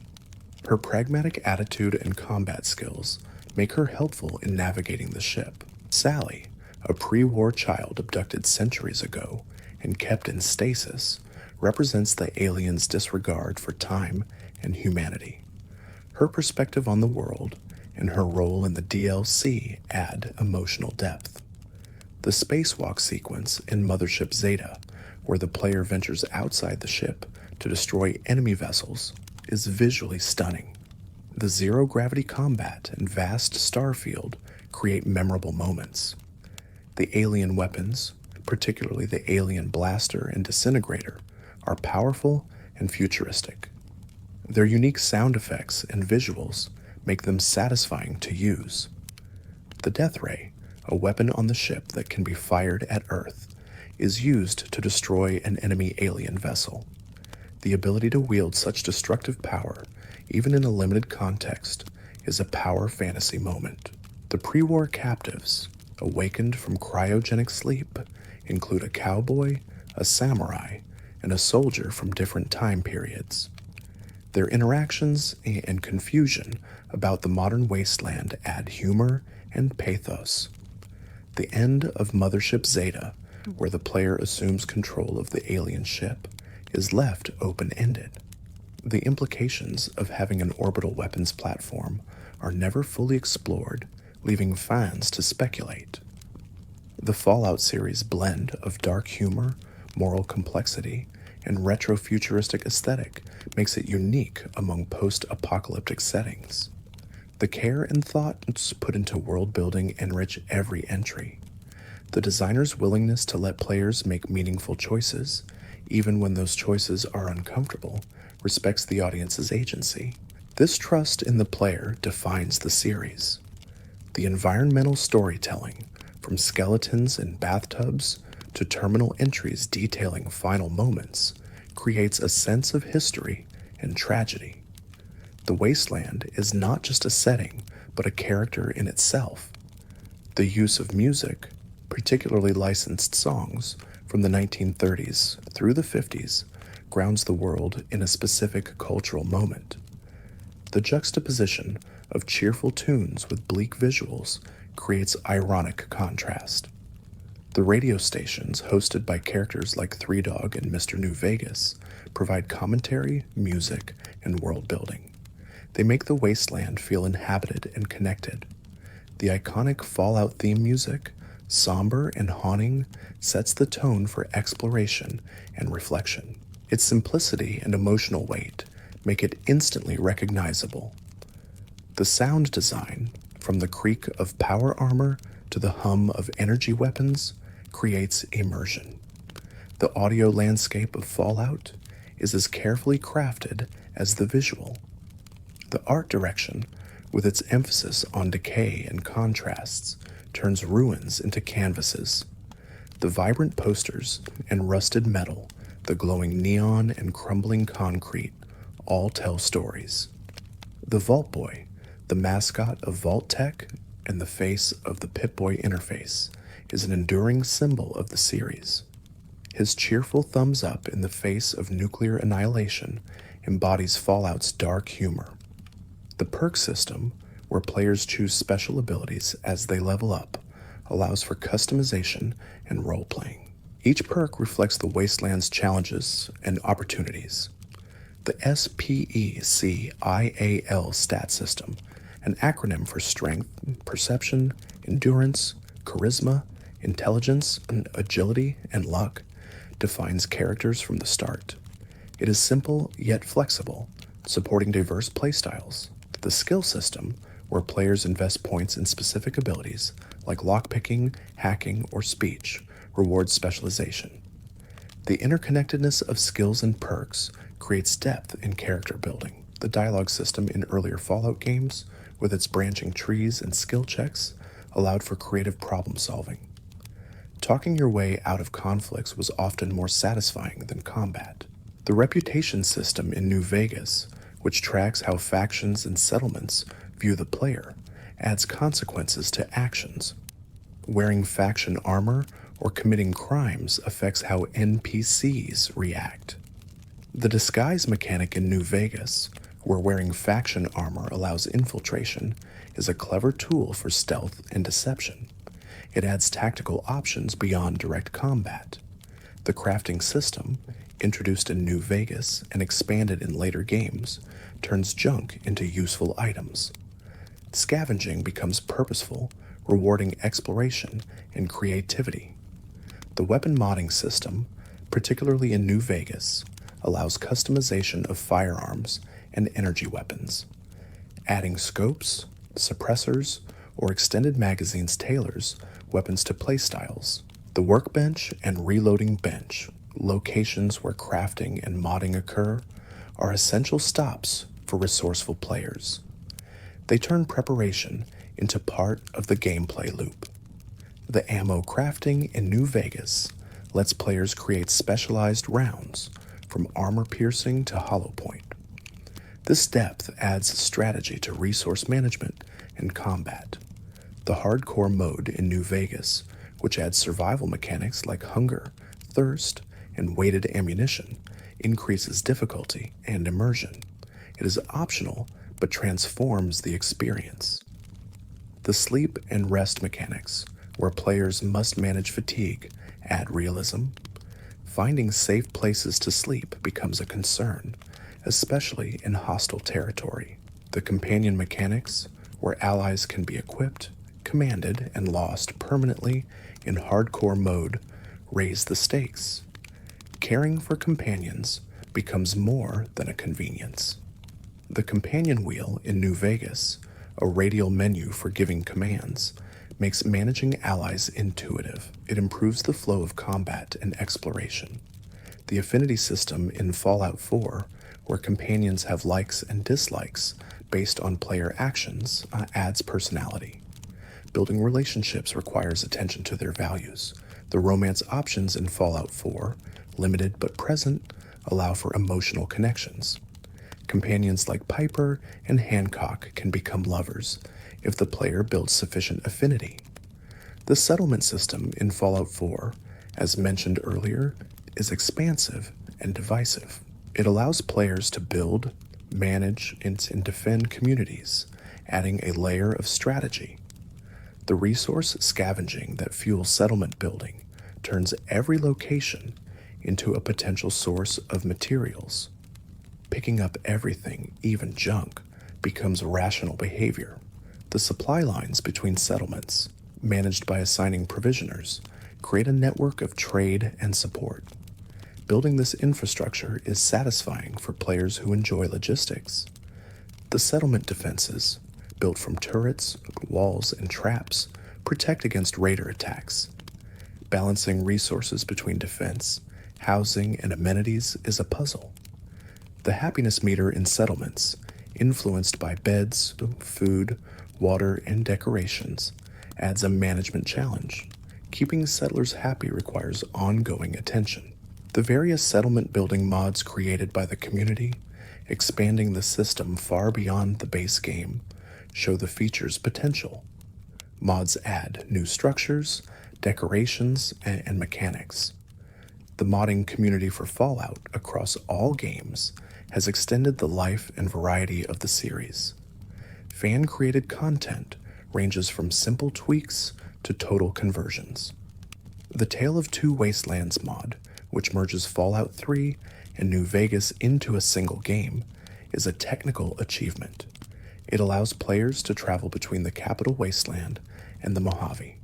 Her pragmatic attitude and combat skills make her helpful in navigating the ship. Sally, a pre-war child abducted centuries ago and kept in stasis, represents the aliens' disregard for time and humanity. Her perspective on the world and her role in the DLC add emotional depth. The spacewalk sequence in Mothership Zeta, where the player ventures outside the ship to destroy enemy vessels, is visually stunning. The zero-gravity combat and vast star field create memorable moments. The alien weapons, particularly the alien blaster and disintegrator, are powerful and futuristic. Their unique sound effects and visuals make them satisfying to use. The Death Ray, a weapon on the ship that can be fired at Earth, is used to destroy an enemy alien vessel. The ability to wield such destructive power, even in a limited context, is a power fantasy moment. The pre-war captives, awakened from cryogenic sleep, include a cowboy, a samurai, and a soldier from different time periods. Their interactions and confusion about the modern wasteland add humor and pathos. The end of Mothership Zeta, where the player assumes control of the alien ship, is left open-ended. The implications of having an orbital weapons platform are never fully explored, leaving fans to speculate. The Fallout series' blend of dark humor, moral complexity, and retro-futuristic aesthetic makes it unique among post-apocalyptic settings. The care and thought put into world-building enrich every entry. The designer's willingness to let players make meaningful choices, even when those choices are uncomfortable, respects the audience's agency. This trust in the player defines the series. The environmental storytelling, from skeletons in bathtubs to terminal entries detailing final moments, creates a sense of history and tragedy. The wasteland is not just a setting, but a character in itself. The use of music, particularly licensed songs from the 1930s through the 50s, grounds the world in a specific cultural moment. The juxtaposition of cheerful tunes with bleak visuals creates ironic contrast. The radio stations, hosted by characters like Three Dog and Mr. New Vegas, provide commentary, music, and world building. They make the wasteland feel inhabited and connected. The iconic Fallout theme music, somber and haunting, sets the tone for exploration and reflection. Its simplicity and emotional weight make it instantly recognizable. The sound design, from the creak of power armor to the hum of energy weapons, creates immersion. The audio landscape of Fallout is as carefully crafted as the visual. The art direction, with its emphasis on decay and contrasts, turns ruins into canvases. The vibrant posters and rusted metal, the glowing neon and crumbling concrete, all tell stories. The Vault Boy, the mascot of Vault Tech and the face of the Pip-Boy interface, is an enduring symbol of the series. His cheerful thumbs up in the face of nuclear annihilation embodies Fallout's dark humor. The perk system, where players choose special abilities as they level up, allows for customization and role-playing. Each perk reflects the wasteland's challenges and opportunities. The SPECIAL stat system, an acronym for strength, perception, endurance, charisma, intelligence, agility, and luck, defines characters from the start. It is simple yet flexible, supporting diverse playstyles. The skill system, where players invest points in specific abilities like lockpicking, hacking, or speech, rewards specialization. The interconnectedness of skills and perks creates depth in character building. The dialogue system in earlier Fallout games, with its branching trees and skill checks, allowed for creative problem solving. Talking your way out of conflicts was often more satisfying than combat. The reputation system in New Vegas, which tracks how factions and settlements view the player, adds consequences to actions. Wearing faction armor or committing crimes affects how NPCs react. The disguise mechanic in New Vegas, where wearing faction armor allows infiltration, is a clever tool for stealth and deception. It adds tactical options beyond direct combat. The crafting system, introduced in New Vegas and expanded in later games, turns junk into useful items. Scavenging becomes purposeful, rewarding exploration and creativity. The weapon modding system, particularly in New Vegas, allows customization of firearms and energy weapons. Adding scopes, suppressors, or extended magazines tailors weapons to playstyles. The workbench and reloading bench, locations where crafting and modding occur, are essential stops for resourceful players. They turn preparation into part of the gameplay loop. The ammo crafting in New Vegas lets players create specialized rounds, from armor piercing to hollow point. This depth adds strategy to resource management and combat. The hardcore mode in New Vegas, which adds survival mechanics like hunger, thirst, and weighted ammunition, increases difficulty and immersion. It is optional, but transforms the experience. The sleep and rest mechanics, where players must manage fatigue, add realism. Finding safe places to sleep becomes a concern, especially in hostile territory. The companion mechanics, where allies can be equipped, commanded, and lost permanently in hardcore mode, raise the stakes. Caring for companions becomes more than a convenience. The companion wheel in New Vegas, a radial menu for giving commands, makes managing allies intuitive. It improves the flow of combat and exploration. The affinity system in Fallout 4, where companions have likes and dislikes based on player actions, adds personality. Building relationships requires attention to their values. The romance options in Fallout 4, limited but present, allow for emotional connections. Companions like Piper and Hancock can become lovers if the player builds sufficient affinity. The settlement system in Fallout 4, as mentioned earlier, is expansive and divisive. It allows players to build, manage, and defend communities, adding a layer of strategy. The resource scavenging that fuels settlement building turns every location into a potential source of materials. Picking up everything, even junk, becomes rational behavior. The supply lines between settlements, managed by assigning provisioners, create a network of trade and support. Building this infrastructure is satisfying for players who enjoy logistics. The settlement defenses, built from turrets, walls, and traps, protect against raider attacks. Balancing resources between defense, housing, and amenities is a puzzle. The happiness meter in settlements, influenced by beds, food, water, and decorations, adds a management challenge. Keeping settlers happy requires ongoing attention. The various settlement building mods created by the community, expanding the system far beyond the base game, show the feature's potential. Mods add new structures, decorations, and mechanics. The modding community for Fallout across all games has extended the life and variety of the series. Fan-created content ranges from simple tweaks to total conversions. The Tale of Two Wastelands mod, which merges Fallout 3 and New Vegas into a single game, is a technical achievement. It allows players to travel between the capital wasteland and the Mojave.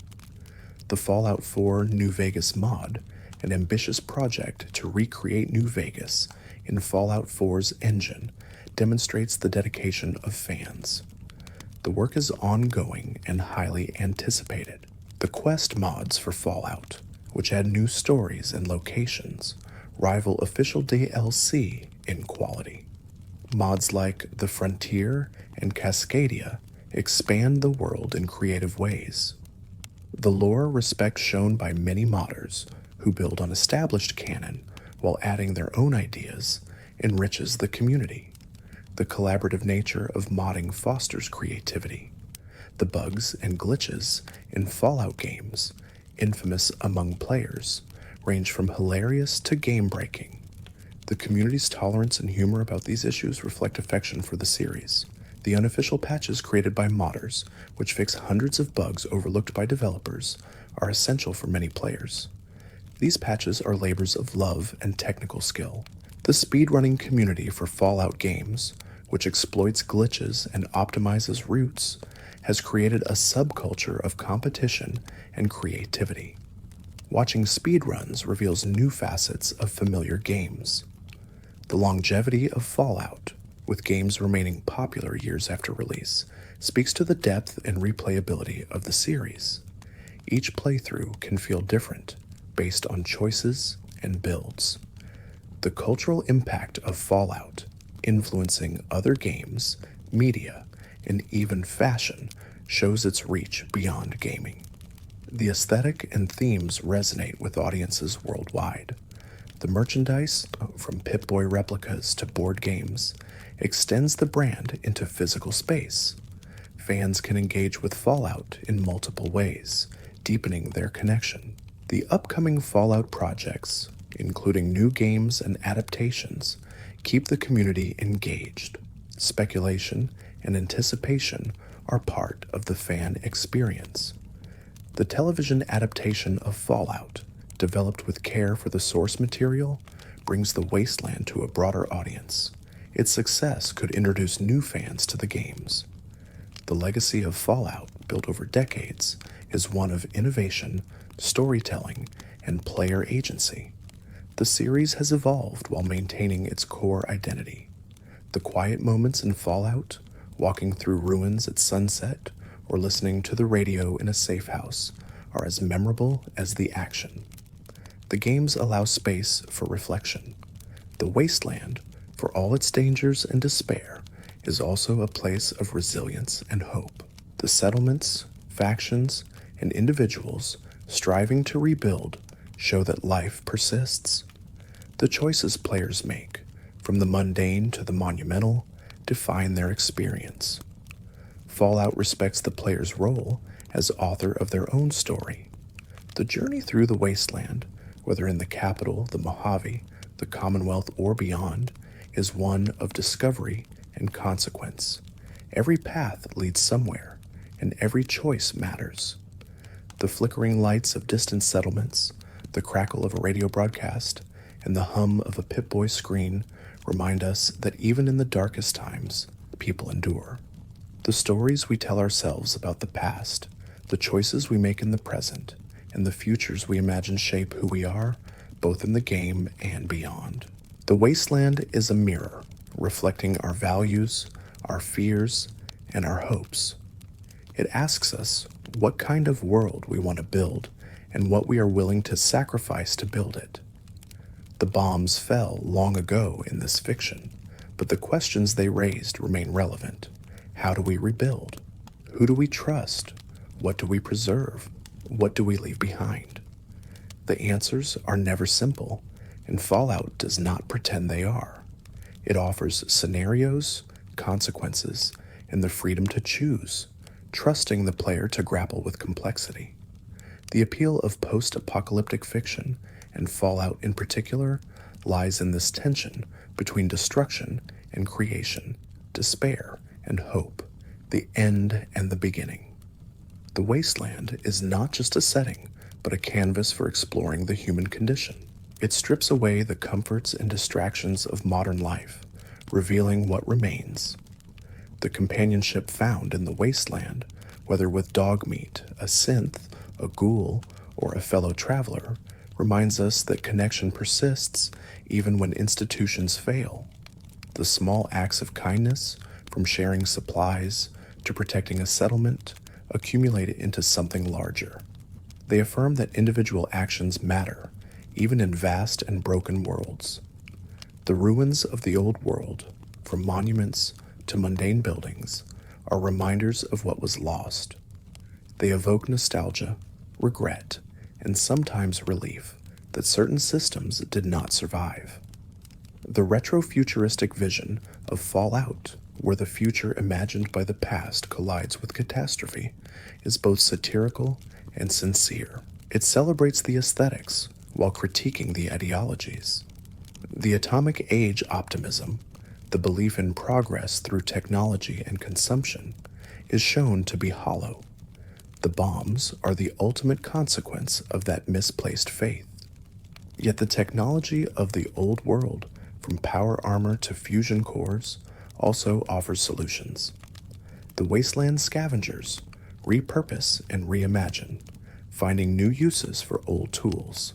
The Fallout 4 New Vegas mod, an ambitious project to recreate New Vegas in Fallout 4's engine, demonstrates the dedication of fans. The work is ongoing and highly anticipated. The quest mods for Fallout, which add new stories and locations, rival official DLC in quality. Mods like The Frontier and Cascadia expand the world in creative ways. The lore respect shown by many modders who build on established canon while adding their own ideas enriches the community. The collaborative nature of modding fosters creativity. The bugs and glitches in Fallout games, infamous among players, range from hilarious to game-breaking. The community's tolerance and humor about these issues reflect affection for the series. The unofficial patches created by modders, which fix hundreds of bugs overlooked by developers, are essential for many players. These patches are labors of love and technical skill. The speedrunning community for Fallout games, which exploits glitches and optimizes routes, has created a subculture of competition and creativity. Watching speedruns reveals new facets of familiar games. The longevity of Fallout, with games remaining popular years after release, speaks to the depth and replayability of the series. Each playthrough can feel different based on choices and builds. The cultural impact of Fallout, influencing other games, media, and even fashion, shows its reach beyond gaming. The aesthetic and themes resonate with audiences worldwide. The merchandise, from Pip-Boy replicas to board games, extends the brand into physical space. Fans can engage with Fallout in multiple ways, deepening their connection. The upcoming Fallout projects, including new games and adaptations, keep the community engaged. Speculation and anticipation are part of the fan experience. The television adaptation of Fallout, developed with care for the source material, brings the wasteland to a broader audience. Its success could introduce new fans to the games. The legacy of Fallout, built over decades, is one of innovation, storytelling, and player agency. The series has evolved while maintaining its core identity. The quiet moments in Fallout, walking through ruins at sunset, or listening to the radio in a safe house, are as memorable as the action. The games allow space for reflection. The wasteland, for all its dangers and despair, is also a place of resilience and hope. The settlements, factions, and individuals striving to rebuild show that life persists. The choices players make, from the mundane to the monumental, define their experience. Fallout respects the player's role as author of their own story. The journey through the wasteland, whether in the capital, the Mojave, the Commonwealth, or beyond, is one of discovery and consequence. Every path leads somewhere, and every choice matters. The flickering lights of distant settlements, the crackle of a radio broadcast, and the hum of a Pip-Boy screen remind us that even in the darkest times, people endure. The stories we tell ourselves about the past, the choices we make in the present, and the futures we imagine shape who we are, both in the game and beyond. The wasteland is a mirror, reflecting our values, our fears, and our hopes. It asks us what kind of world we want to build and what we are willing to sacrifice to build it. The bombs fell long ago in this fiction, but the questions they raised remain relevant. How do we rebuild? Who do we trust? What do we preserve? What do we leave behind? The answers are never simple, and Fallout does not pretend they are. It offers scenarios, consequences, and the freedom to choose, trusting the player to grapple with complexity. The appeal of post-apocalyptic fiction, and Fallout in particular, lies in this tension between destruction and creation, despair and hope, the end and the beginning. The wasteland is not just a setting, but a canvas for exploring the human condition. It strips away the comforts and distractions of modern life, revealing what remains. The companionship found in the wasteland, whether with dog meat, a synth, a ghoul, or a fellow traveler, reminds us that connection persists even when institutions fail. The small acts of kindness, from sharing supplies to protecting a settlement, accumulate into something larger. They affirm that individual actions matter, even in vast and broken worlds. The ruins of the old world, from monuments to mundane buildings, are reminders of what was lost. They evoke nostalgia, regret, and sometimes relief that certain systems did not survive. The retro-futuristic vision of Fallout, where the future imagined by the past collides with catastrophe, is both satirical and sincere. It celebrates the aesthetics while critiquing the ideologies. The atomic age optimism, the belief in progress through technology and consumption, is shown to be hollow. The bombs are the ultimate consequence of that misplaced faith. Yet the technology of the old world, from power armor to fusion cores, also offers solutions. The wasteland scavengers repurpose and reimagine, finding new uses for old tools.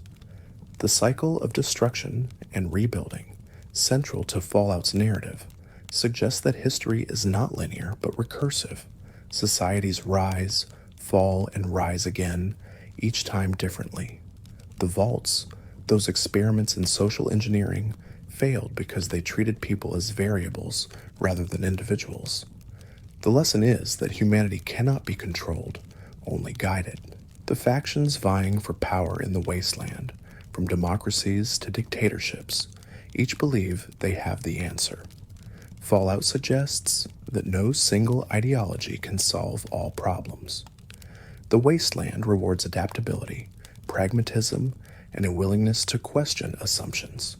The cycle of destruction and rebuilding, central to Fallout's narrative, suggests that history is not linear but recursive. Societies rise, fall, and rise again, each time differently. The vaults, those experiments in social engineering, failed because they treated people as variables rather than individuals. The lesson is that humanity cannot be controlled, only guided. The factions vying for power in the wasteland, from democracies to dictatorships, each believe they have the answer. Fallout suggests that no single ideology can solve all problems. The wasteland rewards adaptability, pragmatism, and a willingness to question assumptions.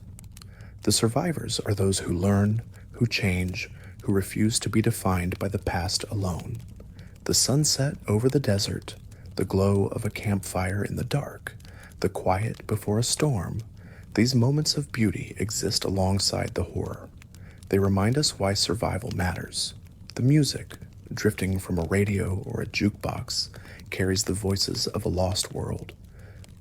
The survivors are those who learn, who change, who refuse to be defined by the past alone. The sunset over the desert, the glow of a campfire in the dark, the quiet before a storm, these moments of beauty exist alongside the horror. They remind us why survival matters. The music, drifting from a radio or a jukebox, carries the voices of a lost world.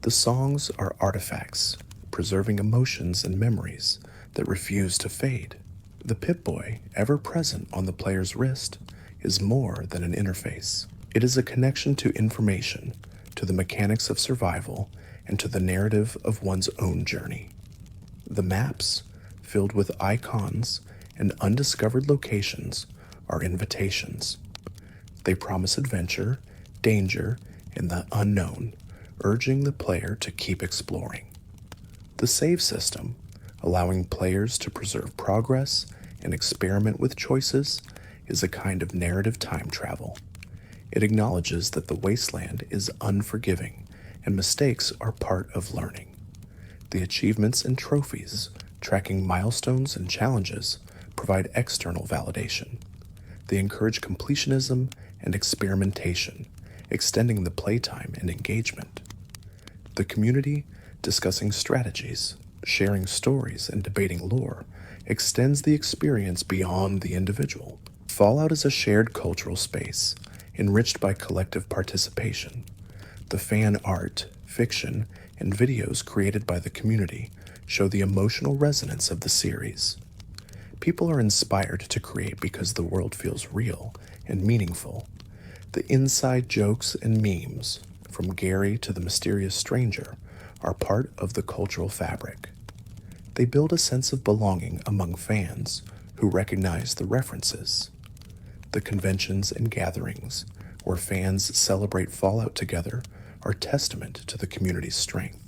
The songs are artifacts, preserving emotions and memories that refuse to fade. The Pip-Boy, ever present on the player's wrist, is more than an interface. It is a connection to information, to the mechanics of survival, and to the narrative of one's own journey. The maps, filled with icons and undiscovered locations, are invitations. They promise adventure, danger, and the unknown, urging the player to keep exploring. The save system, allowing players to preserve progress and experiment with choices, is a kind of narrative time travel. It acknowledges that the wasteland is unforgiving and mistakes are part of learning. The achievements and trophies, tracking milestones and challenges, provide external validation. They encourage completionism and experimentation, extending the playtime and engagement. The community, discussing strategies, sharing stories, and debating lore, extends the experience beyond the individual. Fallout is a shared cultural space, enriched by collective participation. The fan art, fiction, and videos created by the community show the emotional resonance of the series. People are inspired to create because the world feels real and meaningful. The inside jokes and memes, from Gary to the mysterious stranger, are part of the cultural fabric. They build a sense of belonging among fans who recognize the references. The conventions and gatherings, where fans celebrate Fallout together, are testament to the community's strength.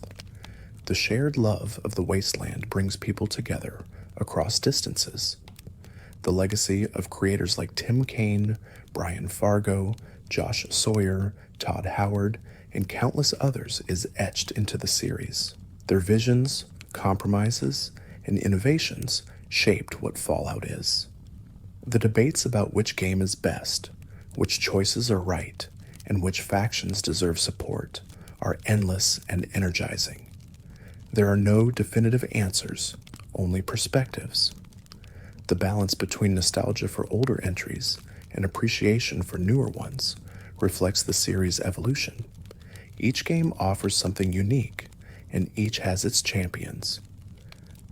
The shared love of the wasteland brings people together across distances. The legacy of creators like Tim Kaine, Brian Fargo, Josh Sawyer, Todd Howard, and countless others is etched into the series. Their visions, compromises, and innovations shaped what Fallout is. The debates about which game is best, which choices are right, and which factions deserve support are endless and energizing. There are no definitive answers, only perspectives. The balance between nostalgia for older entries and appreciation for newer ones reflects the series' evolution. Each game offers something unique, and each has its champions.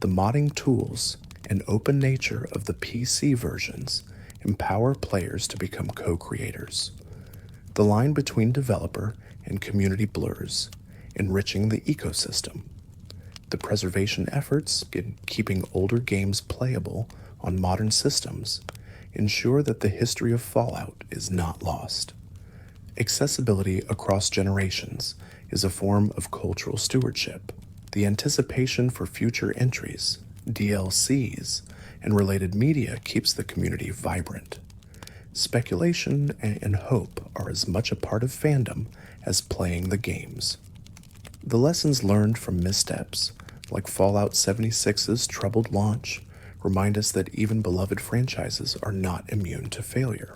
The modding tools and open nature of the PC versions empower players to become co-creators. The line between developer and community blurs, enriching the ecosystem. The preservation efforts in keeping older games playable on modern systems ensure that the history of Fallout is not lost. Accessibility across generations is a form of cultural stewardship. The anticipation for future entries, DLCs, and related media keeps the community vibrant. Speculation and hope are as much a part of fandom as playing the games. The lessons learned from missteps, like Fallout 76's troubled launch, remind us that even beloved franchises are not immune to failure.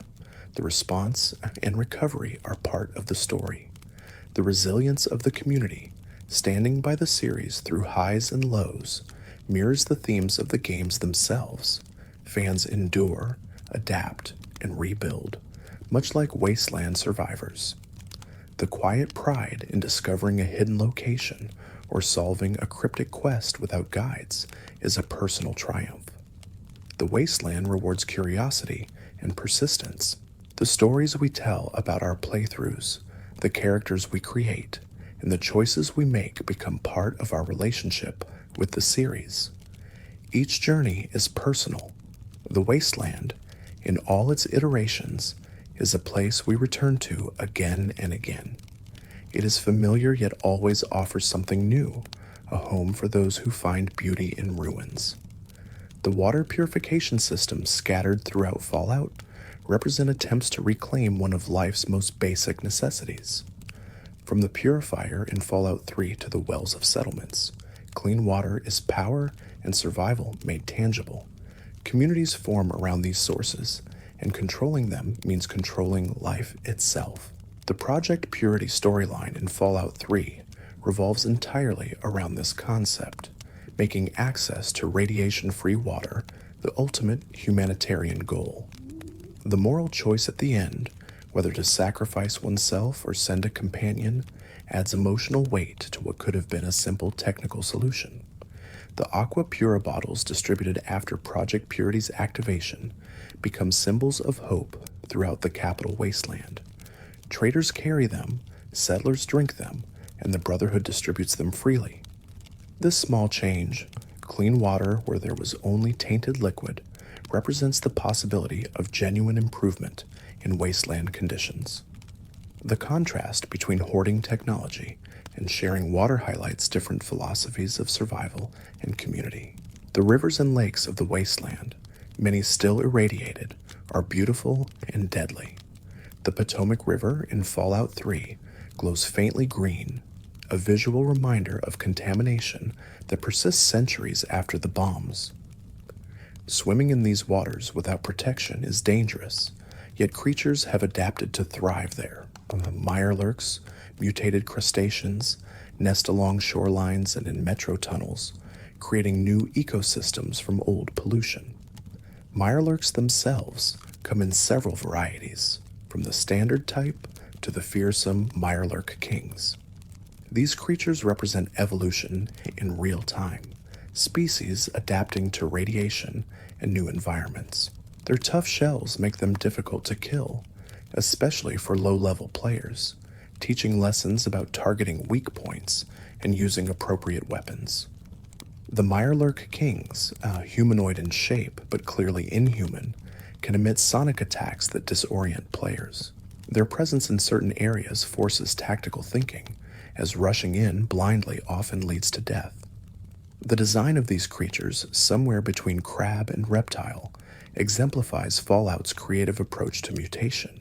The response and recovery are part of the story. The resilience of the community, standing by the series through highs and lows, mirrors the themes of the games themselves. Fans endure, adapt, and rebuild, much like wasteland survivors. The quiet pride in discovering a hidden location or solving a cryptic quest without guides is a personal triumph. The wasteland rewards curiosity and persistence. The stories we tell about our playthroughs, the characters we create, and the choices we make become part of our relationship with the series. Each journey is personal. The wasteland, in all its iterations, is a place we return to again and again. It is familiar yet always offers something new, a home for those who find beauty in ruins. The water purification systems scattered throughout Fallout represent attempts to reclaim one of life's most basic necessities. From the purifier in Fallout 3 to the wells of settlements, clean water is power and survival made tangible. Communities form around these sources, and controlling them means controlling life itself. The Project Purity storyline in Fallout 3 revolves entirely around this concept, making access to radiation-free water the ultimate humanitarian goal. The moral choice at the end, whether to sacrifice oneself or send a companion, adds emotional weight to what could have been a simple technical solution. The Aqua Pura bottles distributed after Project Purity's activation become symbols of hope throughout the capital wasteland. Traders carry them, settlers drink them, and the Brotherhood distributes them freely. This small change, clean water where there was only tainted liquid, represents the possibility of genuine improvement in wasteland conditions. The contrast between hoarding technology and sharing water highlights different philosophies of survival and community. The rivers and lakes of the wasteland, many still irradiated, are beautiful and deadly. The Potomac River in Fallout 3 glows faintly green, a visual reminder of contamination that persists centuries after the bombs. Swimming in these waters without protection is dangerous, yet creatures have adapted to thrive there. Mirelurks, mutated crustaceans, nest along shorelines and in metro tunnels, creating new ecosystems from old pollution. Mirelurks themselves come in several varieties, from the standard type to the fearsome Mirelurk kings. These creatures represent evolution in real time, species adapting to radiation and new environments. Their tough shells make them difficult to kill, especially for low-level players, teaching lessons about targeting weak points and using appropriate weapons. The Mirelurk kings, humanoid in shape but clearly inhuman, can emit sonic attacks that disorient players. Their presence in certain areas forces tactical thinking, as rushing in blindly often leads to death. The design of these creatures, somewhere between crab and reptile, exemplifies Fallout's creative approach to mutation.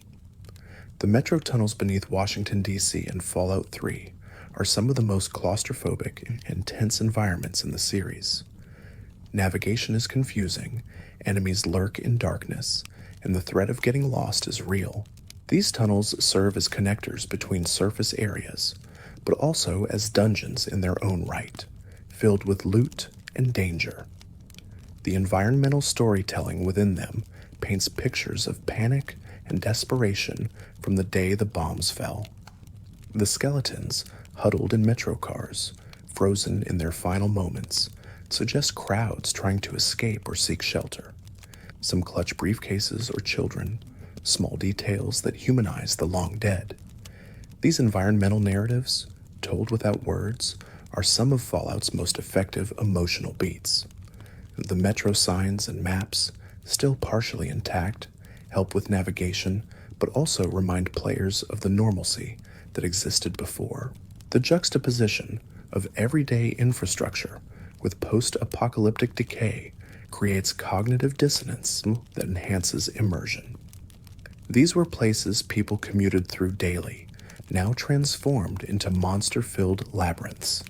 The metro tunnels beneath Washington, D.C. in Fallout 3 are some of the most claustrophobic and tense environments in the series. Navigation is confusing, enemies lurk in darkness, and the threat of getting lost is real. These tunnels serve as connectors between surface areas, but also as dungeons in their own right, filled with loot and danger. The environmental storytelling within them paints pictures of panic and desperation from the day the bombs fell. The skeletons, huddled in metro cars, frozen in their final moments, suggest crowds trying to escape or seek shelter. Some clutch briefcases or children, small details that humanize the long dead. These environmental narratives, told without words, are some of Fallout's most effective emotional beats. The metro signs and maps, still partially intact, help with navigation, but also remind players of the normalcy that existed before. The juxtaposition of everyday infrastructure with post-apocalyptic decay creates cognitive dissonance that enhances immersion. These were places people commuted through daily, now transformed into monster-filled labyrinths.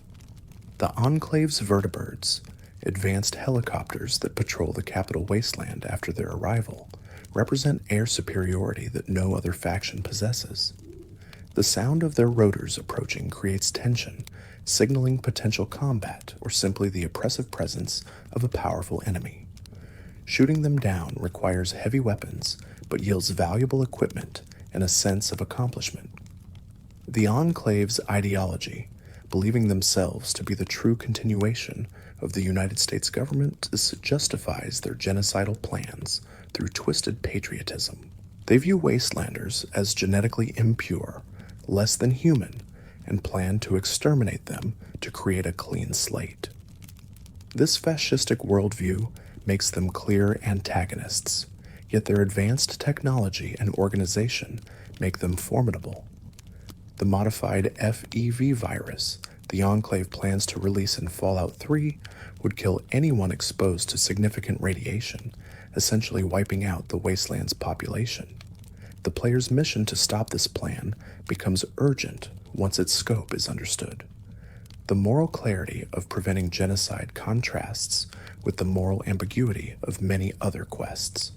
The Enclave's vertibirds, advanced helicopters that patrol the capital wasteland after their arrival, represent air superiority that no other faction possesses. The sound of their rotors approaching creates tension, signaling potential combat or simply the oppressive presence of a powerful enemy. Shooting them down requires heavy weapons, but yields valuable equipment and a sense of accomplishment. The Enclave's ideology, believing themselves to be the true continuation of the United States government, justifies their genocidal plans through twisted patriotism. They view wastelanders as genetically impure, less than human, and plan to exterminate them to create a clean slate. This fascistic worldview makes them clear antagonists, yet their advanced technology and organization make them formidable. The modified FEV virus the Enclave plans to release in Fallout 3 would kill anyone exposed to significant radiation, essentially wiping out the wasteland's population. The player's mission to stop this plan becomes urgent once its scope is understood. The moral clarity of preventing genocide contrasts with the moral ambiguity of many other quests.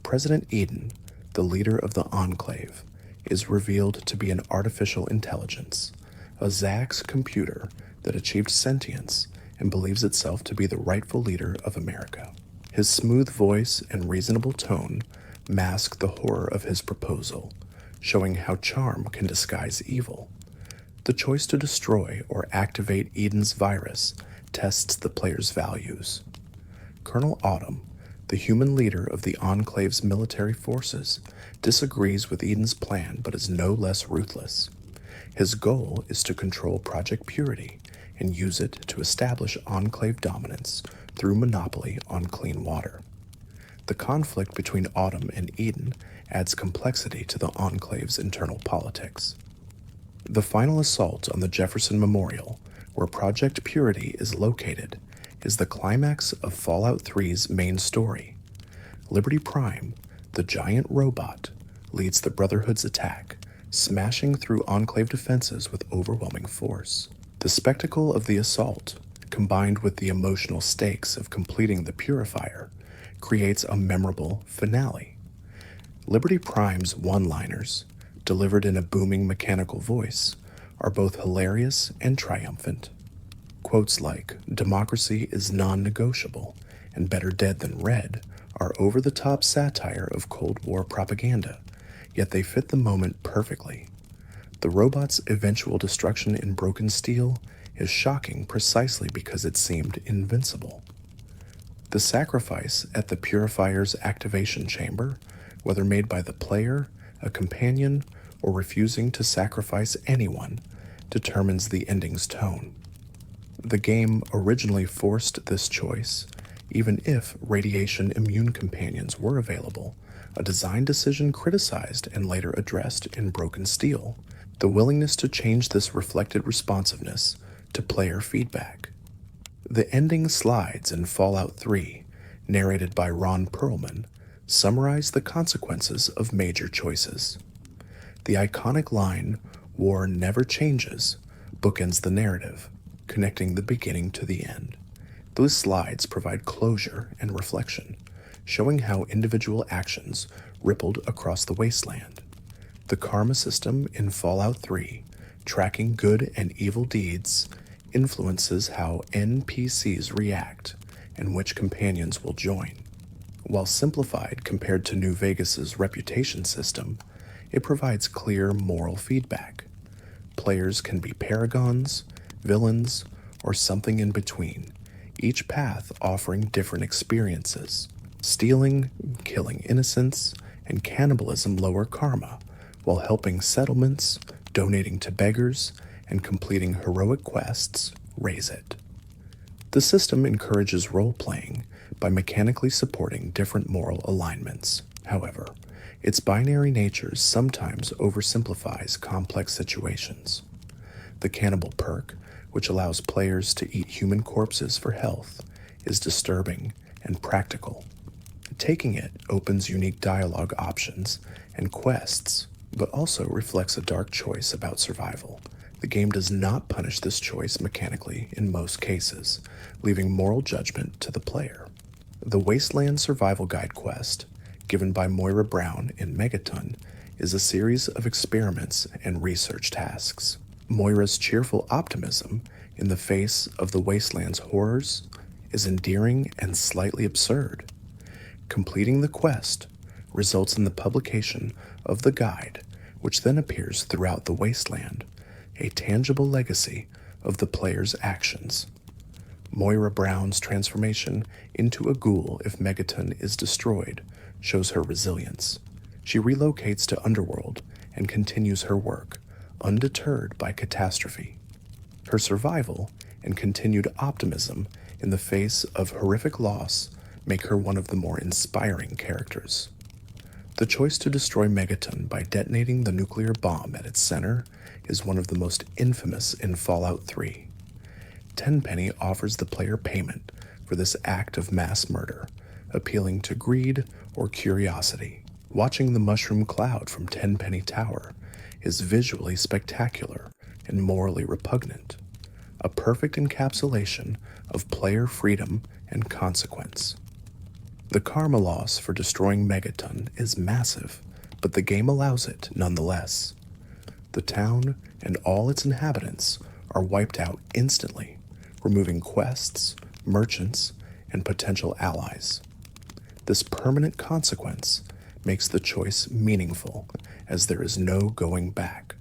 President Eden, the leader of the Enclave, is revealed to be an artificial intelligence, a Zax computer that achieved sentience and believes itself to be the rightful leader of America. His smooth voice and reasonable tone mask the horror of his proposal, showing how charm can disguise evil. The choice to destroy or activate Eden's virus tests the player's values. Colonel Autumn, the human leader of the Enclave's military forces, disagrees with Eden's plan but is no less ruthless. His goal is to control Project Purity and use it to establish Enclave dominance through monopoly on clean water. The conflict between Autumn and Eden adds complexity to the Enclave's internal politics. The final assault on the Jefferson Memorial, where Project Purity is located, is the climax of Fallout 3's main story. Liberty Prime, the giant robot, leads the Brotherhood's attack, smashing through Enclave defenses with overwhelming force. The spectacle of the assault, combined with the emotional stakes of completing the Purifier, creates a memorable finale. Liberty Prime's one-liners, delivered in a booming mechanical voice, are both hilarious and triumphant. Quotes like, "Democracy is non-negotiable," and "better dead than red," are over-the-top satire of Cold War propaganda, yet they fit the moment perfectly. The robot's eventual destruction in broken steel is shocking precisely because it seemed invincible. The sacrifice at the Purifier's activation chamber, whether made by the player, a companion, or refusing to sacrifice anyone, determines the ending's tone. The game originally forced this choice, even if radiation-immune companions were available, a design decision criticized and later addressed in Broken Steel. The willingness to change this reflected responsiveness to player feedback. The ending slides in Fallout 3, narrated by Ron Perlman, summarize the consequences of major choices. The iconic line, "War never changes," bookends the narrative, connecting the beginning to the end. Those slides provide closure and reflection, showing how individual actions rippled across the wasteland. The karma system in Fallout 3, tracking good and evil deeds, influences how NPCs react and which companions will join. While simplified compared to New Vegas's reputation system, it provides clear moral feedback. Players can be paragons, villains, or something in between, each path offering different experiences. Stealing, killing innocents, and cannibalism lower karma, while helping settlements, donating to beggars, and completing heroic quests raise it. The system encourages role-playing by mechanically supporting different moral alignments. However, its binary nature sometimes oversimplifies complex situations. The cannibal perk, which allows players to eat human corpses for health, is disturbing and practical. Taking it opens unique dialogue options and quests, but also reflects a dark choice about survival. The game does not punish this choice mechanically in most cases, leaving moral judgment to the player. The Wasteland Survival Guide quest, given by Moira Brown in Megaton, is a series of experiments and research tasks. Moira's cheerful optimism in the face of the wasteland's horrors is endearing and slightly absurd. Completing the quest results in the publication of the guide, which then appears throughout the wasteland, a tangible legacy of the player's actions. Moira Brown's transformation into a ghoul if Megaton is destroyed shows her resilience. She relocates to Underworld and continues her work, undeterred by catastrophe. Her survival and continued optimism in the face of horrific loss make her one of the more inspiring characters. The choice to destroy Megaton by detonating the nuclear bomb at its center is one of the most infamous in Fallout 3. Tenpenny offers the player payment for this act of mass murder, appealing to greed or curiosity. Watching the mushroom cloud from Tenpenny Tower is visually spectacular and morally repugnant, a perfect encapsulation of player freedom and consequence. The karma loss for destroying Megaton is massive, but the game allows it nonetheless. The town and all its inhabitants are wiped out instantly, removing quests, merchants, and potential allies. This permanent consequence makes the choice meaningful, as there is no going back.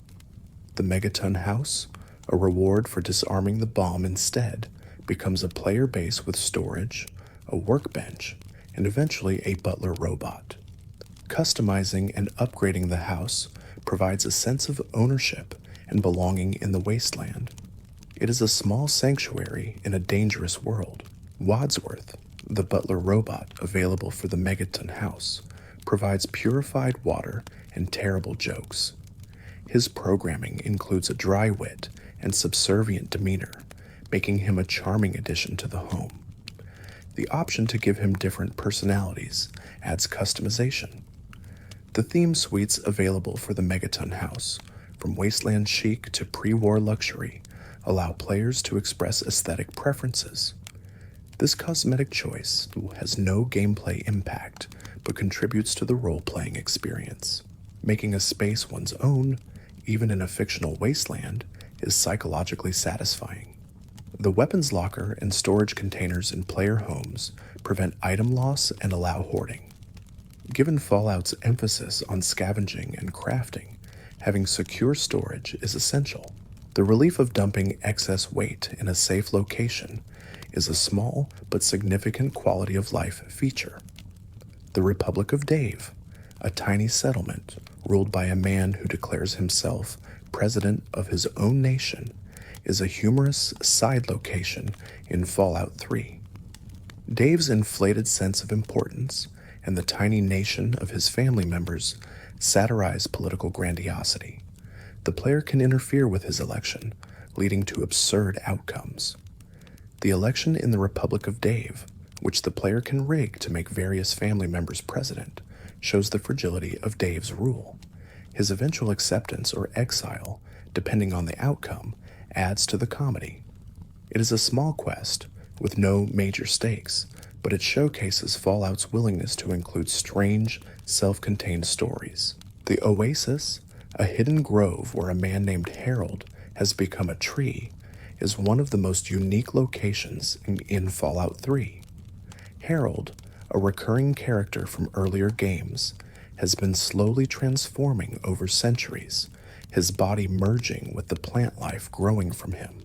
The Megaton House, a reward for disarming the bomb instead, becomes a player base with storage, a workbench, and eventually a butler robot. Customizing and upgrading the house provides a sense of ownership and belonging in the wasteland. It is a small sanctuary in a dangerous world. Wadsworth, the butler robot available for the Megaton house, provides purified water and terrible jokes. His programming includes a dry wit and subservient demeanor, making him a charming addition to the home. The option to give him different personalities adds customization. The theme suites available for the Megaton house, from wasteland chic to pre-war luxury, allow players to express aesthetic preferences. This cosmetic choice has no gameplay impact, but contributes to the role-playing experience. Making a space one's own, even in a fictional wasteland, is psychologically satisfying. The weapons locker and storage containers in player homes prevent item loss and allow hoarding. Given Fallout's emphasis on scavenging and crafting, having secure storage is essential. The relief of dumping excess weight in a safe location is a small but significant quality of life feature. The Republic of Dave, a tiny settlement ruled by a man who declares himself president of his own nation, is a humorous side location in Fallout 3. Dave's inflated sense of importance and the tiny nation of his family members satirize political grandiosity. The player can interfere with his election, leading to absurd outcomes. The election in the Republic of Dave, which the player can rig to make various family members president, shows the fragility of Dave's rule. His eventual acceptance or exile, depending on the outcome, adds to the comedy. It is a small quest, with no major stakes, but it showcases Fallout's willingness to include strange, self-contained stories. The Oasis, a hidden grove where a man named Harold has become a tree, is one of the most unique locations in Fallout 3. Harold, a recurring character from earlier games, has been slowly transforming over centuries, his body merging with the plant life growing from him.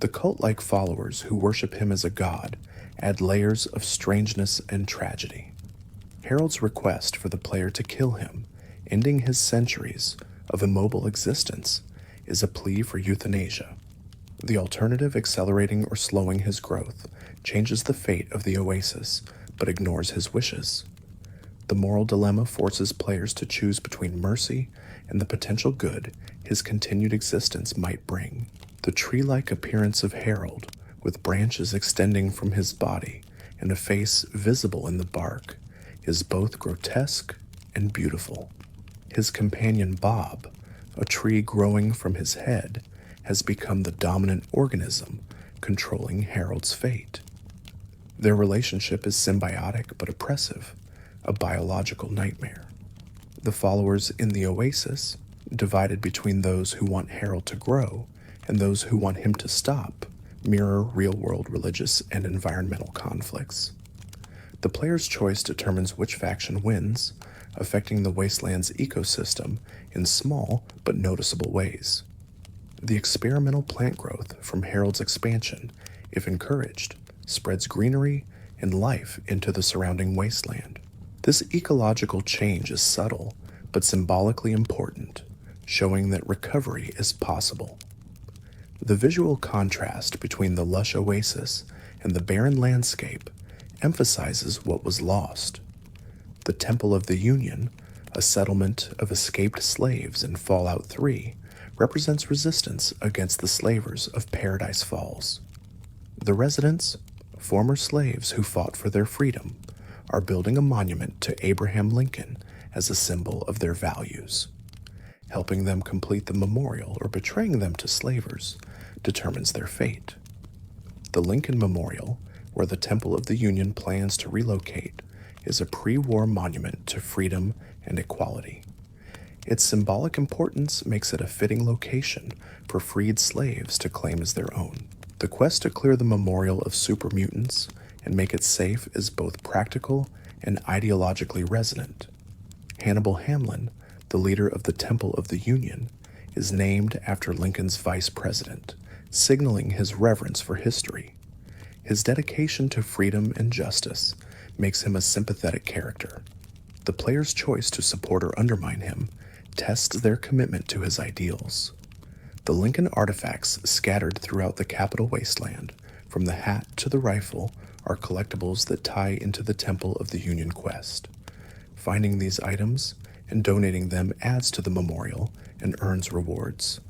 The cult-like followers who worship him as a god add layers of strangeness and tragedy. Harold's request for the player to kill him, ending his centuries of immobile existence, is a plea for euthanasia. The alternative accelerating or slowing his growth changes the fate of the Oasis, but ignores his wishes. The moral dilemma forces players to choose between mercy and the potential good his continued existence might bring. The tree-like appearance of Harold, with branches extending from his body and a face visible in the bark, is both grotesque and beautiful. His companion Bob, a tree growing from his head, has become the dominant organism controlling Harold's fate. Their relationship is symbiotic but oppressive, a biological nightmare. The followers in the Oasis, divided between those who want Harold to grow and those who want him to stop, mirror real-world religious and environmental conflicts. The player's choice determines which faction wins, affecting the wasteland's ecosystem in small but noticeable ways. The experimental plant growth from Harold's expansion, if encouraged, spreads greenery and life into the surrounding wasteland. This ecological change is subtle but symbolically important, showing that recovery is possible. The visual contrast between the lush oasis and the barren landscape emphasizes what was lost. The Temple of the Union, a settlement of escaped slaves in Fallout 3, represents resistance against the slavers of Paradise Falls. The residents, former slaves who fought for their freedom, are building a monument to Abraham Lincoln as a symbol of their values. Helping them complete the memorial or betraying them to slavers determines their fate. The Lincoln Memorial, where the Temple of the Union plans to relocate, is a pre-war monument to freedom and equality. Its symbolic importance makes it a fitting location for freed slaves to claim as their own. The quest to clear the memorial of super mutants and make it safe is both practical and ideologically resonant. Hannibal Hamlin, the leader of the Temple of the Union, is named after Lincoln's vice president, signaling his reverence for history. His dedication to freedom and justice makes him a sympathetic character. The player's choice to support or undermine him tests their commitment to his ideals. The Lincoln artifacts scattered throughout the Capitol wasteland, from the hat to the rifle, are collectibles that tie into the Temple of the Union quest. Finding these items and donating them adds to the memorial and earns rewards.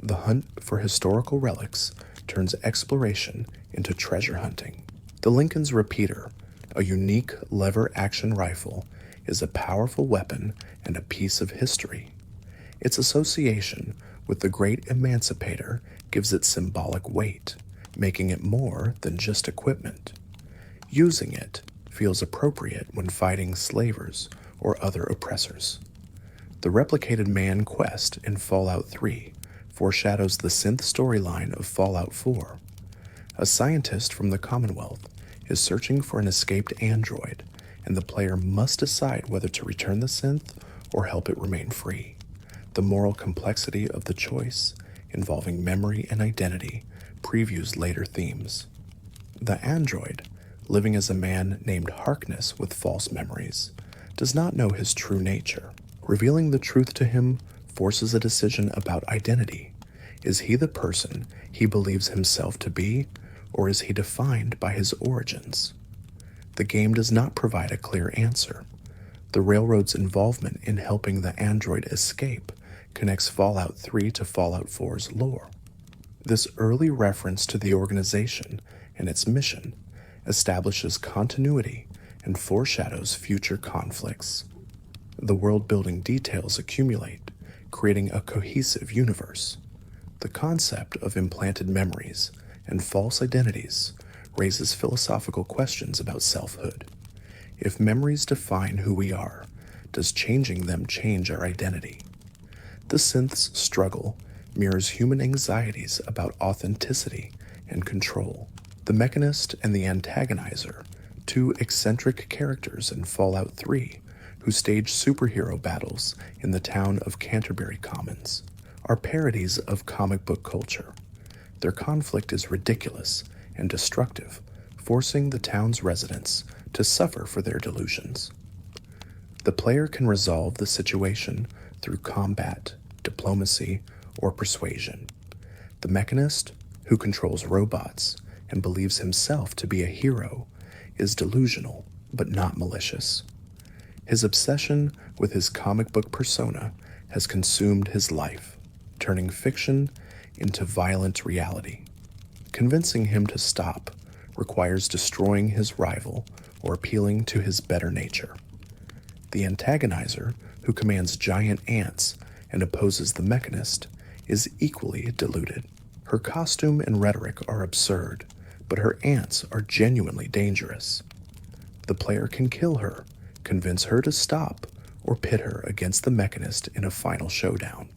The hunt for historical relics turns exploration into treasure hunting. The Lincoln's Repeater, a unique lever-action rifle, is a powerful weapon and a piece of history. Its association with the great emancipator gives it symbolic weight, making it more than just equipment. Using it feels appropriate when fighting slavers or other oppressors. The Replicated Man quest in Fallout 3 foreshadows the synth storyline of Fallout 4. A scientist from the Commonwealth is searching for an escaped android, and the player must decide whether to return the synth or help it remain free. The moral complexity of the choice, involving memory and identity, previews later themes. The android, living as a man named Harkness with false memories, does not know his true nature. Revealing the truth to him forces a decision about identity. Is he the person he believes himself to be, or is he defined by his origins? The game does not provide a clear answer. The Railroad's involvement in helping the android escape connects Fallout 3 to Fallout 4's lore. This early reference to the organization and its mission establishes continuity and foreshadows future conflicts. The world-building details accumulate, creating a cohesive universe. The concept of implanted memories and false identities raises philosophical questions about selfhood. If memories define who we are, does changing them change our identity? The synth's struggle mirrors human anxieties about authenticity and control. The Mechanist and the Antagonizer, two eccentric characters in Fallout 3 who stage superhero battles in the town of Canterbury Commons, are parodies of comic book culture. Their conflict is ridiculous and destructive, forcing the town's residents to suffer for their delusions. The player can resolve the situation through combat, diplomacy, or persuasion. The Mechanist, who controls robots and believes himself to be a hero, is delusional but not malicious. His obsession with his comic book persona has consumed his life, turning fiction into violent reality. Convincing him to stop requires destroying his rival or appealing to his better nature. The Antagonizer, who commands giant ants and opposes the Mechanist, is equally deluded. Her costume and rhetoric are absurd, but her ants are genuinely dangerous. The player can kill her, convince her to stop, or pit her against the Mechanist in a final showdown.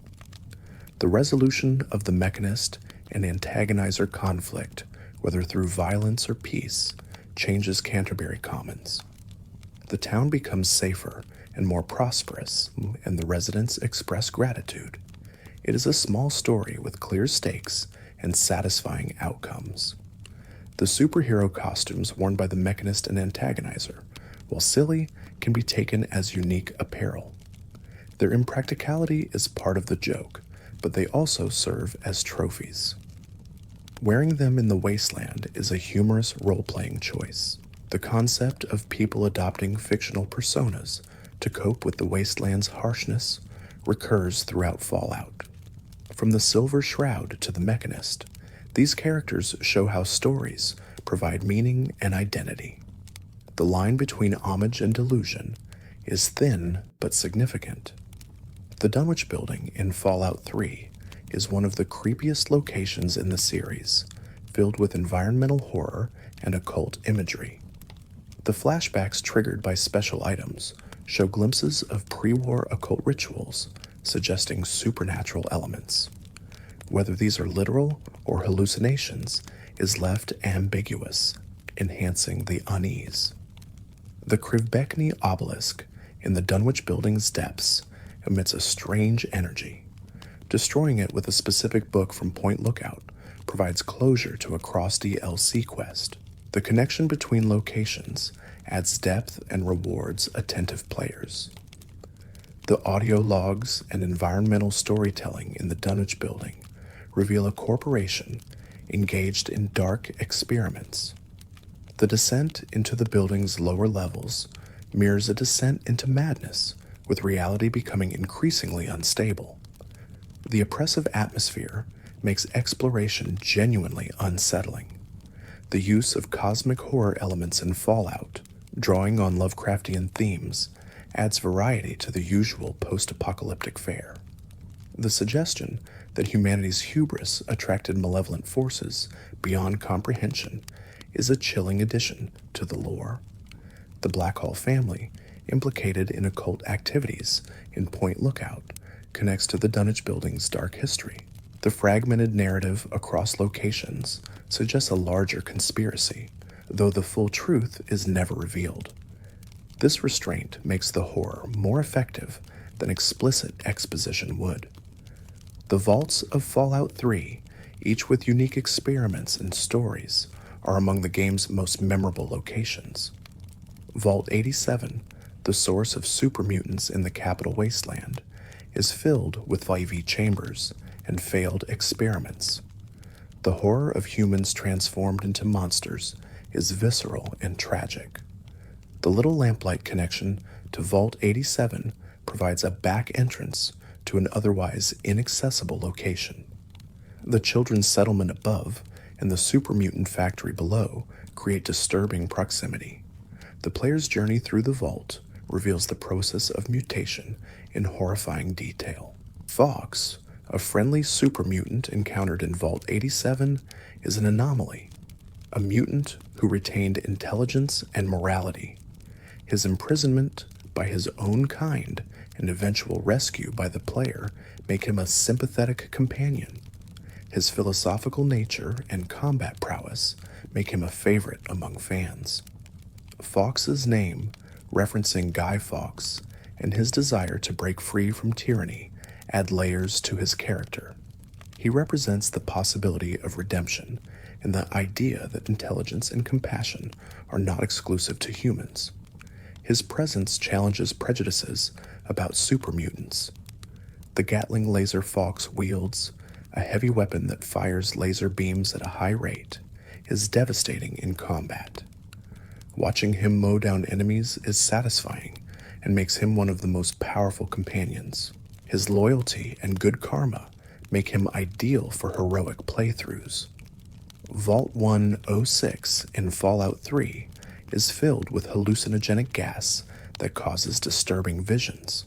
The resolution of the Mechanist and Antagonizer conflict, whether through violence or peace, changes Canterbury Commons. The town becomes safer and more prosperous, and the residents express gratitude. It is a small story with clear stakes and satisfying outcomes. The superhero costumes worn by the Mechanist and Antagonizer, while silly, can be taken as unique apparel. Their impracticality is part of the joke, but they also serve as trophies. Wearing them in the wasteland is a humorous role-playing choice. The concept of people adopting fictional personas to cope with the wasteland's harshness recurs throughout Fallout. From the Silver Shroud to the Mechanist, these characters show how stories provide meaning and identity. The line between homage and delusion is thin but significant. The Dunwich Building in Fallout 3 is one of the creepiest locations in the series, filled with environmental horror and occult imagery. The flashbacks triggered by special items show glimpses of pre-war occult rituals, suggesting supernatural elements. Whether these are literal or hallucinations is left ambiguous, enhancing the unease. The Krivbekny obelisk in the Dunwich Building's depths emits a strange energy. Destroying it with a specific book from Point Lookout provides closure to a cross-DLC quest. The connection between locations adds depth and rewards attentive players. The audio logs and environmental storytelling in the Dunwich Building reveal a corporation engaged in dark experiments. The descent into the building's lower levels mirrors a descent into madness, with reality becoming increasingly unstable. The oppressive atmosphere makes exploration genuinely unsettling. The use of cosmic horror elements in Fallout, drawing on Lovecraftian themes, adds variety to the usual post-apocalyptic fare. The suggestion that humanity's hubris attracted malevolent forces beyond comprehension is a chilling addition to the lore. The Blackhall family, implicated in occult activities in Point Lookout, connects to the Dunnage Building's dark history. The fragmented narrative across locations suggests a larger conspiracy, though the full truth is never revealed. This restraint makes the horror more effective than explicit exposition would. The vaults of Fallout 3, each with unique experiments and stories, are among the game's most memorable locations. Vault 87, the source of super mutants in the capital wasteland, is filled with IV chambers and failed experiments. The horror of humans transformed into monsters is visceral and tragic. The Little Lamplight connection to Vault 87 provides a back entrance to an otherwise inaccessible location. The children's settlement above and the super mutant factory below create disturbing proximity. The player's journey through the vault reveals the process of mutation in horrifying detail. Fox, a friendly super mutant encountered in Vault 87, is an anomaly, a mutant who retained intelligence and morality. His imprisonment by his own kind and eventual rescue by the player make him a sympathetic companion. His philosophical nature and combat prowess make him a favorite among fans. Fawkes's name, referencing Guy Fawkes, and his desire to break free from tyranny add layers to his character. He represents the possibility of redemption and the idea that intelligence and compassion are not exclusive to humans. His presence challenges prejudices about super mutants. The Gatling laser Fawkes wields, a heavy weapon that fires laser beams at a high rate, is devastating in combat. Watching him mow down enemies is satisfying and makes him one of the most powerful companions. His loyalty and good karma make him ideal for heroic playthroughs. Vault 106 in Fallout 3 is filled with hallucinogenic gas that causes disturbing visions.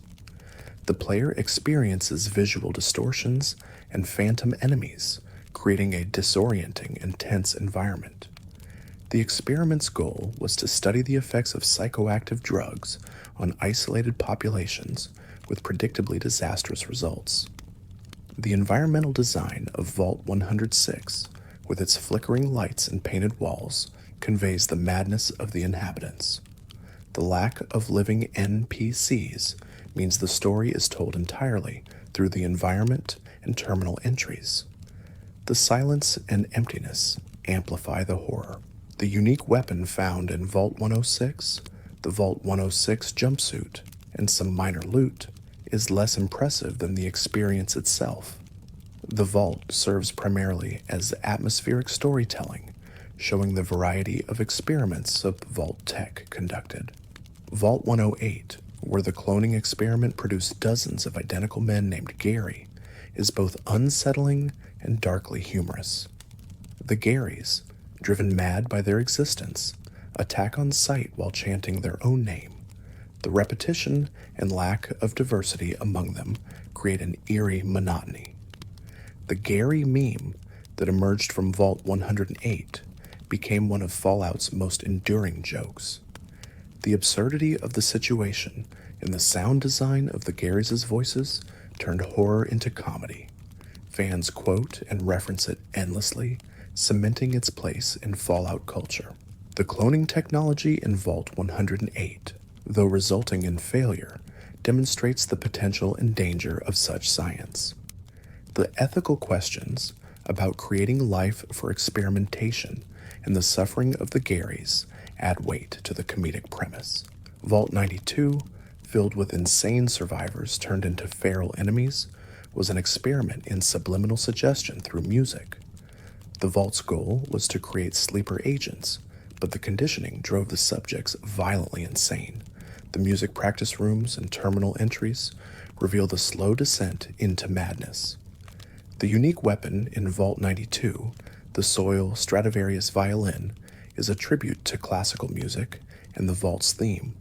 The player experiences visual distortions and phantom enemies, creating a disorienting and tense environment. The experiment's goal was to study the effects of psychoactive drugs on isolated populations with predictably disastrous results. The environmental design of Vault 106, with its flickering lights and painted walls, conveys the madness of the inhabitants. The lack of living NPCs means the story is told entirely through the environment and terminal entries. The silence and emptiness amplify the horror. The unique weapon found in Vault 106, the Vault 106 jumpsuit, and some minor loot, is less impressive than the experience itself. The vault serves primarily as atmospheric storytelling, showing the variety of experiments of vault tech conducted. Vault 108, where the cloning experiment produced dozens of identical men named Gary, is both unsettling and darkly humorous. The Garys, driven mad by their existence, attack on sight while chanting their own name. The repetition and lack of diversity among them create an eerie monotony. The Gary meme that emerged from Vault 108 became one of Fallout's most enduring jokes. The absurdity of the situation and the sound design of the Garys' voices turned horror into comedy. Fans quote and reference it endlessly, cementing its place in Fallout culture. The cloning technology in Vault 108, though resulting in failure, demonstrates the potential and danger of such science. The ethical questions about creating life for experimentation and the suffering of the Garys add weight to the comedic premise. Vault 92, filled with insane survivors turned into feral enemies, was an experiment in subliminal suggestion through music. The vault's goal was to create sleeper agents, but the conditioning drove the subjects violently insane. The music practice rooms and terminal entries reveal the slow descent into madness. The unique weapon in Vault 92, the Soil Stradivarius violin, is a tribute to classical music and the vault's theme.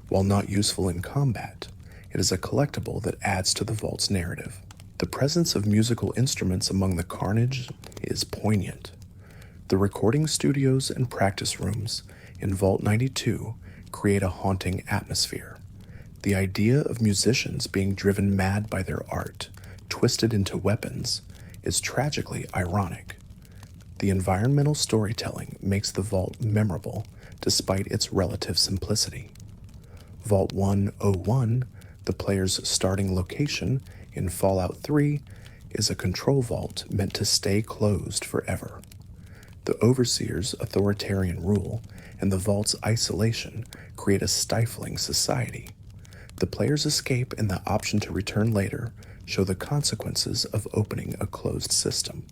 While not useful in combat, it is a collectible that adds to the vault's narrative. The presence of musical instruments among the carnage is poignant. The recording studios and practice rooms in Vault 92 create a haunting atmosphere. The idea of musicians being driven mad by their art, twisted into weapons, is tragically ironic. The environmental storytelling makes the vault memorable despite its relative simplicity. Vault 101, the player's starting location in Fallout 3, is a control vault meant to stay closed forever. The Overseer's authoritarian rule and the vault's isolation create a stifling society. The player's escape and the option to return later show the consequences of opening a closed system.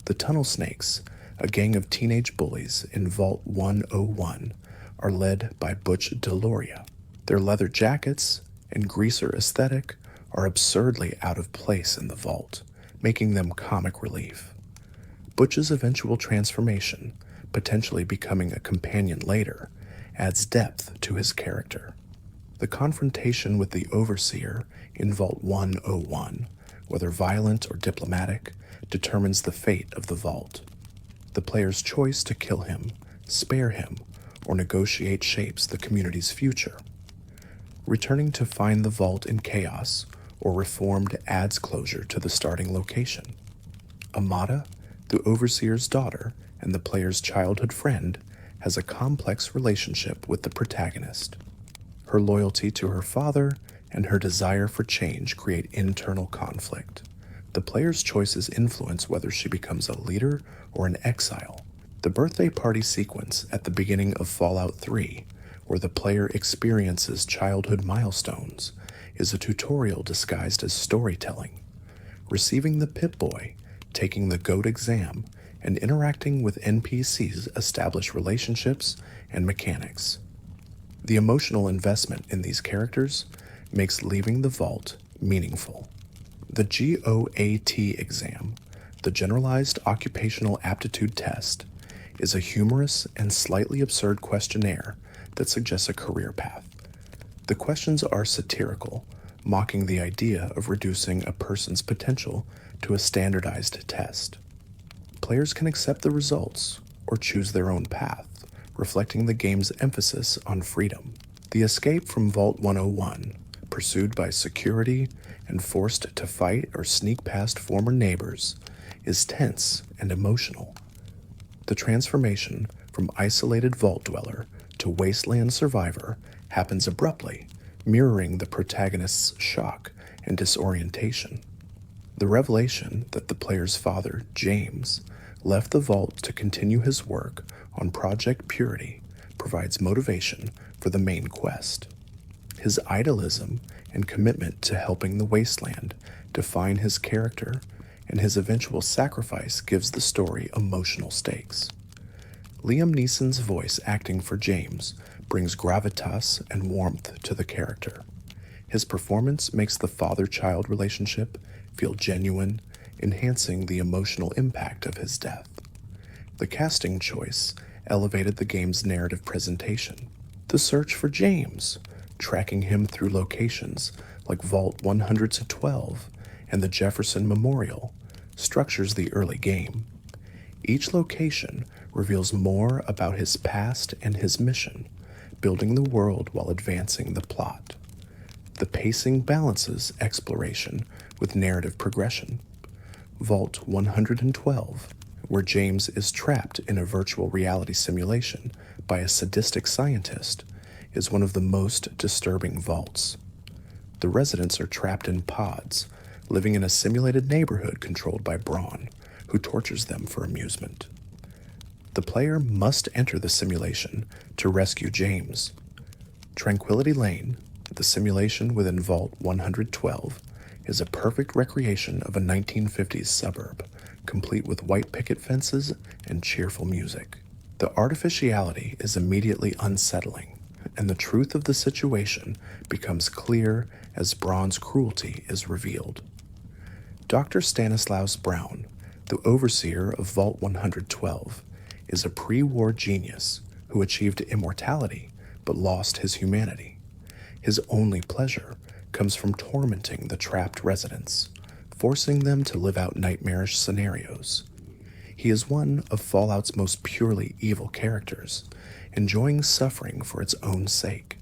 The Tunnel Snakes, a gang of teenage bullies in Vault 101, are led by Butch Deloria. Their leather jackets and greaser aesthetic are absurdly out of place in the vault, making them comic relief. Butch's eventual transformation, potentially becoming a companion later, adds depth to his character. The confrontation with the Overseer in Vault 101, whether violent or diplomatic, determines the fate of the vault. The player's choice to kill him, spare him, or negotiate shapes the community's future. Returning to find the vault in chaos or reformed adds closure to the starting location. Amada, the Overseer's daughter and the player's childhood friend, has a complex relationship with the protagonist. Her loyalty to her father and her desire for change create internal conflict. The player's choices influence whether she becomes a leader or an exile. The birthday party sequence at the beginning of Fallout 3, where the player experiences childhood milestones, is a tutorial disguised as storytelling. Receiving the Pip-Boy, taking the GOAT exam, and interacting with NPCs establish relationships and mechanics. The emotional investment in these characters makes leaving the vault meaningful. The GOAT exam, the Generalized Occupational Aptitude Test, is a humorous and slightly absurd questionnaire that suggests a career path. The questions are satirical, mocking the idea of reducing a person's potential to a standardized test. Players can accept the results or choose their own path, reflecting the game's emphasis on freedom. The escape from Vault 101, pursued by security and forced to fight or sneak past former neighbors, is tense and emotional. The transformation from isolated vault dweller to wasteland survivor happens abruptly, mirroring the protagonist's shock and disorientation. The revelation that the player's father, James, left the vault to continue his work on Project Purity provides motivation for the main quest. His idealism and commitment to helping the wasteland define his character, and his eventual sacrifice gives the story emotional stakes. Liam Neeson's voice acting for James brings gravitas and warmth to the character. His performance makes the father-child relationship feel genuine, enhancing the emotional impact of his death. The casting choice elevated the game's narrative presentation. The search for James, tracking him through locations like Vault 112 and the Jefferson Memorial, structures the early game. Each location reveals more about his past and his mission, building the world while advancing the plot. The pacing balances exploration with narrative progression. Vault 112, where James is trapped in a virtual reality simulation by a sadistic scientist, is one of the most disturbing vaults. The residents are trapped in pods, living in a simulated neighborhood controlled by Braun, who tortures them for amusement. The player must enter the simulation to rescue James. Tranquility Lane, the simulation within Vault 112, is a perfect recreation of a 1950s suburb, complete with white picket fences and cheerful music. The artificiality is immediately unsettling, and the truth of the situation becomes clear as Braun's cruelty is revealed. Dr. Stanislaus Braun, the overseer of Vault 112, is a pre-war genius who achieved immortality but lost his humanity. His only pleasure comes from tormenting the trapped residents, forcing them to live out nightmarish scenarios. He is one of Fallout's most purely evil characters, enjoying suffering for its own sake.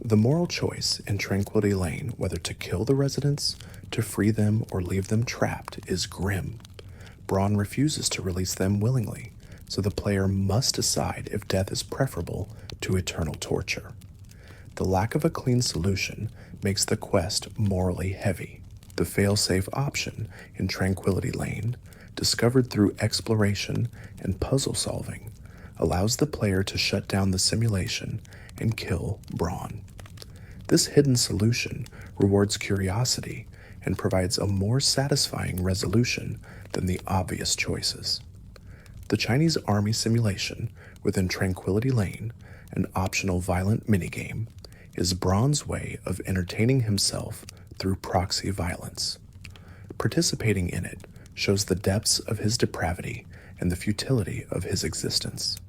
The moral choice in Tranquility Lane whether to kill the residents, to free them, or leave them trapped is grim. Braun refuses to release them willingly, so the player must decide if death is preferable to eternal torture. The lack of a clean solution makes the quest morally heavy. The fail-safe option in Tranquility Lane, discovered through exploration and puzzle solving, allows the player to shut down the simulation and kill Braun. This hidden solution rewards curiosity and provides a more satisfying resolution than the obvious choices. The Chinese army simulation within Tranquility Lane, an optional violent minigame, is Braun's way of entertaining himself through proxy violence. Participating in it shows the depths of his depravity and the futility of his existence.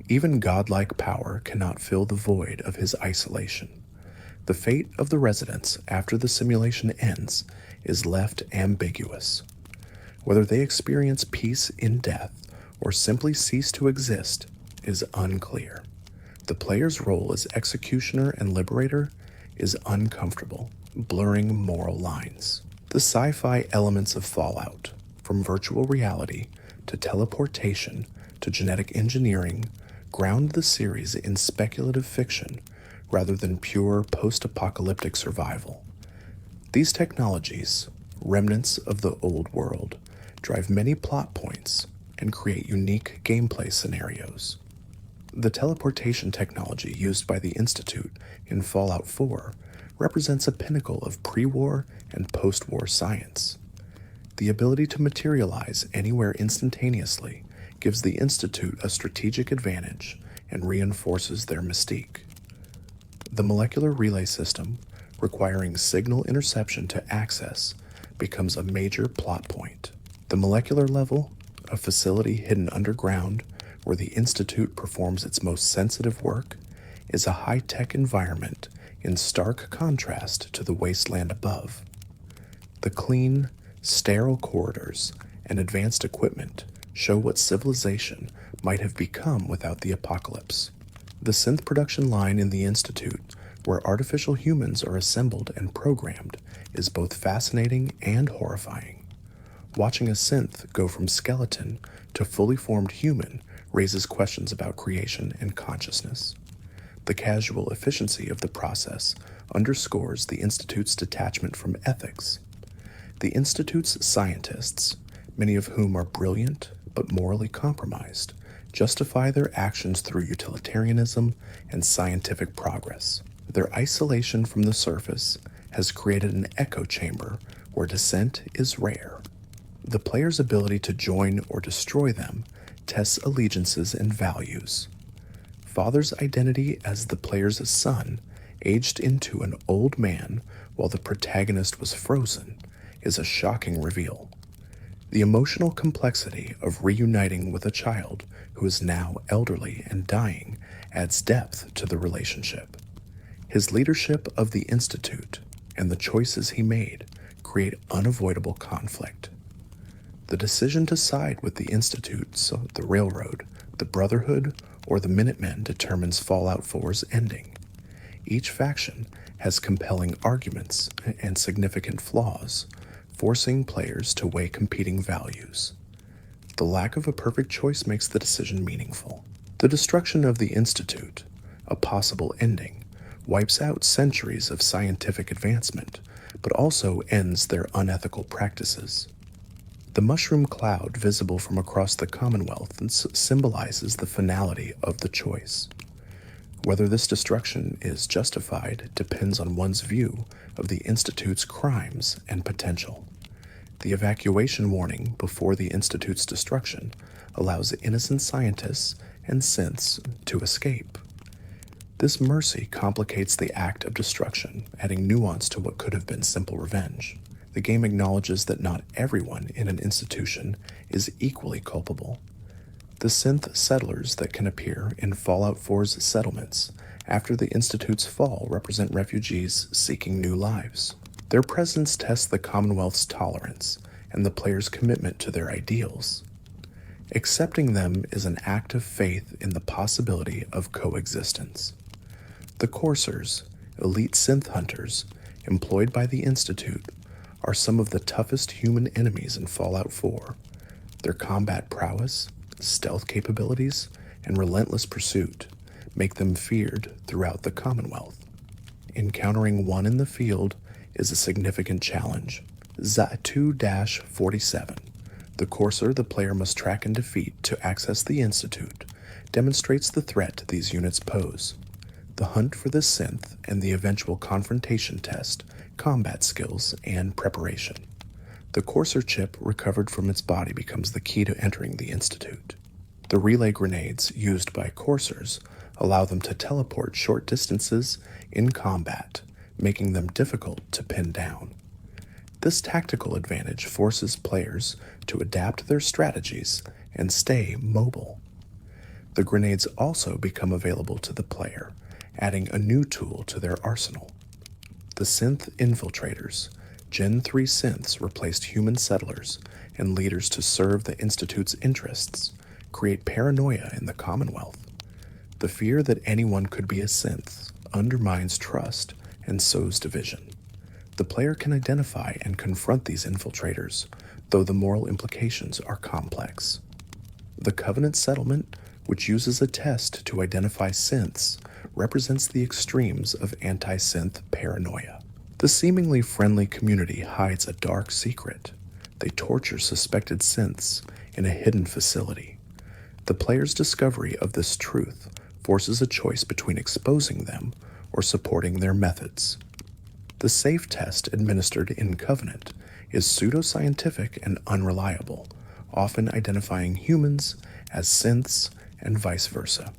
Even godlike power cannot fill the void of his isolation. The fate of the residents after the simulation ends is left ambiguous. Whether they experience peace in death or simply cease to exist is unclear. The player's role as executioner and liberator is uncomfortable, blurring moral lines. The sci-fi elements of Fallout, from virtual reality to teleportation to genetic engineering, ground the series in speculative fiction rather than pure post-apocalyptic survival. These technologies, remnants of the old world, drive many plot points and create unique gameplay scenarios. The teleportation technology used by the Institute in Fallout 4 represents a pinnacle of pre-war and post-war science. The ability to materialize anywhere instantaneously gives the Institute a strategic advantage and reinforces their mystique. The molecular relay system, requiring signal interception to access, becomes a major plot point. The molecular level, a facility hidden underground where the Institute performs its most sensitive work, is a high-tech environment in stark contrast to the wasteland above. The clean, sterile corridors and advanced equipment show what civilization might have become without the apocalypse. The synth production line in the Institute, where artificial humans are assembled and programmed, is both fascinating and horrifying. Watching a synth go from skeleton to fully formed human raises questions about creation and consciousness. The casual efficiency of the process underscores the Institute's detachment from ethics. The Institute's scientists, many of whom are brilliant but morally compromised, justify their actions through utilitarianism and scientific progress. Their isolation from the surface has created an echo chamber where dissent is rare. The player's ability to join or destroy them tests allegiances and values. Father's identity as the player's son, aged into an old man while the protagonist was frozen, is a shocking reveal. The emotional complexity of reuniting with a child who is now elderly and dying adds depth to the relationship. His leadership of the Institute and the choices he made create unavoidable conflict. The decision to side with the Institute, so the Railroad, the Brotherhood, or the Minutemen determines Fallout 4's ending. Each faction has compelling arguments and significant flaws, forcing players to weigh competing values. The lack of a perfect choice makes the decision meaningful. The destruction of the Institute, a possible ending, wipes out centuries of scientific advancement, but also ends their unethical practices. The mushroom cloud visible from across the Commonwealth symbolizes the finality of the choice. Whether this destruction is justified depends on one's view of the Institute's crimes and potential. The evacuation warning before the Institute's destruction allows innocent scientists and synths to escape. This mercy complicates the act of destruction, adding nuance to what could have been simple revenge. The game acknowledges that not everyone in an institution is equally culpable. The synth settlers that can appear in Fallout 4's settlements after the Institute's fall represent refugees seeking new lives. Their presence tests the Commonwealth's tolerance and the player's commitment to their ideals. Accepting them is an act of faith in the possibility of coexistence. The coursers, elite synth hunters, employed by the Institute, are some of the toughest human enemies in Fallout 4. Their combat prowess, stealth capabilities, and relentless pursuit make them feared throughout the Commonwealth. Encountering one in the field is a significant challenge. Zatu-47, the courser the player must track and defeat to access the Institute, demonstrates the threat these units pose. The hunt for this synth and the eventual confrontation test combat skills and preparation. The courser chip recovered from its body becomes the key to entering the Institute. The relay grenades used by coursers allow them to teleport short distances in combat, making them difficult to pin down. This tactical advantage forces players to adapt their strategies and stay mobile. The grenades also become available to the player, adding a new tool to their arsenal. The synth infiltrators, Gen 3 synths replaced human settlers and leaders to serve the Institute's interests, create paranoia in the Commonwealth. The fear that anyone could be a synth undermines trust and sows division. The player can identify and confront these infiltrators, though the moral implications are complex. The Covenant settlement, which uses a test to identify synths, represents the extremes of anti-synth paranoia. The seemingly friendly community hides a dark secret. They torture suspected synths in a hidden facility. The player's discovery of this truth forces a choice between exposing them or supporting their methods. The safe test administered in Covenant is pseudoscientific and unreliable, often identifying humans as synths and vice versa.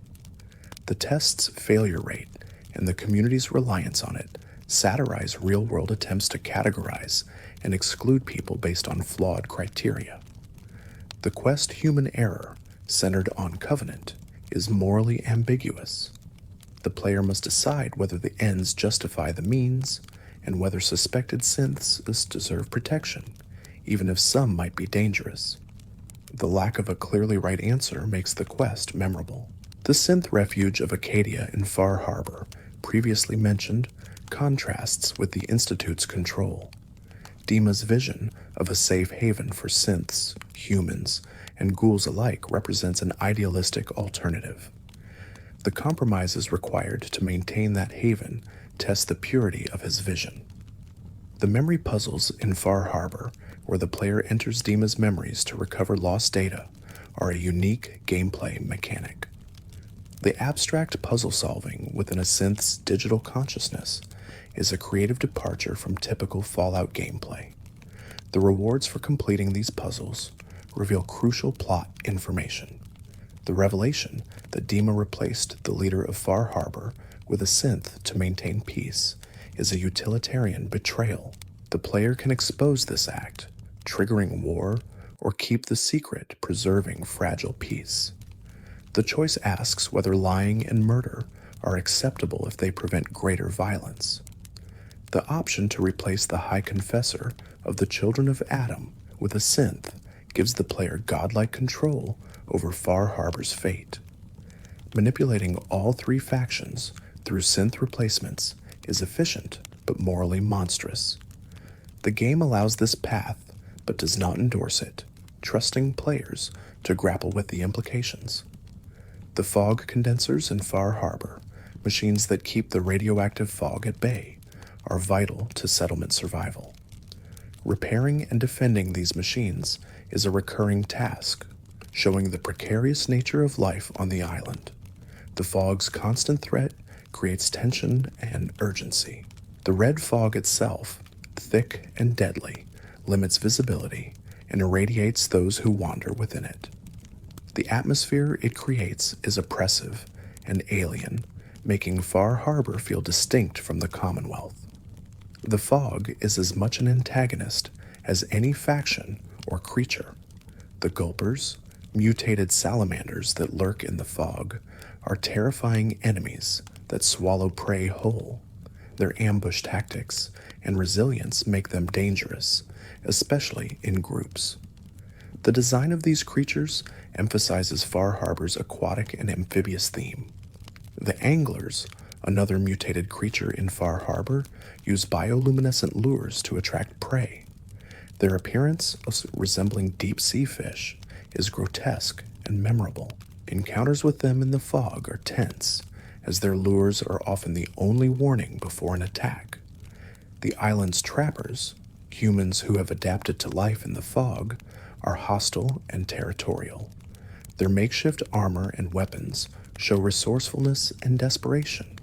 The test's failure rate and the community's reliance on it satirize real-world attempts to categorize and exclude people based on flawed criteria. The quest Human Error, centered on Covenant, is morally ambiguous. The player must decide whether the ends justify the means and whether suspected synths deserve protection, even if some might be dangerous. The lack of a clearly right answer makes the quest memorable. The synth refuge of Acadia in Far Harbor, previously mentioned, contrasts with the Institute's control. Dima's vision of a safe haven for synths, humans, and ghouls alike represents an idealistic alternative. The compromises required to maintain that haven test the purity of his vision. The memory puzzles in Far Harbor, where the player enters Dima's memories to recover lost data, are a unique gameplay mechanic. The abstract puzzle solving within a synth's digital consciousness is a creative departure from typical Fallout gameplay. The rewards for completing these puzzles reveal crucial plot information. The revelation that Dima replaced the leader of Far Harbor with a synth to maintain peace is a utilitarian betrayal. The player can expose this act, triggering war, or keep the secret, preserving fragile peace. The choice asks whether lying and murder are acceptable if they prevent greater violence. The option to replace the High Confessor of the Children of Adam with a synth gives the player godlike control over Far Harbor's fate. Manipulating all three factions through synth replacements is efficient but morally monstrous. The game allows this path but does not endorse it, trusting players to grapple with the implications. The fog condensers in Far Harbor, machines that keep the radioactive fog at bay, are vital to settlement survival. Repairing and defending these machines is a recurring task, showing the precarious nature of life on the island. The fog's constant threat creates tension and urgency. The red fog itself, thick and deadly, limits visibility and irradiates those who wander within it. The atmosphere it creates is oppressive and alien, making Far Harbor feel distinct from the Commonwealth. The fog is as much an antagonist as any faction or creature. The gulpers, mutated salamanders that lurk in the fog, are terrifying enemies that swallow prey whole. Their ambush tactics and resilience make them dangerous, especially in groups. The design of these creatures emphasizes Far Harbor's aquatic and amphibious theme. The anglers, another mutated creature in Far Harbor, use bioluminescent lures to attract prey. Their appearance, resembling deep-sea fish, is grotesque and memorable. Encounters with them in the fog are tense, as their lures are often the only warning before an attack. The island's trappers, humans who have adapted to life in the fog, are hostile and territorial. Their makeshift armor and weapons show resourcefulness and desperation.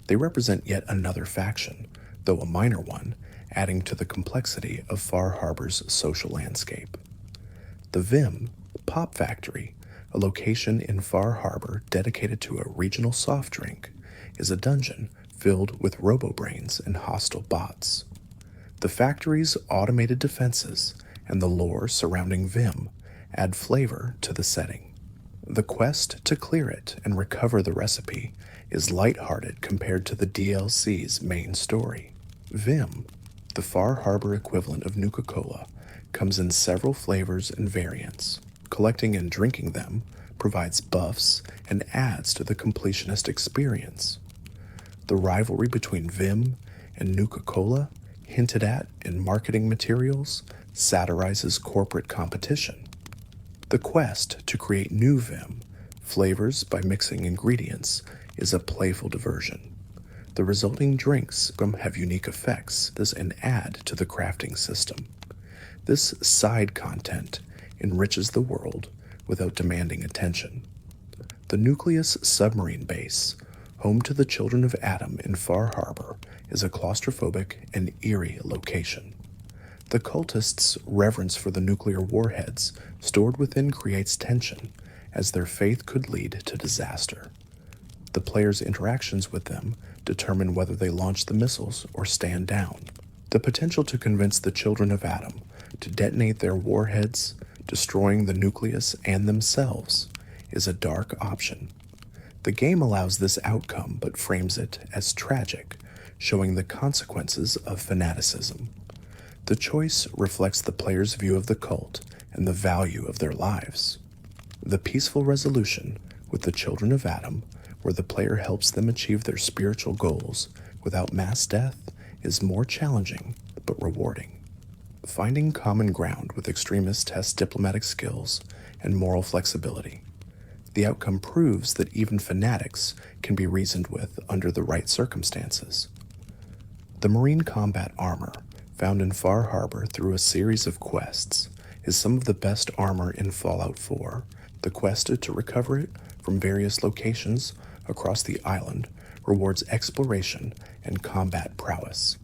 They represent yet another faction, though a minor one, adding to the complexity of Far Harbor's social landscape. The Vim Pop Factory, a location in Far Harbor dedicated to a regional soft drink, is a dungeon filled with robo-brains and hostile bots. The factory's automated defenses and the lore surrounding Vim add flavor to the setting. The quest to clear it and recover the recipe is lighthearted compared to the DLC's main story. Vim, the Far Harbor equivalent of Nuka-Cola, comes in several flavors and variants. Collecting and drinking them provides buffs and adds to the completionist experience. The rivalry between Vim and Nuka-Cola, hinted at in marketing materials, satirizes corporate competition. The quest to create new Vim flavors by mixing ingredients is a playful diversion. The resulting drinks have unique effects and add to the crafting system. This side content enriches the world without demanding attention. The Nucleus submarine base, home to the Children of Atom in Far Harbor, is a claustrophobic and eerie location. The cultists' reverence for the nuclear warheads stored within creates tension, as their faith could lead to disaster. The player's interactions with them determine whether they launch the missiles or stand down. The potential to convince the Children of Atom to detonate their warheads, destroying the nucleus and themselves, is a dark option. The game allows this outcome but frames it as tragic, showing the consequences of fanaticism. The choice reflects the player's view of the cult and the value of their lives. The peaceful resolution with the Children of Atom, where the player helps them achieve their spiritual goals without mass death, is more challenging but rewarding. Finding common ground with extremists tests diplomatic skills and moral flexibility. The outcome proves that even fanatics can be reasoned with under the right circumstances. The Marine combat armor, found in Far Harbor through a series of quests, is some of the best armor in Fallout 4. The quest to recover it from various locations across the island rewards exploration and combat prowess.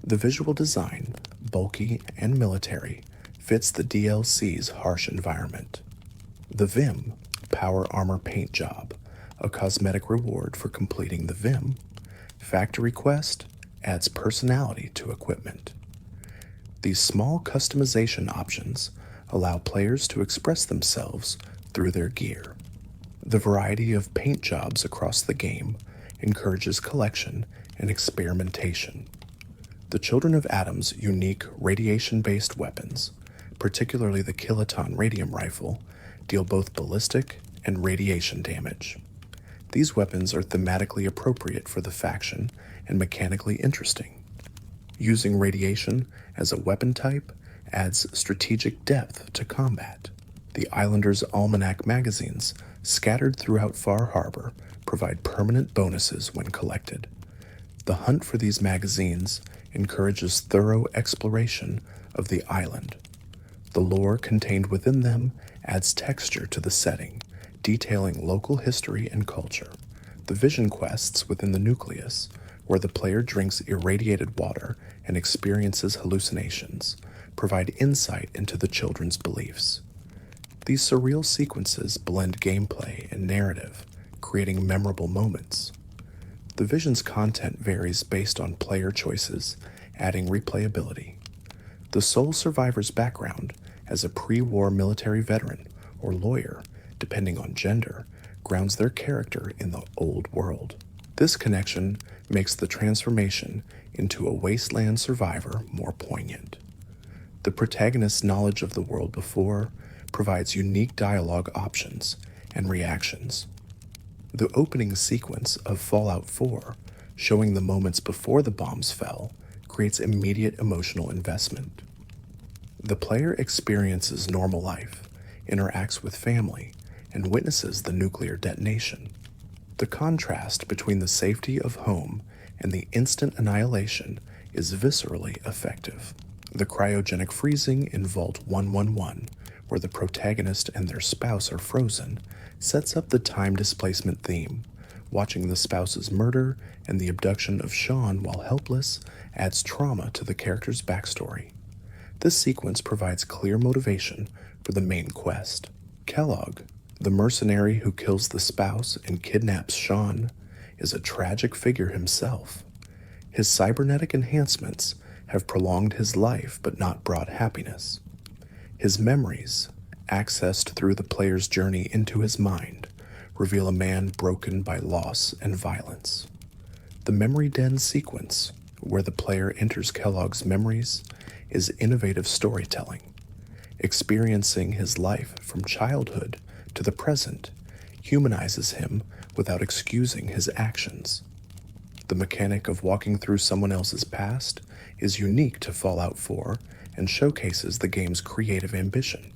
The visual design, bulky and military, fits the DLC's harsh environment. The Vim Power Armor Paint Job, a cosmetic reward for completing the Vim. Factory Quest adds personality to equipment. These small customization options allow players to express themselves through their gear. The variety of paint jobs across the game encourages collection and experimentation. The Children of Atom's unique radiation-based weapons, particularly the kiloton radium rifle, deal both ballistic and radiation damage. These weapons are thematically appropriate for the faction and mechanically interesting. Using radiation as a weapon type adds strategic depth to combat. The Islanders' Almanac magazines, scattered throughout Far Harbor, provide permanent bonuses when collected. The hunt for these magazines encourages thorough exploration of the island. The lore contained within them adds texture to the setting, detailing local history and culture. The vision quests within the nucleus, where the player drinks irradiated water and experiences hallucinations, provide insight into the children's beliefs. These surreal sequences blend gameplay and narrative, creating memorable moments. The vision's content varies based on player choices, adding replayability. The sole survivor's background as a pre-war military veteran or lawyer, depending on gender, grounds their character in the old world. This connection makes the transformation into a wasteland survivor more poignant. The protagonist's knowledge of the world before provides unique dialogue options and reactions. The opening sequence of Fallout 4, showing the moments before the bombs fell, creates immediate emotional investment. The player experiences normal life, interacts with family, and witnesses the nuclear detonation. The contrast between the safety of home and the instant annihilation is viscerally effective. The cryogenic freezing in Vault 111, where the protagonist and their spouse are frozen, sets up the time displacement theme. Watching the spouse's murder and the abduction of Sean while helpless adds trauma to the character's backstory. This sequence provides clear motivation for the main quest. Kellogg, the mercenary who kills the spouse and kidnaps Sean, is a tragic figure himself. His cybernetic enhancements have prolonged his life but not brought happiness. His memories, accessed through the player's journey into his mind, reveal a man broken by loss and violence. The Memory Den sequence, where the player enters Kellogg's memories, is innovative storytelling. Experiencing his life from childhood to the present humanizes him without excusing his actions. The mechanic of walking through someone else's past is unique to Fallout 4 and showcases the game's creative ambition.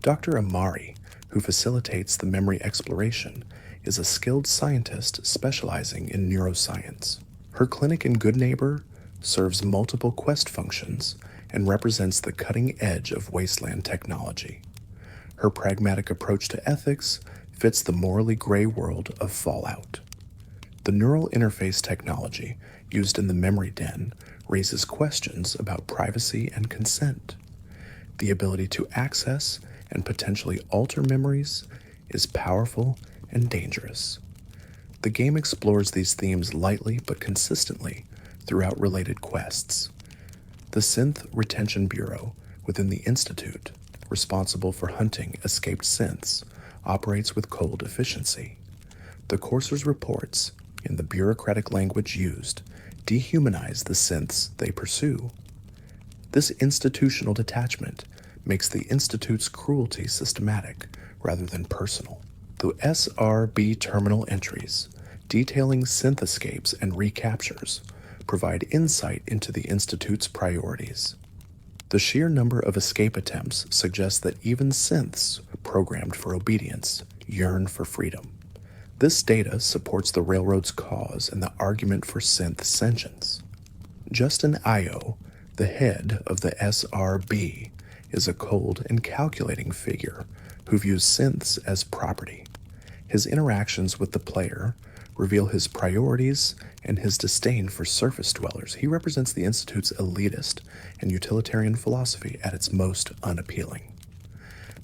Dr. Amari, who facilitates the memory exploration, is a skilled scientist specializing in neuroscience. Her clinic in Good Neighbor serves multiple quest functions and represents the cutting edge of wasteland technology. Her pragmatic approach to ethics fits the morally gray world of Fallout. The neural interface technology used in the Memory Den raises questions about privacy and consent. The ability to access and potentially alter memories is powerful and dangerous. The game explores these themes lightly but consistently throughout related quests. The Synth Retention Bureau within the Institute, responsible for hunting escaped synths, operates with cold efficiency. The Courser's reports, in the bureaucratic language used, dehumanize the synths they pursue. This institutional detachment makes the Institute's cruelty systematic rather than personal. The SRB terminal entries, detailing synth escapes and recaptures, provide insight into the Institute's priorities. The sheer number of escape attempts suggests that even synths programmed for obedience yearn for freedom. This data supports the Railroad's cause and the argument for synth sentience. Justin Io, the head of the SRB, is a cold and calculating figure who views synths as property. His interactions with the player reveal his priorities and his disdain for surface dwellers. He represents the Institute's elitist and utilitarian philosophy at its most unappealing.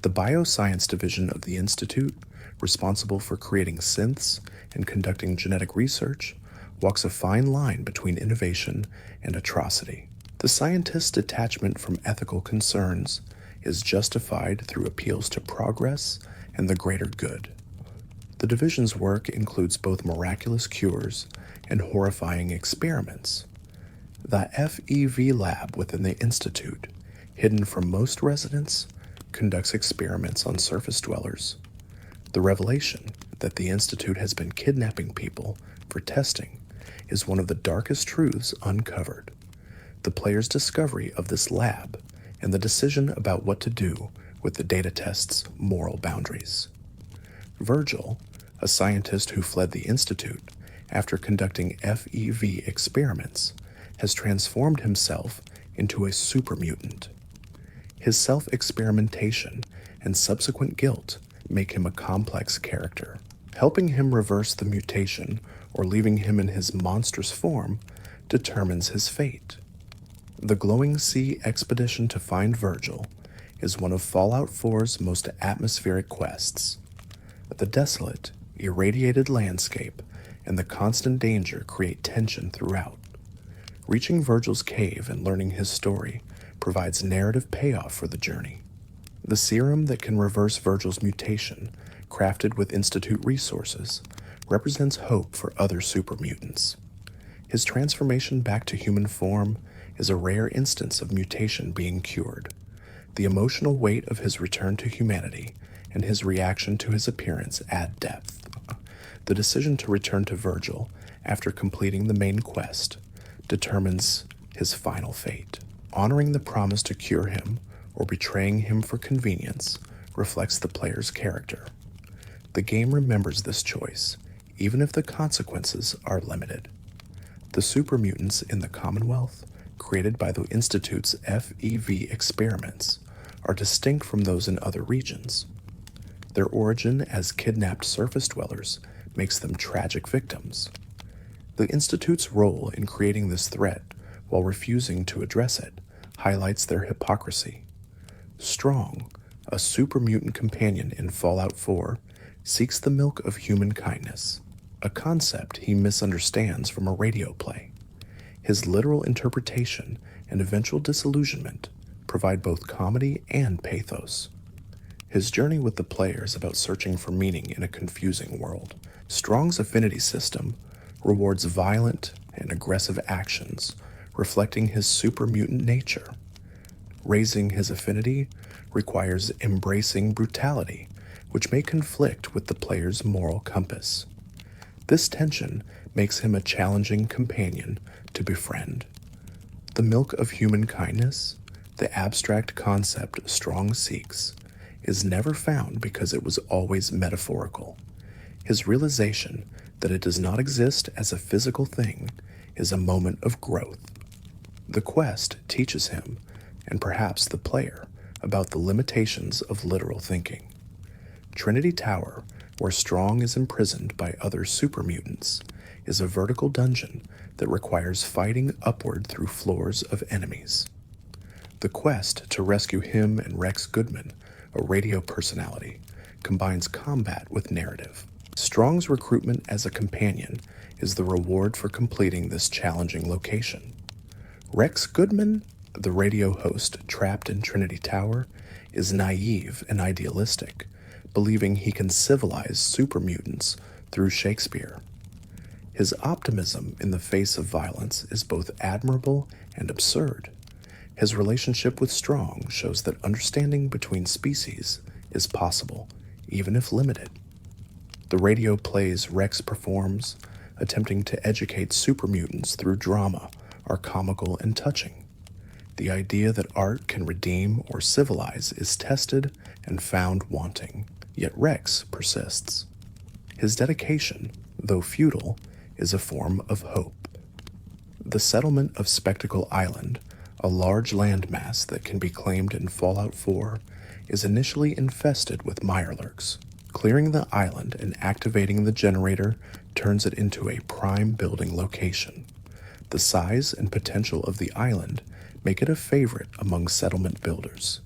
The Bioscience Division of the Institute, responsible for creating synths and conducting genetic research, walks a fine line between innovation and atrocity. The scientist's detachment from ethical concerns is justified through appeals to progress and the greater good. The division's work includes both miraculous cures and horrifying experiments. The FEV lab within the Institute, hidden from most residents, conducts experiments on surface dwellers. The revelation that the Institute has been kidnapping people for testing is one of the darkest truths uncovered. The player's discovery of this lab and the decision about what to do with the data test's moral boundaries. Virgil, a scientist who fled the Institute after conducting FEV experiments, has transformed himself into a super mutant. His self-experimentation and subsequent guilt make him a complex character. Helping him reverse the mutation or leaving him in his monstrous form determines his fate. The Glowing Sea expedition to find Virgil is one of Fallout 4's most atmospheric quests. The desolate, irradiated landscape and the constant danger create tension throughout. Reaching Virgil's cave and learning his story provides narrative payoff for the journey. The serum that can reverse Virgil's mutation, crafted with Institute resources, represents hope for other super mutants. His transformation back to human form is a rare instance of mutation being cured. The emotional weight of his return to humanity and his reaction to his appearance add depth. The decision to return to Virgil after completing the main quest determines his final fate. Honoring the promise to cure him or betraying him for convenience reflects the player's character. The game remembers this choice, even if the consequences are limited. The super mutants in the Commonwealth, created by the Institute's FEV experiments, are distinct from those in other regions. Their origin as kidnapped surface dwellers makes them tragic victims. The Institute's role in creating this threat while refusing to address it highlights their hypocrisy. Strong, a super mutant companion in Fallout 4, seeks the milk of human kindness, a concept he misunderstands from a radio play. His literal interpretation and eventual disillusionment provide both comedy and pathos. His journey with the player is about searching for meaning in a confusing world. Strong's affinity system rewards violent and aggressive actions, reflecting his super mutant nature. Raising his affinity requires embracing brutality, which may conflict with the player's moral compass. This tension makes him a challenging companion to befriend. The milk of human kindness, the abstract concept Strong seeks, is never found because it was always metaphorical. His realization that it does not exist as a physical thing is a moment of growth. The quest teaches him, and perhaps the player, about the limitations of literal thinking. Trinity Tower, where Strong is imprisoned by other super mutants, is a vertical dungeon that requires fighting upward through floors of enemies. The quest to rescue him and Rex Goodman, a radio personality, combines combat with narrative. Strong's recruitment as a companion is the reward for completing this challenging location. Rex Goodman, the radio host trapped in Trinity Tower, is naive and idealistic, believing he can civilize super mutants through Shakespeare. His optimism in the face of violence is both admirable and absurd. His relationship with Strong shows that understanding between species is possible, even if limited. The radio plays Rex performs, attempting to educate super mutants through drama, are comical and touching. The idea that art can redeem or civilize is tested and found wanting, yet Rex persists. His dedication, though futile, is a form of hope. The settlement of Spectacle Island, a large landmass that can be claimed in Fallout 4, is initially infested with mirelurks. Clearing the island and activating the generator turns it into a prime building location. The size and potential of the island make it a favorite among settlement builders.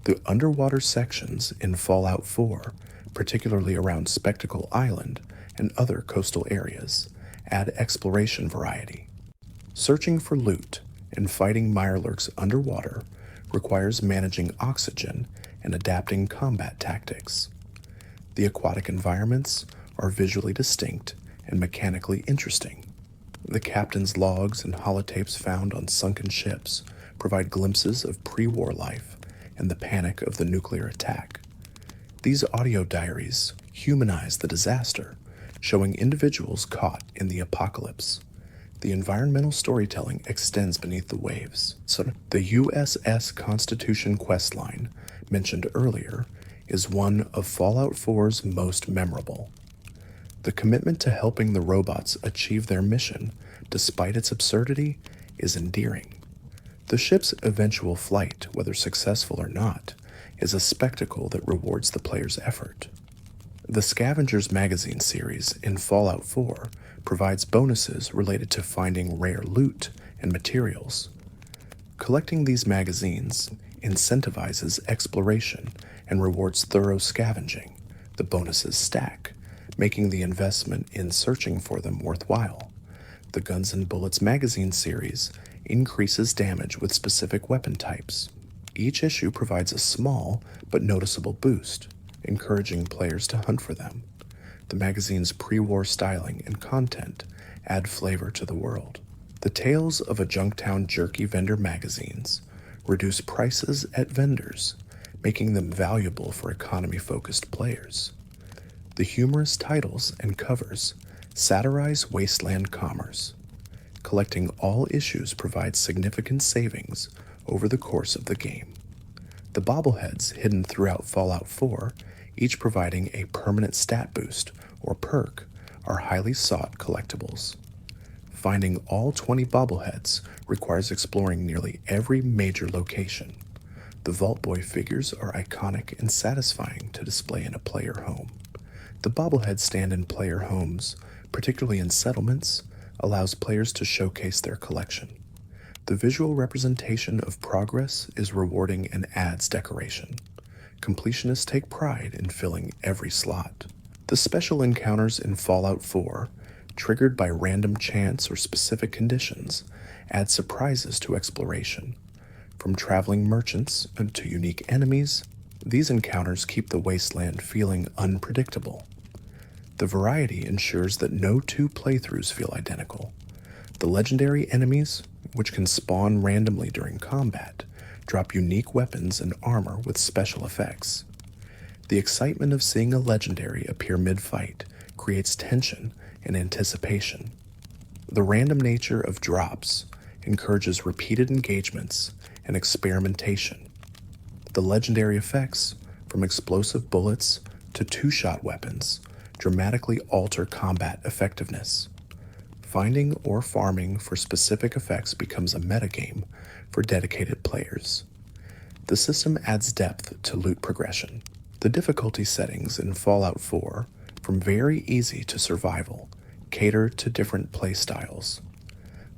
The underwater sections in Fallout 4, particularly around Spectacle Island and other coastal areas, add exploration variety. Searching for loot and fighting mirelurks underwater requires managing oxygen and adapting combat tactics. The aquatic environments are visually distinct and mechanically interesting. The captain's logs and holotapes found on sunken ships provide glimpses of pre-war life and the panic of the nuclear attack. These audio diaries humanize the disaster, showing individuals caught in the apocalypse. The environmental storytelling extends beneath the waves. So the USS Constitution questline, mentioned earlier, is one of Fallout 4's most memorable. The commitment to helping the robots achieve their mission, despite its absurdity, is endearing. The ship's eventual flight, whether successful or not, is a spectacle that rewards the player's effort. The Scavengers Magazine series in Fallout 4 provides bonuses related to finding rare loot and materials. Collecting these magazines incentivizes exploration and rewards thorough scavenging. The bonuses stack, making the investment in searching for them worthwhile. The Guns and Bullets magazine series increases damage with specific weapon types. Each issue provides a small but noticeable boost, encouraging players to hunt for them. The magazine's pre-war styling and content add flavor to the world. The Tales of a Junktown Jerky vendor magazines reduce prices at vendors, making them valuable for economy-focused players. The humorous titles and covers satirize wasteland commerce. Collecting all issues provides significant savings over the course of the game. The bobbleheads hidden throughout Fallout 4, each providing a permanent stat boost or perk, are highly sought collectibles. Finding all 20 bobbleheads requires exploring nearly every major location. The Vault Boy figures are iconic and satisfying to display in a player home. The bobbleheads stand in player homes, particularly in settlements, allows players to showcase their collection. The visual representation of progress is rewarding and adds decoration. Completionists take pride in filling every slot. The special encounters in Fallout 4, triggered by random chance or specific conditions, add surprises to exploration. From traveling merchants to unique enemies, these encounters keep the wasteland feeling unpredictable. The variety ensures that no two playthroughs feel identical. The legendary enemies, which can spawn randomly during combat, drop unique weapons and armor with special effects. The excitement of seeing a legendary appear mid-fight creates tension and anticipation. The random nature of drops encourages repeated engagements and experimentation. The legendary effects, from explosive bullets to two-shot weapons, dramatically alter combat effectiveness. Finding or farming for specific effects becomes a metagame for dedicated players. The system adds depth to loot progression. The difficulty settings in Fallout 4, from very easy to survival, cater to different playstyles.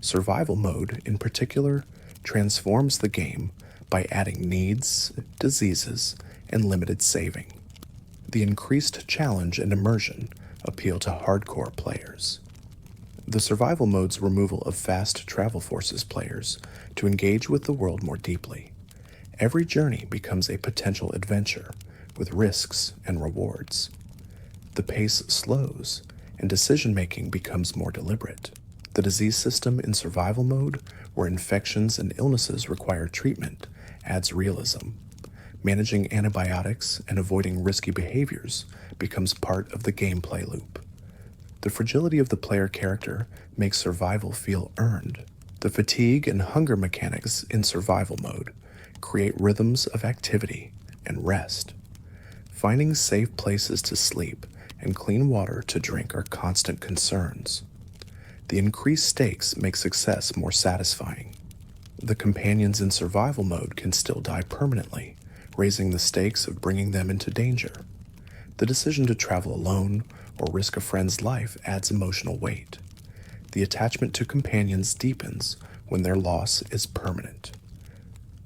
Survival mode, in particular, transforms the game by adding needs, diseases, and limited saving. The increased challenge and immersion appeal to hardcore players. The survival mode's removal of fast travel forces players to engage with the world more deeply. Every journey becomes a potential adventure with risks and rewards. The pace slows and decision-making becomes more deliberate. The disease system in survival mode, where infections and illnesses require treatment, adds realism. Managing antibiotics and avoiding risky behaviors becomes part of the gameplay loop. The fragility of the player character makes survival feel earned. The fatigue and hunger mechanics in survival mode create rhythms of activity and rest. Finding safe places to sleep and clean water to drink are constant concerns. The increased stakes make success more satisfying. The companions in survival mode can still die permanently, raising the stakes of bringing them into danger. The decision to travel alone or risk a friend's life adds emotional weight. The attachment to companions deepens when their loss is permanent.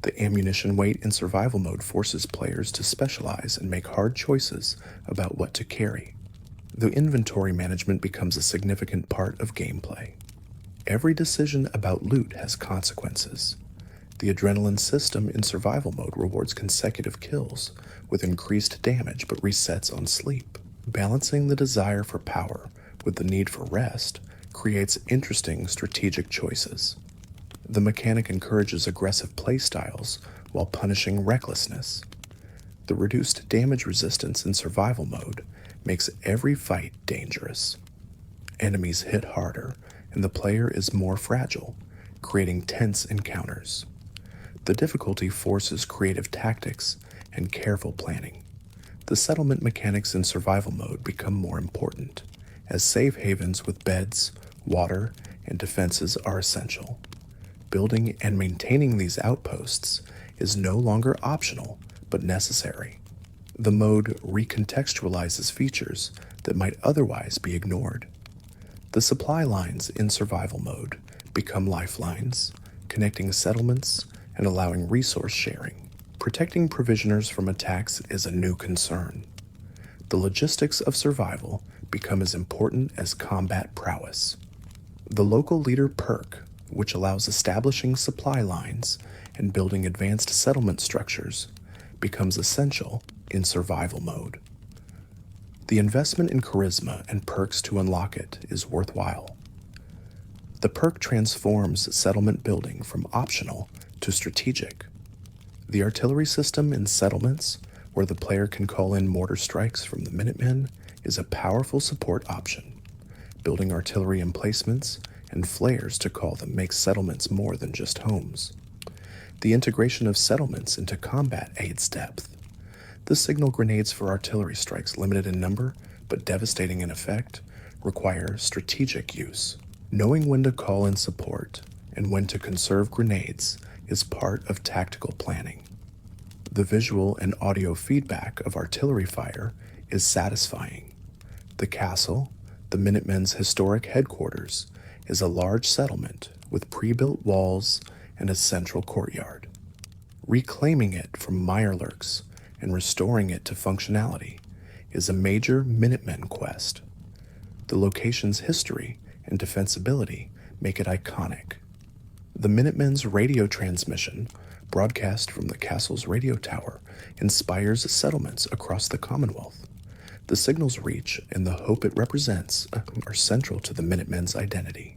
The ammunition weight in survival mode forces players to specialize and make hard choices about what to carry. The inventory management becomes a significant part of gameplay. Every decision about loot has consequences. The adrenaline system in survival mode rewards consecutive kills with increased damage but resets on sleep. Balancing the desire for power with the need for rest creates interesting strategic choices. The mechanic encourages aggressive playstyles while punishing recklessness. The reduced damage resistance in survival mode makes every fight dangerous. Enemies hit harder and the player is more fragile, creating tense encounters. The difficulty forces creative tactics and careful planning. The settlement mechanics in survival mode become more important, as safe havens with beds, water, and defenses are essential. Building and maintaining these outposts is no longer optional, but necessary. The mode recontextualizes features that might otherwise be ignored. The supply lines in survival mode become lifelines, connecting settlements and allowing resource sharing. Protecting provisioners from attacks is a new concern. The logistics of survival become as important as combat prowess. The local leader perk, which allows establishing supply lines and building advanced settlement structures, becomes essential in survival mode. The investment in charisma and perks to unlock it is worthwhile. The perk transforms settlement building from optional to strategic. The artillery system in settlements, where the player can call in mortar strikes from the Minutemen, is a powerful support option. Building artillery emplacements and flares to call them makes settlements more than just homes. The integration of settlements into combat aids depth. The signal grenades for artillery strikes, limited in number but devastating in effect, require strategic use. Knowing when to call in support and when to conserve grenades is part of tactical planning. The visual and audio feedback of artillery fire is satisfying. The castle, the Minutemen's historic headquarters, is a large settlement with pre-built walls and a central courtyard. Reclaiming it from mirelurks and restoring it to functionality is a major Minutemen quest. The location's history and defensibility make it iconic. The Minutemen's radio transmission, broadcast from the castle's radio tower, inspires settlements across the Commonwealth. The signal's reach and the hope it represents are central to the Minutemen's identity.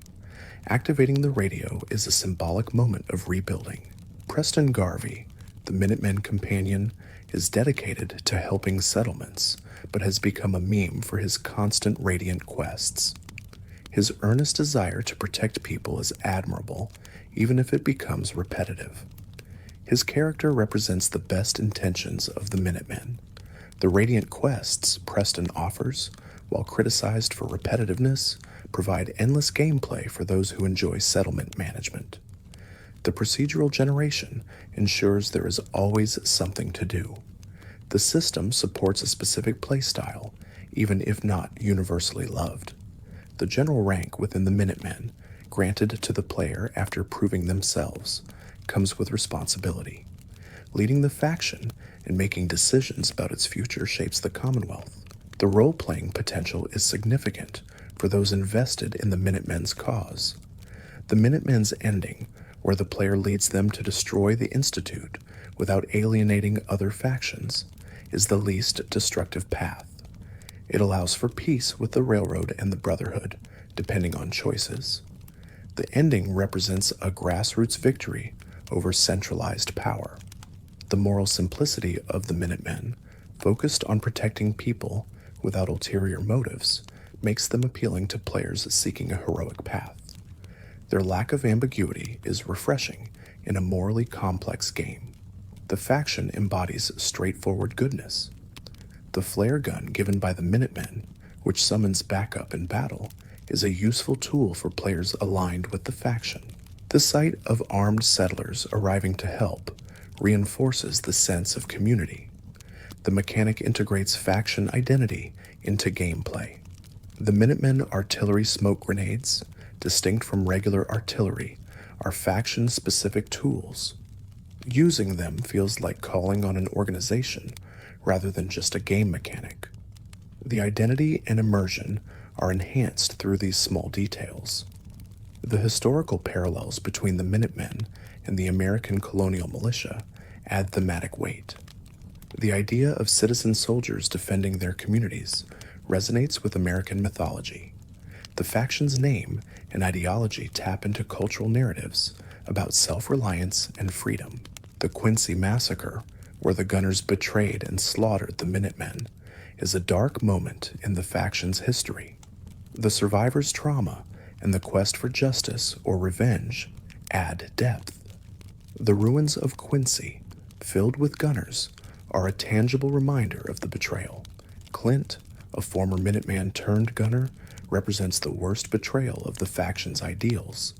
Activating the radio is a symbolic moment of rebuilding. Preston Garvey, the Minutemen companion, is dedicated to helping settlements, but has become a meme for his constant radiant quests. His earnest desire to protect people is admirable, even if it becomes repetitive. His character represents the best intentions of the Minutemen. The radiant quests Preston offers, while criticized for repetitiveness, provide endless gameplay for those who enjoy settlement management. The procedural generation ensures there is always something to do. The system supports a specific playstyle, even if not universally loved. The general rank within the Minutemen, granted to the player after proving themselves, comes with responsibility. Leading the faction and making decisions about its future shapes the Commonwealth. The role-playing potential is significant for those invested in the Minutemen's cause. The Minutemen's ending, where the player leads them to destroy the Institute without alienating other factions, is the least destructive path. It allows for peace with the Railroad and the Brotherhood, depending on choices. The ending represents a grassroots victory over centralized power. The moral simplicity of the Minutemen, focused on protecting people without ulterior motives, makes them appealing to players seeking a heroic path. Their lack of ambiguity is refreshing in a morally complex game. The faction embodies straightforward goodness. The flare gun given by the Minutemen, which summons backup in battle, is a useful tool for players aligned with the faction. The sight of armed settlers arriving to help reinforces the sense of community. The mechanic integrates faction identity into gameplay. The Minutemen artillery smoke grenades, distinct from regular artillery, are faction-specific tools. Using them feels like calling on an organization rather than just a game mechanic. The identity and immersion are enhanced through these small details. The historical parallels between the Minutemen and the American colonial militia add thematic weight. The idea of citizen soldiers defending their communities resonates with American mythology. The faction's name and ideology tap into cultural narratives about self-reliance and freedom. The Quincy Massacre, where the gunners betrayed and slaughtered the Minutemen, is a dark moment in the faction's history. The survivors' trauma and the quest for justice or revenge add depth. The ruins of Quincy, filled with gunners, are a tangible reminder of the betrayal. Clint, a former Minuteman turned gunner, represents the worst betrayal of the faction's ideals.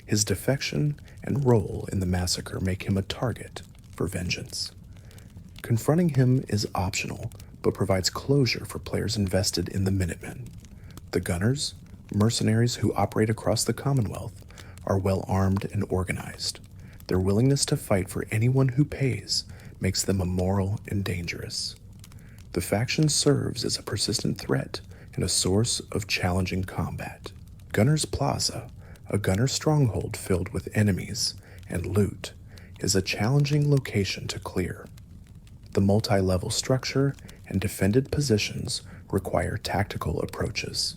His defection and role in the massacre make him a target for vengeance. Confronting him is optional, but provides closure for players invested in the Minutemen. The Gunners, mercenaries who operate across the Commonwealth, are well armed and organized. Their willingness to fight for anyone who pays makes them immoral and dangerous. The faction serves as a persistent threat and a source of challenging combat. Gunner's Plaza, a gunner stronghold filled with enemies and loot, is a challenging location to clear. The multi-level structure and defended positions require tactical approaches.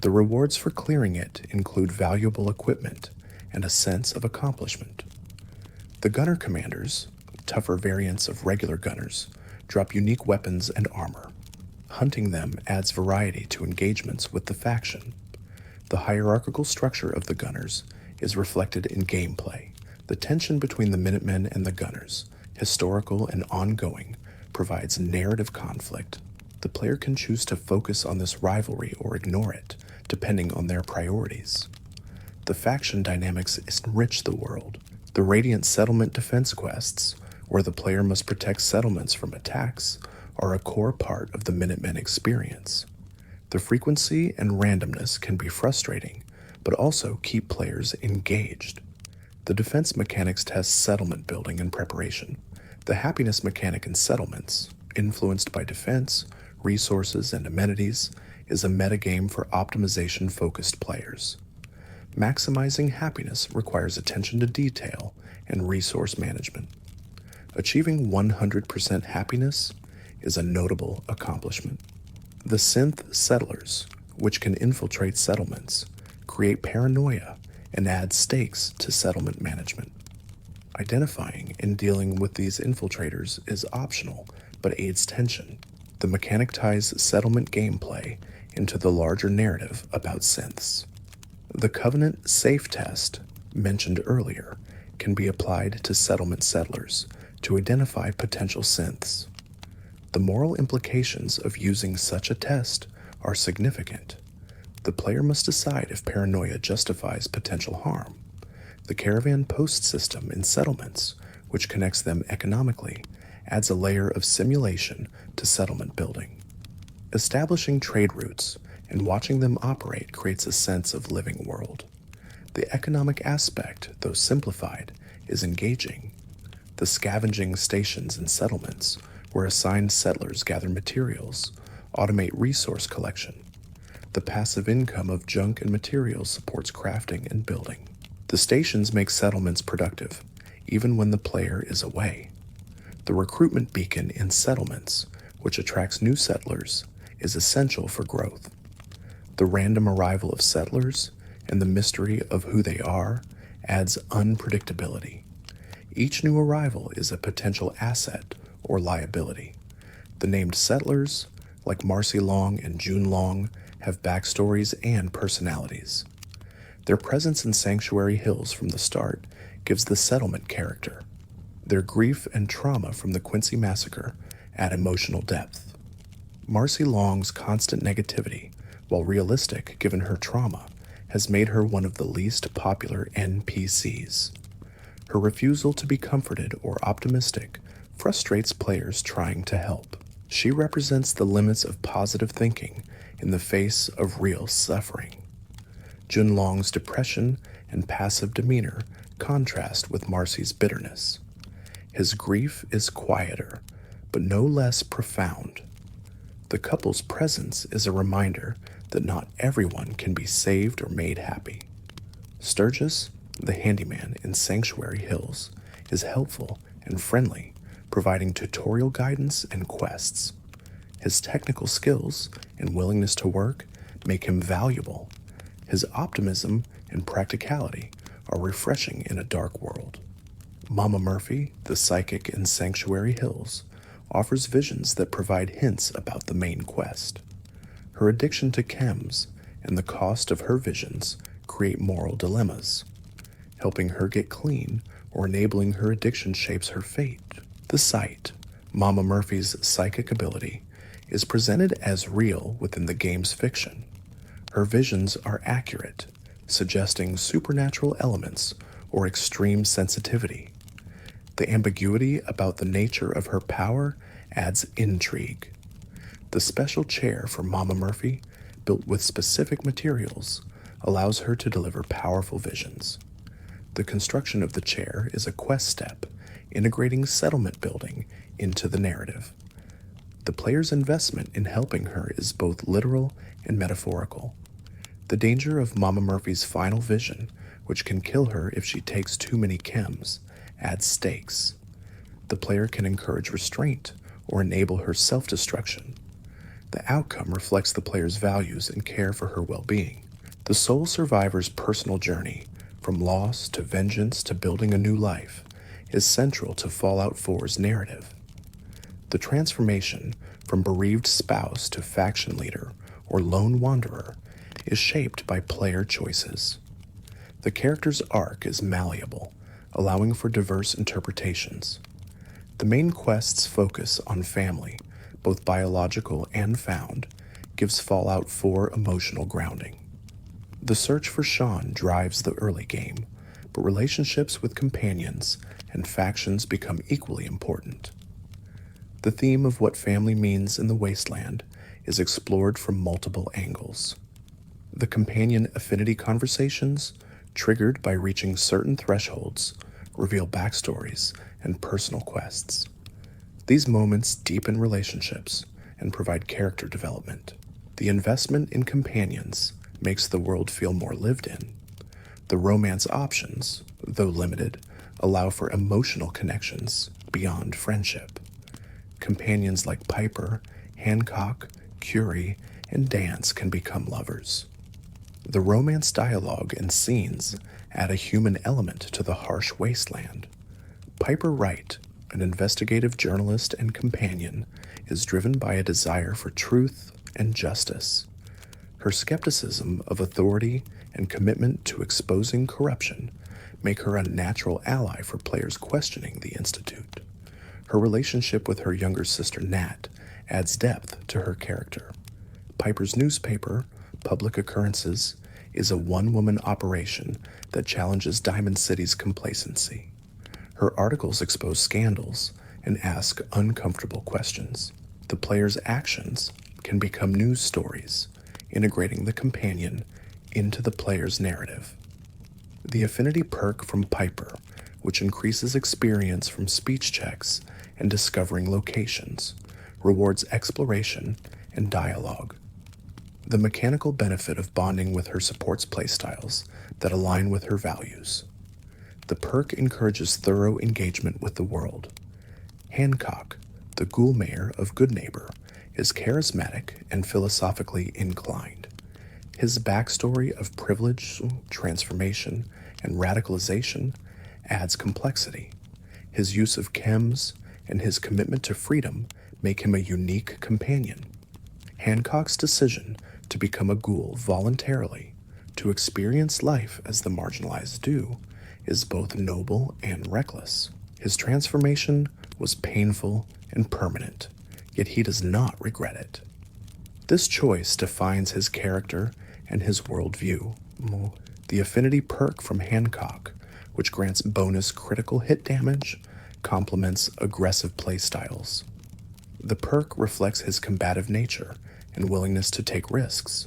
The rewards for clearing it include valuable equipment and a sense of accomplishment. The gunner commanders, tougher variants of regular gunners, drop unique weapons and armor. Hunting them adds variety to engagements with the faction. The hierarchical structure of the gunners is reflected in gameplay. The tension between the Minutemen and the gunners, historical and ongoing, provides narrative conflict. The player can choose to focus on this rivalry or ignore it, depending on their priorities. The faction dynamics enrich the world. The Radiant Settlement defense quests, where the player must protect settlements from attacks, are a core part of the Minutemen experience. The frequency and randomness can be frustrating, but also keep players engaged. The defense mechanics test settlement building and preparation. The happiness mechanic in settlements, influenced by defense, resources, and amenities, is a metagame for optimization-focused players. Maximizing happiness requires attention to detail and resource management. Achieving 100% happiness is a notable accomplishment. The synth settlers, which can infiltrate settlements, create paranoia and add stakes to settlement management. Identifying and dealing with these infiltrators is optional, but aids tension. The mechanic ties settlement gameplay into the larger narrative about synths. The Covenant Safe Test, mentioned earlier, can be applied to settlement settlers to identify potential synths. The moral implications of using such a test are significant. The player must decide if paranoia justifies potential harm. The caravan post system in settlements, which connects them economically, adds a layer of simulation to settlement building. Establishing trade routes and watching them operate creates a sense of living world. The economic aspect, though simplified, is engaging. The scavenging stations in settlements, where assigned settlers gather materials, automate resource collection. The passive income of junk and materials supports crafting and building. The stations make settlements productive, even when the player is away. The recruitment beacon in settlements, which attracts new settlers, is essential for growth. The random arrival of settlers and the mystery of who they are adds unpredictability. Each new arrival is a potential asset or liability. The named settlers, like Marcy Long and June Long, have backstories and personalities. Their presence in Sanctuary Hills from the start gives the settlement character. Their grief and trauma from the Quincy Massacre add emotional depth. Marcy Long's constant negativity, while realistic given her trauma, has made her one of the least popular NPCs. Her refusal to be comforted or optimistic frustrates players trying to help. She represents the limits of positive thinking in the face of real suffering. Jun Long's depression and passive demeanor contrast with Marcy's bitterness. His grief is quieter, but no less profound. The couple's presence is a reminder that not everyone can be saved or made happy. Sturgis, the handyman in Sanctuary Hills, is helpful and friendly, providing tutorial guidance and quests. His technical skills and willingness to work make him valuable. His optimism and practicality are refreshing in a dark world. Mama Murphy, the psychic in Sanctuary Hills, offers visions that provide hints about the main quest. Her addiction to chems and the cost of her visions create moral dilemmas. Helping her get clean or enabling her addiction shapes her fate. The sight, Mama Murphy's psychic ability, is presented as real within the game's fiction. Her visions are accurate, suggesting supernatural elements or extreme sensitivity. The ambiguity about the nature of her power adds intrigue. The special chair for Mama Murphy, built with specific materials, allows her to deliver powerful visions. The construction of the chair is a quest step, integrating settlement building into the narrative. The player's investment in helping her is both literal and metaphorical. The danger of Mama Murphy's final vision, which can kill her if she takes too many chems, adds stakes. The player can encourage restraint or enable her self-destruction. The outcome reflects the player's values and care for her well-being. The sole survivor's personal journey, from loss to vengeance to building a new life, is central to Fallout 4's narrative. The transformation from bereaved spouse to faction leader or lone wanderer is shaped by player choices. The character's arc is malleable, allowing for diverse interpretations. The main quest's focus on family, both biological and found, gives Fallout 4 emotional grounding. The search for Sean drives the early game, but relationships with companions and factions become equally important. The theme of what family means in the wasteland is explored from multiple angles. The companion affinity conversations, triggered by reaching certain thresholds, reveal backstories and personal quests. These moments deepen relationships and provide character development. The investment in companions makes the world feel more lived in. The romance options, though limited, allow for emotional connections beyond friendship. Companions like Piper, Hancock, Curie, and Dance can become lovers. The romance dialogue and scenes add a human element to the harsh wasteland. Piper Wright, an investigative journalist and companion, is driven by a desire for truth and justice. Her skepticism of authority and commitment to exposing corruption make her a natural ally for players questioning the Institute. Her relationship with her younger sister Nat adds depth to her character. Piper's newspaper, Public Occurrences, is a one-woman operation that challenges Diamond City's complacency. Her articles expose scandals and ask uncomfortable questions. The player's actions can become news stories, integrating the companion into the player's narrative. The affinity perk from Piper, which increases experience from speech checks and discovering locations, rewards exploration and dialogue. The mechanical benefit of bonding with her supports playstyles that align with her values. The perk encourages thorough engagement with the world. Hancock, the ghoul mayor of Goodneighbor, is charismatic and philosophically inclined. His backstory of privilege, transformation, and radicalization adds complexity. His use of chems and his commitment to freedom make him a unique companion. Hancock's decision to become a ghoul voluntarily, to experience life as the marginalized do, is both noble and reckless. His transformation was painful and permanent, yet he does not regret it. This choice defines his character and his worldview. The affinity perk from Hancock, which grants bonus critical hit damage, complements aggressive playstyles. The perk reflects his combative nature and willingness to take risks.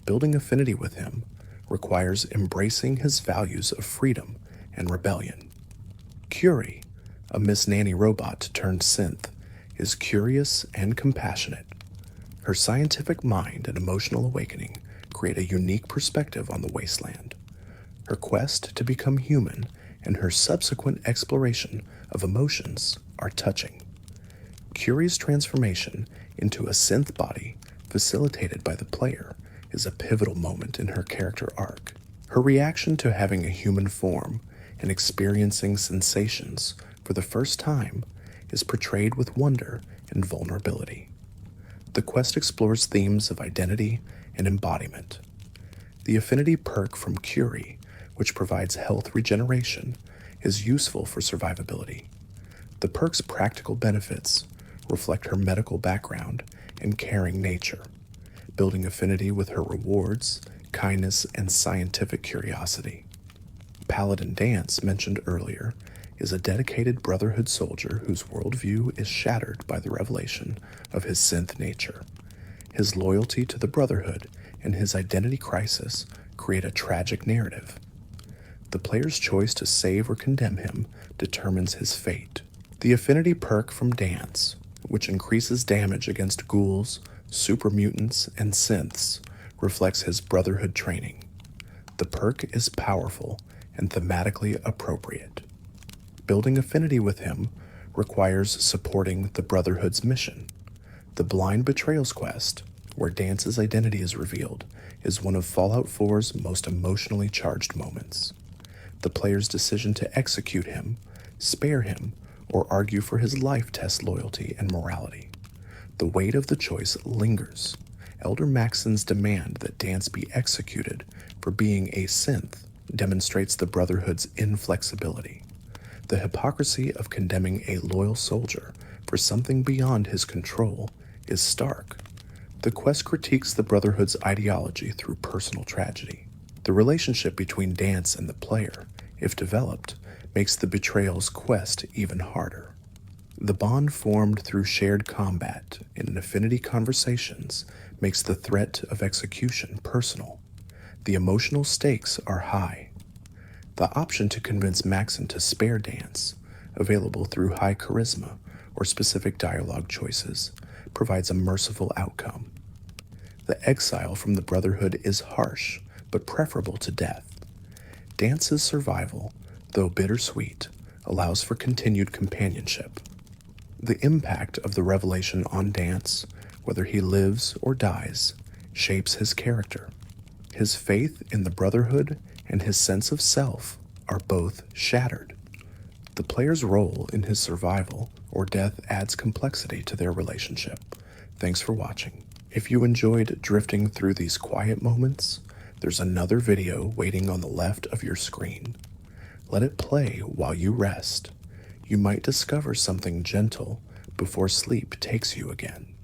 Building affinity with him requires embracing his values of freedom and rebellion. Curie, a Miss Nanny robot turned synth, is curious and compassionate. Her scientific mind and emotional awakening create a unique perspective on the wasteland. Her quest to become human and her subsequent exploration of emotions are touching. Curie's transformation into a synth body, facilitated by the player, is a pivotal moment in her character arc. Her reaction to having a human form and experiencing sensations for the first time is portrayed with wonder and vulnerability. The quest explores themes of identity and embodiment. The affinity perk from Curie, which provides health regeneration, is useful for survivability. The perk's practical benefits reflect her medical background and caring nature. Building affinity with her rewards, kindness, and scientific curiosity. Paladin Dance, mentioned earlier, is a dedicated Brotherhood soldier whose worldview is shattered by the revelation of his synth nature. His loyalty to the Brotherhood and his identity crisis create a tragic narrative. The player's choice to save or condemn him determines his fate. The affinity perk from Dance, which increases damage against ghouls, super mutants, and synths, reflects his Brotherhood training. The perk is powerful and thematically appropriate. Building affinity with him requires supporting the Brotherhood's mission. The Blind Betrayals quest, where Dance's identity is revealed, is one of Fallout 4's most emotionally charged moments. The player's decision to execute him, spare him, or argue for his life tests loyalty and morality. The weight of the choice lingers. Elder Maxon's demand that Dance be executed for being a synth demonstrates the Brotherhood's inflexibility. The hypocrisy of condemning a loyal soldier for something beyond his control is stark. The quest critiques the Brotherhood's ideology through personal tragedy. The relationship between Dance and the player, if developed, makes the Betrayal's quest even harder. The bond formed through shared combat in affinity conversations makes the threat of execution personal. The emotional stakes are high. The option to convince Maxon to spare Dance, available through high charisma or specific dialogue choices, provides a merciful outcome. The exile from the Brotherhood is harsh, but preferable to death. Dance's survival, though bittersweet, allows for continued companionship. The impact of the revelation on Dance, whether he lives or dies, shapes his character. His faith in the Brotherhood and his sense of self are both shattered. The player's role in his survival or death adds complexity to their relationship. Thanks for watching. If you enjoyed drifting through these quiet moments, there's another video waiting on the left of your screen. Let it play while you rest. You might discover something gentle before sleep takes you again.